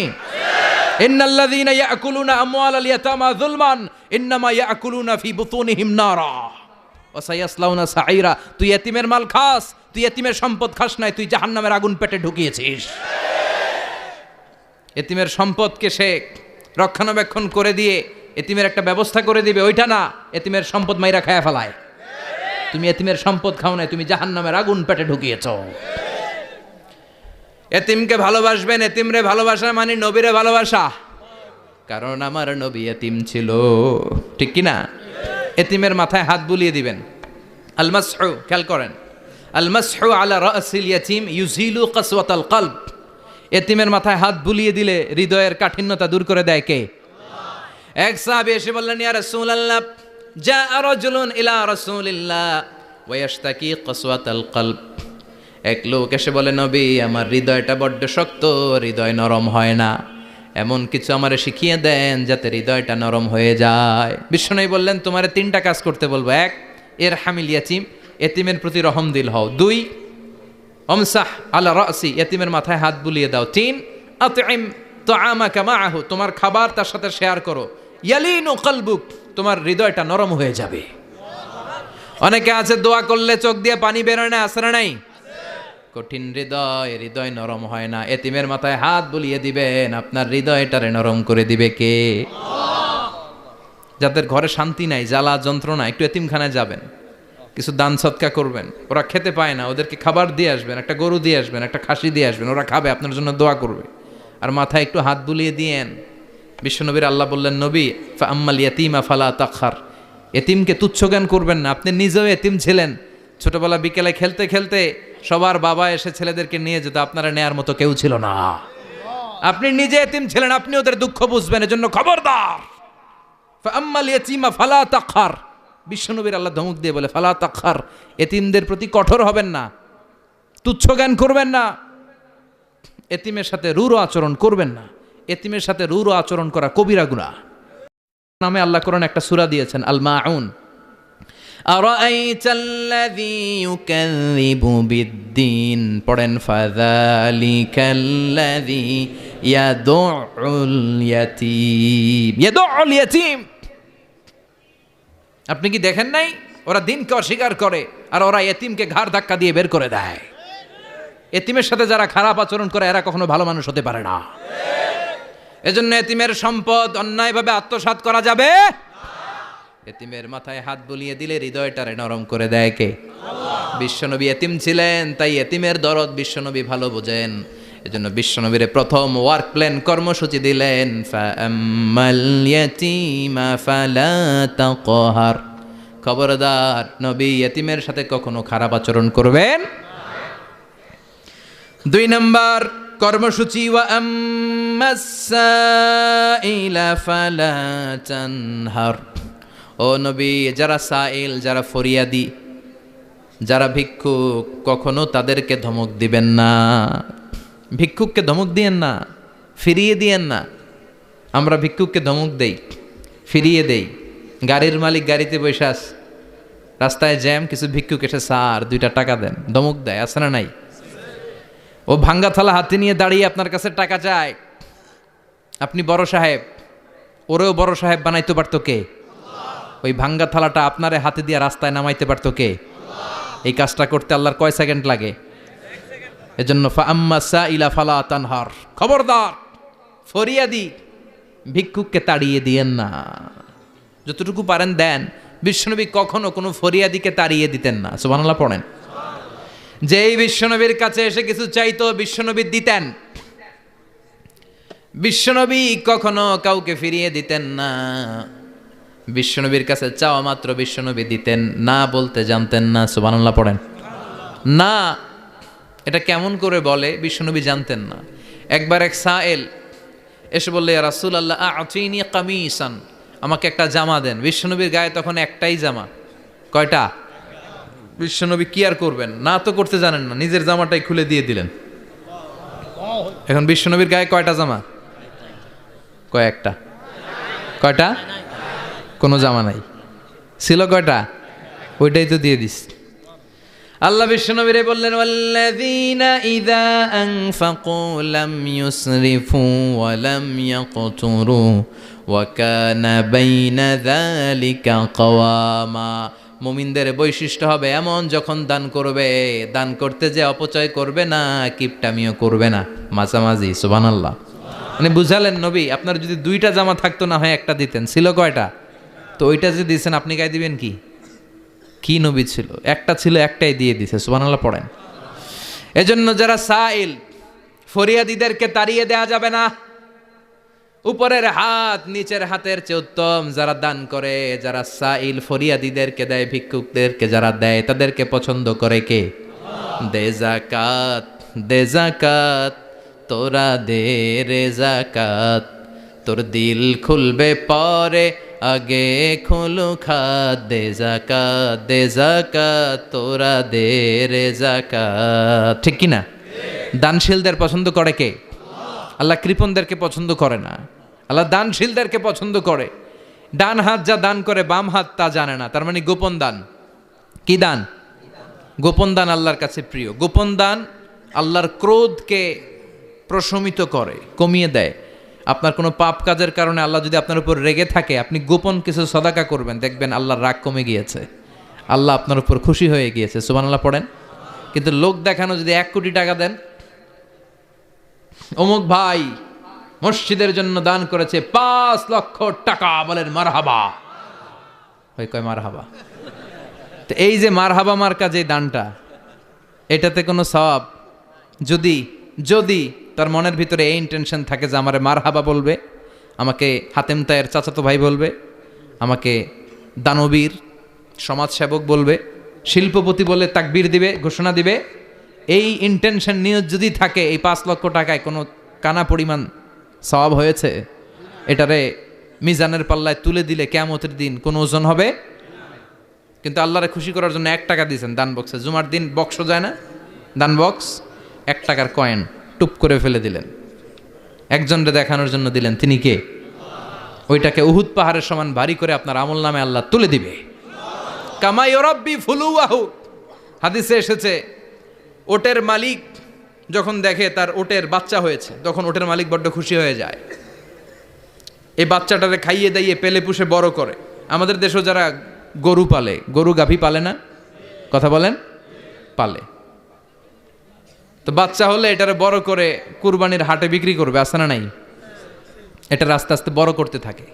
ইন্নাল্লাযীনা ইয়াকুলুনা আমওয়ালাল ইয়াতামা যুলমান ইন্নামা ইয়াকুলুনা ফি বুতুনিহিম নারা ওয়া সায়াসলাউনা সাঈরা। তুই এতিমের মাল খাস, তুই এতিমের সম্পদ খাস নাই, তুই জাহান্নামের আগুন পেটে ঢুকিয়েছিস। এতিমের সম্পদকে সে রক্ষণাবেক্ষণ করে দিয়ে এতিমের একটা ব্যবস্থা করে দিবে, ওইটা না, এতিমের সম্পদ মাইরা খায়া ফেলায়। তুমি এতিমের সম্পদ খাও নাই, তুমি জাহান্নামের আগুন পেটে ঢুকিয়েছ। এতিমকে ভালোবাসবেন, এতিমরে ভালোবাসা মানে নবীরে ভালোবাসা। কারণ আমার নবী এতিম ছিল, ঠিক কি না? এতিমের মাথায় হাত বুলিয়ে দিবেন। আল মাসহু, খেয়াল করেন, আল মাসহু আলা রাসিল ইয়াতিম ইউজিলু কাসওয়াতাল কলব। এতিমের মাথায় হাত বুলিয়ে দিলে হৃদয়ের কাঠিন্যতা দূর করে দেয় কে? এক সাহাবী এসে বললেন, ইয়া রাসূলুল্লাহ, জাআ রাজুলুন ইলা রাসূলিল্লাহ ওয়া ইয়াশতাকি কাসওয়াতাল কলব। এক লোক এসে বলে, নবী, আমার হৃদয়টা বড্ড শক্ত, হৃদয় নরম হয় না, এমন কিছু আমারে শিখিয়ে দেন যাতে হৃদয়টা নরম হয়ে যায়। বিশ্বনবী বললেন, তোমারে 3টা কাজ করতে বলবো। 1, ইরহামিল ইয়াতীম, এতিমের প্রতি রহম দিল হও। 2, আমসাহ আলা রাসি, এতিমের মাথায় হাত বুলিয়ে দাও। 3, আতইম তাআমাকা মাআহু, তোমার খাবার তার সাথে শেয়ার করো। ইয়ালিনু কলবুক, তোমার হৃদয়টা নরম হয়ে যাবে। অনেকে আছে দোয়া করলে চোখ দিয়ে পানি বের হয় না, আসে না নাই? কঠিন হৃদয়, হৃদয় নরম হয় না। এতিমের মাথায় হাত বুলিয়ে দিবেন, আপনার হৃদয়টারে নরম করে দিবে কে? যাদের ঘরে শান্তি নাই, জ্বালা যন্ত্রণা, একটু এতিমখানায় যাবেন, কিছু দান সৎকা করবেন। ওরা খেতে পায় না, ওদেরকে খাবার দিয়ে আসবেন, একটা গরু দিয়ে আসবেন, একটা খাসি দিয়ে আসবেন, ওরা খাবে, আপনার জন্য দোয়া করবে। আর মাথায় একটু হাত বুলিয়ে দিয়েন। বিশ্বনবীর আল্লাহ বললেন, নবী ফাআম্মাল ইয়াতীমা ফালা তাখহার, এতিমকে তুচ্ছ জ্ঞান করবেন না। আপনি নিজেও এতিম ছিলেন, ছোটবেলা বিকেলে খেলতে খেলতে সবার বাবা এসে ছেলেদেরকে নিয়ে যেত, আপনারা নেয়ার মতো কেউ ছিল না। আপনি নিজে এতিম ছিলেন, আপনি ওদের দুঃখ বুঝবেন, এজন্য খবরদার। ফাআম্মাল ইয়াতীমা ফালা তাখহার, বিশ্বনবীর আল্লাহ ধমক দিয়ে বলে ফালা তাখহার, এতিমদের প্রতি কঠোর হবেন না, তুচ্ছ জ্ঞান করবেন না, এতিমের সাথে রূঢ় আচরণ করবেন না। এতিমের সাথে রূঢ় আচরণ করা কবিরা গুনাহ। নামে আল্লাহ কোরআন একটা সূরা দিয়েছেন, আল মাউন। আরাআইতাল্লাযী ইউকাযযিবু বিদ্দীন, পড়েন ফাযালিকাল্লাযী ইয়াদুউল ইয়াতীম, ইয়াদুউল ইয়াতীম। আপনি কি দেখেন নাই ওরা দিনকে অস্বীকার করে আর ওরা এতিমকে ঘাড় ধাক্কা দিয়ে বের করে দেয়। এতিমের সাথে যারা খারাপ আচরণ করে এরা কখনো ভালো মানুষ হতে পারে না। এজন্য এতিমের সম্পদ অন্যায়ভাবে আত্মসাৎ করা যাবে। এতিমের মাথায় হাত বুলিয়ে দিলে হৃদয়টারে নরম করে দেয় কে? বিশ্বনবী এতিম ছিলেন, তাই এতিমের দরদ বিশ্বনবী ভালো বোঝেন। এজন্য বিশ্বনবীর প্রথম ওয়ার্ক প্ল্যান কর্মসূচি দিলেন, ফাআম্মাল ইয়াতীমা ফালা তাকহার, খবরদার নবী এতিমের সাথে কখনো খারাপ আচরণ করবেন। 2 নম্বর কর্মসূচি, ওয়া আম্মাস সাইলা ফালা তানহার, ও নবী যারা সাইল, যারা ফরিয়াদি, যারা ভিক্ষুক, কখনো তাদেরকে ধমক দিবেন না। ভিক্ষুককে ধমক দিয়েন না, ফিরিয়ে দিয়েন না। আমরা ভিক্ষুককে ধমক দেই, ফিরিয়ে দেই। গাড়ির মালিক গাড়িতে বসে আছে, রাস্তায় জ্যাম, কিছু ভিক্ষুক এসে স্যার 2টা টাকা দেন, ধমক দেয়, আছে না নাই? ও ভাঙ্গা থালা হাতে নিয়ে দাঁড়িয়ে আপনার কাছে টাকা চায়। আপনি বড় সাহেব, ওরেও বড় সাহেব বানাইতে পারতো কে? ওই ভাঙ্গা থালাটা আপনারে হাতে দিয়ে রাস্তায় নামাইতে পারতো কে? এই কাজটা করতে আল্লাহর কয় সেকেন্ড লাগে? এজন্য ফাআম্মা সাইলা ফালা তানহার, খবরদার ফরিয়াদি ভিক্ষুককে তাড়িয়ে দিয়েন না। যতটুকু পারেন দেন। বিশ্বনবী কখনো কোনো ফরিয়াদিকে তাড়িয়ে দিতেন না। সুবহানাল্লাহ পড়েন। যেই বিশ্বনবীর কাছে এসে কিছু চাইতো বিশ্বনবী দিতেন। বিশ্বনবী কখনো কাউকে ফিরিয়ে দিতেন না। বিশ্বনবীর কাছে চাওয়া মাত্র বিশ্বনবী দিতেন, না বলতে জানতেন না। সুবহানাল্লাহ পড়েন। না এটা কেমন করে বলে বিশ্বনবী জানতেন না। একবার এক সায়েল এসে বললে, ইয়া রাসূলুল্লাহ আ'তিনি কামিসান, আমাকে একটা জামা দেন। বিশ্বনবীর গায়ে তখন একটাই জামা। কয়টা? বিশ্বনবী কি আর করবেন, না তো করতে জানেন না, নিজের জামাটাই খুলে দিয়ে দিলেন। এখন বিশ্বনবীর গায়ে কয়টা জামা? কয়েকটা। কয়টা? কোনো জামা নাই। ছিল কয়টা? ওইটাই তো দিয়ে দিস। আল্লাহ বিশ্বনবীরে বললেন, ওয়াল্লাযীনা ইযা আনফাকু লাম ইউসরিফু ওয়া লাম ইয়াকতুরু ওয়া কানা বাইনা যালিকা কাওয়ামা। মুমিনদের বৈশিষ্ট্য হবে এমন, যখন দান করবে, দান করতে যে অপচয় করবে না, কিপটামিও করবে না, মাঝামাঝি। সুবহানাল্লাহ। মানে বুঝালেন নবী, আপনার যদি 2টা জামা থাকতো না হয় একটা দিতেন। ছিল কয়টা? তো ওইটা যে দিয়েছেন আপনি গায়ে দিবেন কি? কি নবী ছিল? একটা ছিল, একটাই দিয়ে দিছে। সুবহানাল্লাহ পড়েন। এজন্য যারা সাইল, ফরিয়াদিদেরকে তাড়িয়ে দেয়া যাবে না। উপরের হাত নিচের হাতের চেয়ে উত্তম। যারা দান করে, যারা সাইল ফরিয়াদিদেরকে দেয়, ভিক্ষুকদেরকে যারা দেয়, তাদেরকে পছন্দ করে কে? দে যাকাত, দে যাকাত, তোরা দে রে যাকাত, তোর দিল খুলবে পরে, আগে খুলু খাত। দে যাকাত, দে যাকাত, তোরা দে রে যাকাত। ঠিক কিনা? দানশীলদের পছন্দ করে কে? আল্লাহ কৃপণদেরকে পছন্দ করে না। আল্লাহ দানশীলদেরকে পছন্দ করে। ডান হাত যা দান করে বাম হাত তা জানে না, তার মানে গোপন দান। কি দান? গোপন দান আল্লাহর কাছে প্রিয়। গোপন দান আল্লাহর ক্রোধকে প্রশমিত করে, কমিয়ে দেয়। আপনার কোনো পাপ কাজের কারণে আল্লাহ যদি আপনার উপর রেগে থাকে, আপনি গোপন কিছু সদাকা করবেন, দেখবেন আল্লাহর রাগ কমে গিয়েছে, আল্লাহ আপনার উপর খুশি হয়ে গিয়েছে। সুবহানাল্লাহ পড়েন। কিন্তু লোক দেখানো যদি 1 কোটি টাকা দেন, অমুক ভাই মসজিদের জন্য দান করেছে 5 লক্ষ টাকা, বলেন মারহাবা। ওই কয় মারহাবা। তো এই যে মারহাবা মার্কা যে দানটা, এটাতে কোনো সওয়াব যদি যদি তার মনের ভিতরে এই ইন্টেনশন থাকে যে আমারে মারহাবা বলবে, আমাকে হাতেম তায়ের চাচাতো ভাই বলবে, আমাকে দানবীর সমাজসেবক বলবে, শিল্পপতি বলে তাকবীর দিবে, ঘোষণা দিবে, এই ইন্টেনশন নিয়ে যদি থাকে, এই 5 লক্ষ টাকায় কোনো কানা পরিমাণ সওয়াব হয়েছে, এটারে মিজানের পাল্লায় তুলে দিলে কিয়ামতের দিন কোনো ওজন হবে। কিন্তু আল্লাহরে খুশি করার জন্য 1 টাকা দিয়েছেন দান বক্সে, জুমার দিন বক্স যায় না, দান বক্স, 1 টাকার কয়েন টুপ করে ফেলে দিলেন, একজনরে দেখানোর জন্য দিলেন, তিনি কে? ওইটাকে উহুদ পাহাড়ের সমান ভারী করে আপনার আমল নামে আল্লাহ তুলে দিবে। কামা ইউরাব্বি ফুলুয়াহু, হাদিসে এসেছে, ওটের মালিক যখন দেখে তার ওটের বাচ্চা হয়েছে, তখন ওটের মালিক বড্ড খুশি হয়ে যায়। এই বাচ্চাটারে খাইয়ে দাইয়ে পেলে পুষে বড় করে। আমাদের দেশেও যারা গরু পালে, গরু গাভী পালে না, কথা বলেন, পালে, তো বাচ্চা হলে এটারে বড় করে কুরবানির হাটে বিক্রি করবে, আছে না নাই? এটা আস্তে আস্তে বড় করতে থাকে,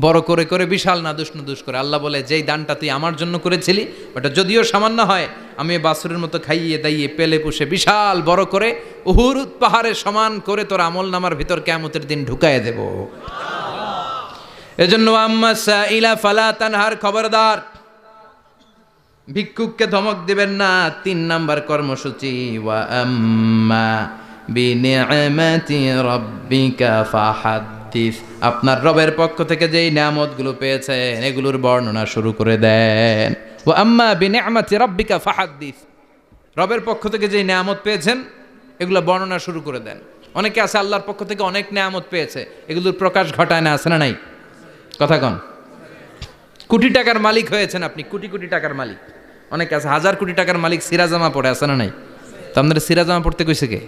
বড় করে করে বিশাল নাদুস করে। আল্লাহ বলে, যেই দানটা তুই আমার জন্য করেছিলি, ওটা যদিও সামান্য হয়, আমি বাছুরের মতো খাইয়ে দাইয়ে পেলে পুষে বিশাল বড় করে উহুদ পাহাড়ের সমান করে তোর আমল নামার ভিতর কিয়ামতের দিন ঢুকায় দেব। এজন্য আম্মা সাইলা ফালা তানহার, খবরদার ভিক্ষুককে ধমক দিবেন না। 3 নাম্বার কর্মসূচি, ওয়া আম্মা বিনিআমাতি রাব্বিকা ফাহাদ্দিস, আপনার রবের পক্ষ থেকে যেই নিয়ামতগুলো পেয়েছেন এগুলোর বর্ণনা শুরু করে দেন। ওয়া আম্মা বিনিআমাতি রাব্বিকা ফাহাদ্দিস, রবের পক্ষ থেকে যেই নিয়ামত পেয়েছেন এগুলো বর্ণনা শুরু করে দেন। অনেকে আছে আল্লাহর পক্ষ থেকে অনেক নিয়ামত পেয়েছে, এগুলোর প্রকাশ ঘটায় না, আছে না নাই? কথা কন। কোটি টাকার মালিক হয়েছেন আপনি, কোটি কোটি টাকার মালিক। অনেকে আছে 1000 কোটি টাকার মালিক, সিরাজামা পড়ে, আছে না নাই? তো আপনাদের সিরাজামা পড়তে কইছে কে?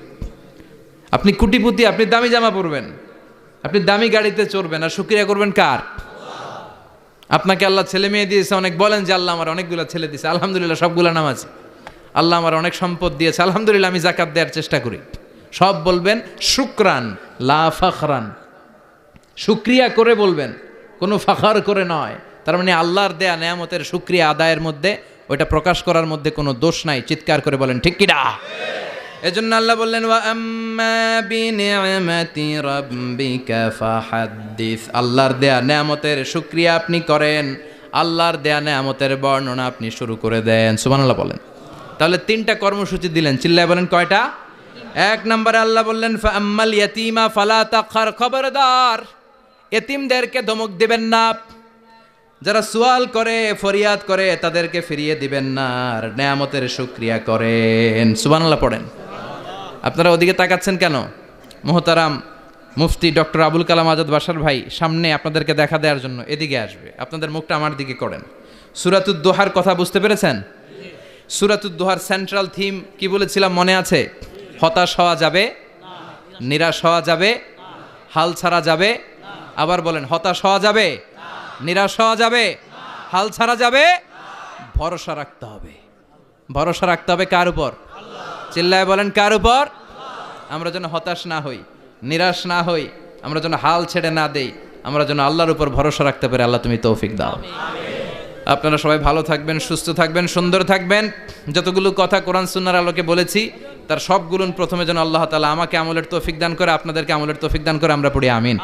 আপনি কোটিপতি, আপনি দামি জামা পরবেন, আপনি দামি গাড়িতে চড়বেন, আর শুকরিয়া করবেন কার? আপনাকে আল্লাহ ছেলে মেয়ে দিয়েছে অনেক, বলেন যে আল্লাহ আমার অনেকগুলো ছেলে দিয়েছে, আলহামদুলিল্লাহ, সবগুলা নামাজ। আল্লাহ আমার অনেক সম্পদ দিয়েছে, আলহামদুলিল্লাহ, আমি যাকাত দেওয়ার চেষ্টা করি। সব বলবেন শুকরান লা ফাখরান, শুকরিয়া করে বলবেন, কোনো ফাখার করে নয়। তার মানে আল্লাহর দেয়া নেয়ামতের শুকরিয়া আদায়ের মধ্যে, ওইটা প্রকাশ করার মধ্যে কোনো দোষ নাই। চিৎকার করে বলেন ঠিক কিনা? এজন্য আল্লাহ বললেন, ওয়া আম্মা বিনিআমাতি রাব্বিকা ফাহাদ্দিস, আল্লাহর দেয়া নেয়ামতের শুকরিয়া আপনি করেন, আল্লাহর দেয়া নেয়ামতের বর্ণনা আপনি শুরু করে দেন। সুবহানাল্লাহ বলেন। তাহলে 3টা কর্মসূচি দিলেন, চিল্লায় বলেন কয়টা? 1 নম্বরে আল্লাহ বললেন, ফা আম্মাল ইয়াতীমা ফালা তাকহার, খবরদার এতিমদেরকে ধমক দিবেন না, যারা সুয়াল করে ফরিয়াদ করে তাদেরকে ফিরিয়ে দিবেন না, আর নেয়ামতের শুকরিয়া করেন। সুবহানাল্লাহ পড়েন। আপনারা ওদিকে তাকাচ্ছেন কেন? মুহতারাম মুফতি ডক্টর আবুল কালাম আজাদ বাশার ভাই সামনে আপনাদেরকে দেখা দেওয়ার জন্য এদিকে আসবে, আপনাদের মুখটা আমার দিকে করেন। সূরাতুদ দোহার কথা বুঝতে পেরেছেন? সূরাতুদ দোহার সেন্ট্রাল থিম কি বলেছিলাম মনে আছে? হতাশ হওয়া যাবে, নিরাশ হওয়া যাবে, হাল ছাড়া যাবে। আবার বলেন, হতাশ হওয়া যাবে, নিরাশ হওয়া যাবে, হাল ছাড়া যাবে, ভরসা রাখতে হবে। ভরসা রাখতে হবে কার উপর? চিল্লায় বলেন কার উপর? আমরা যেন হতাশ না হই, নিরাশ না হই, আমরা যেন হাল ছেড়ে না দেই, আমরা যেন আল্লাহর উপর ভরসা রাখতে পারি। আল্লাহ তুমি তৌফিক দাও। আপনারা সবাই ভালো থাকবেন, সুস্থ থাকবেন, সুন্দর থাকবেন। যতগুলো কথা কোরআন সুন্নাহর আলোকে বলেছি তার সবগুলো প্রথমে যেন আল্লাহ তাআলা আমাকে আমলের তৌফিক দান করে, আপনাদেরকে আমলের তৌফিক দান করে। আমরা পড়ি আমিন।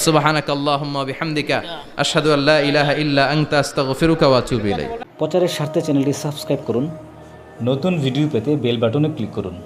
সুবহানাকাল্লাহুম্মা ওয়া বিহামদিকা আশহাদু আল্লা ইলাহা ইল্লা আনতা আস্তাগফিরুকা ওয়া আতুবু ইলাইক। প্রচারের স্বার্থে চ্যানেলটি সাবস্ক্রাইব করুন। নতুন ভিডিও পেতে বেল বাটনে ক্লিক করুন।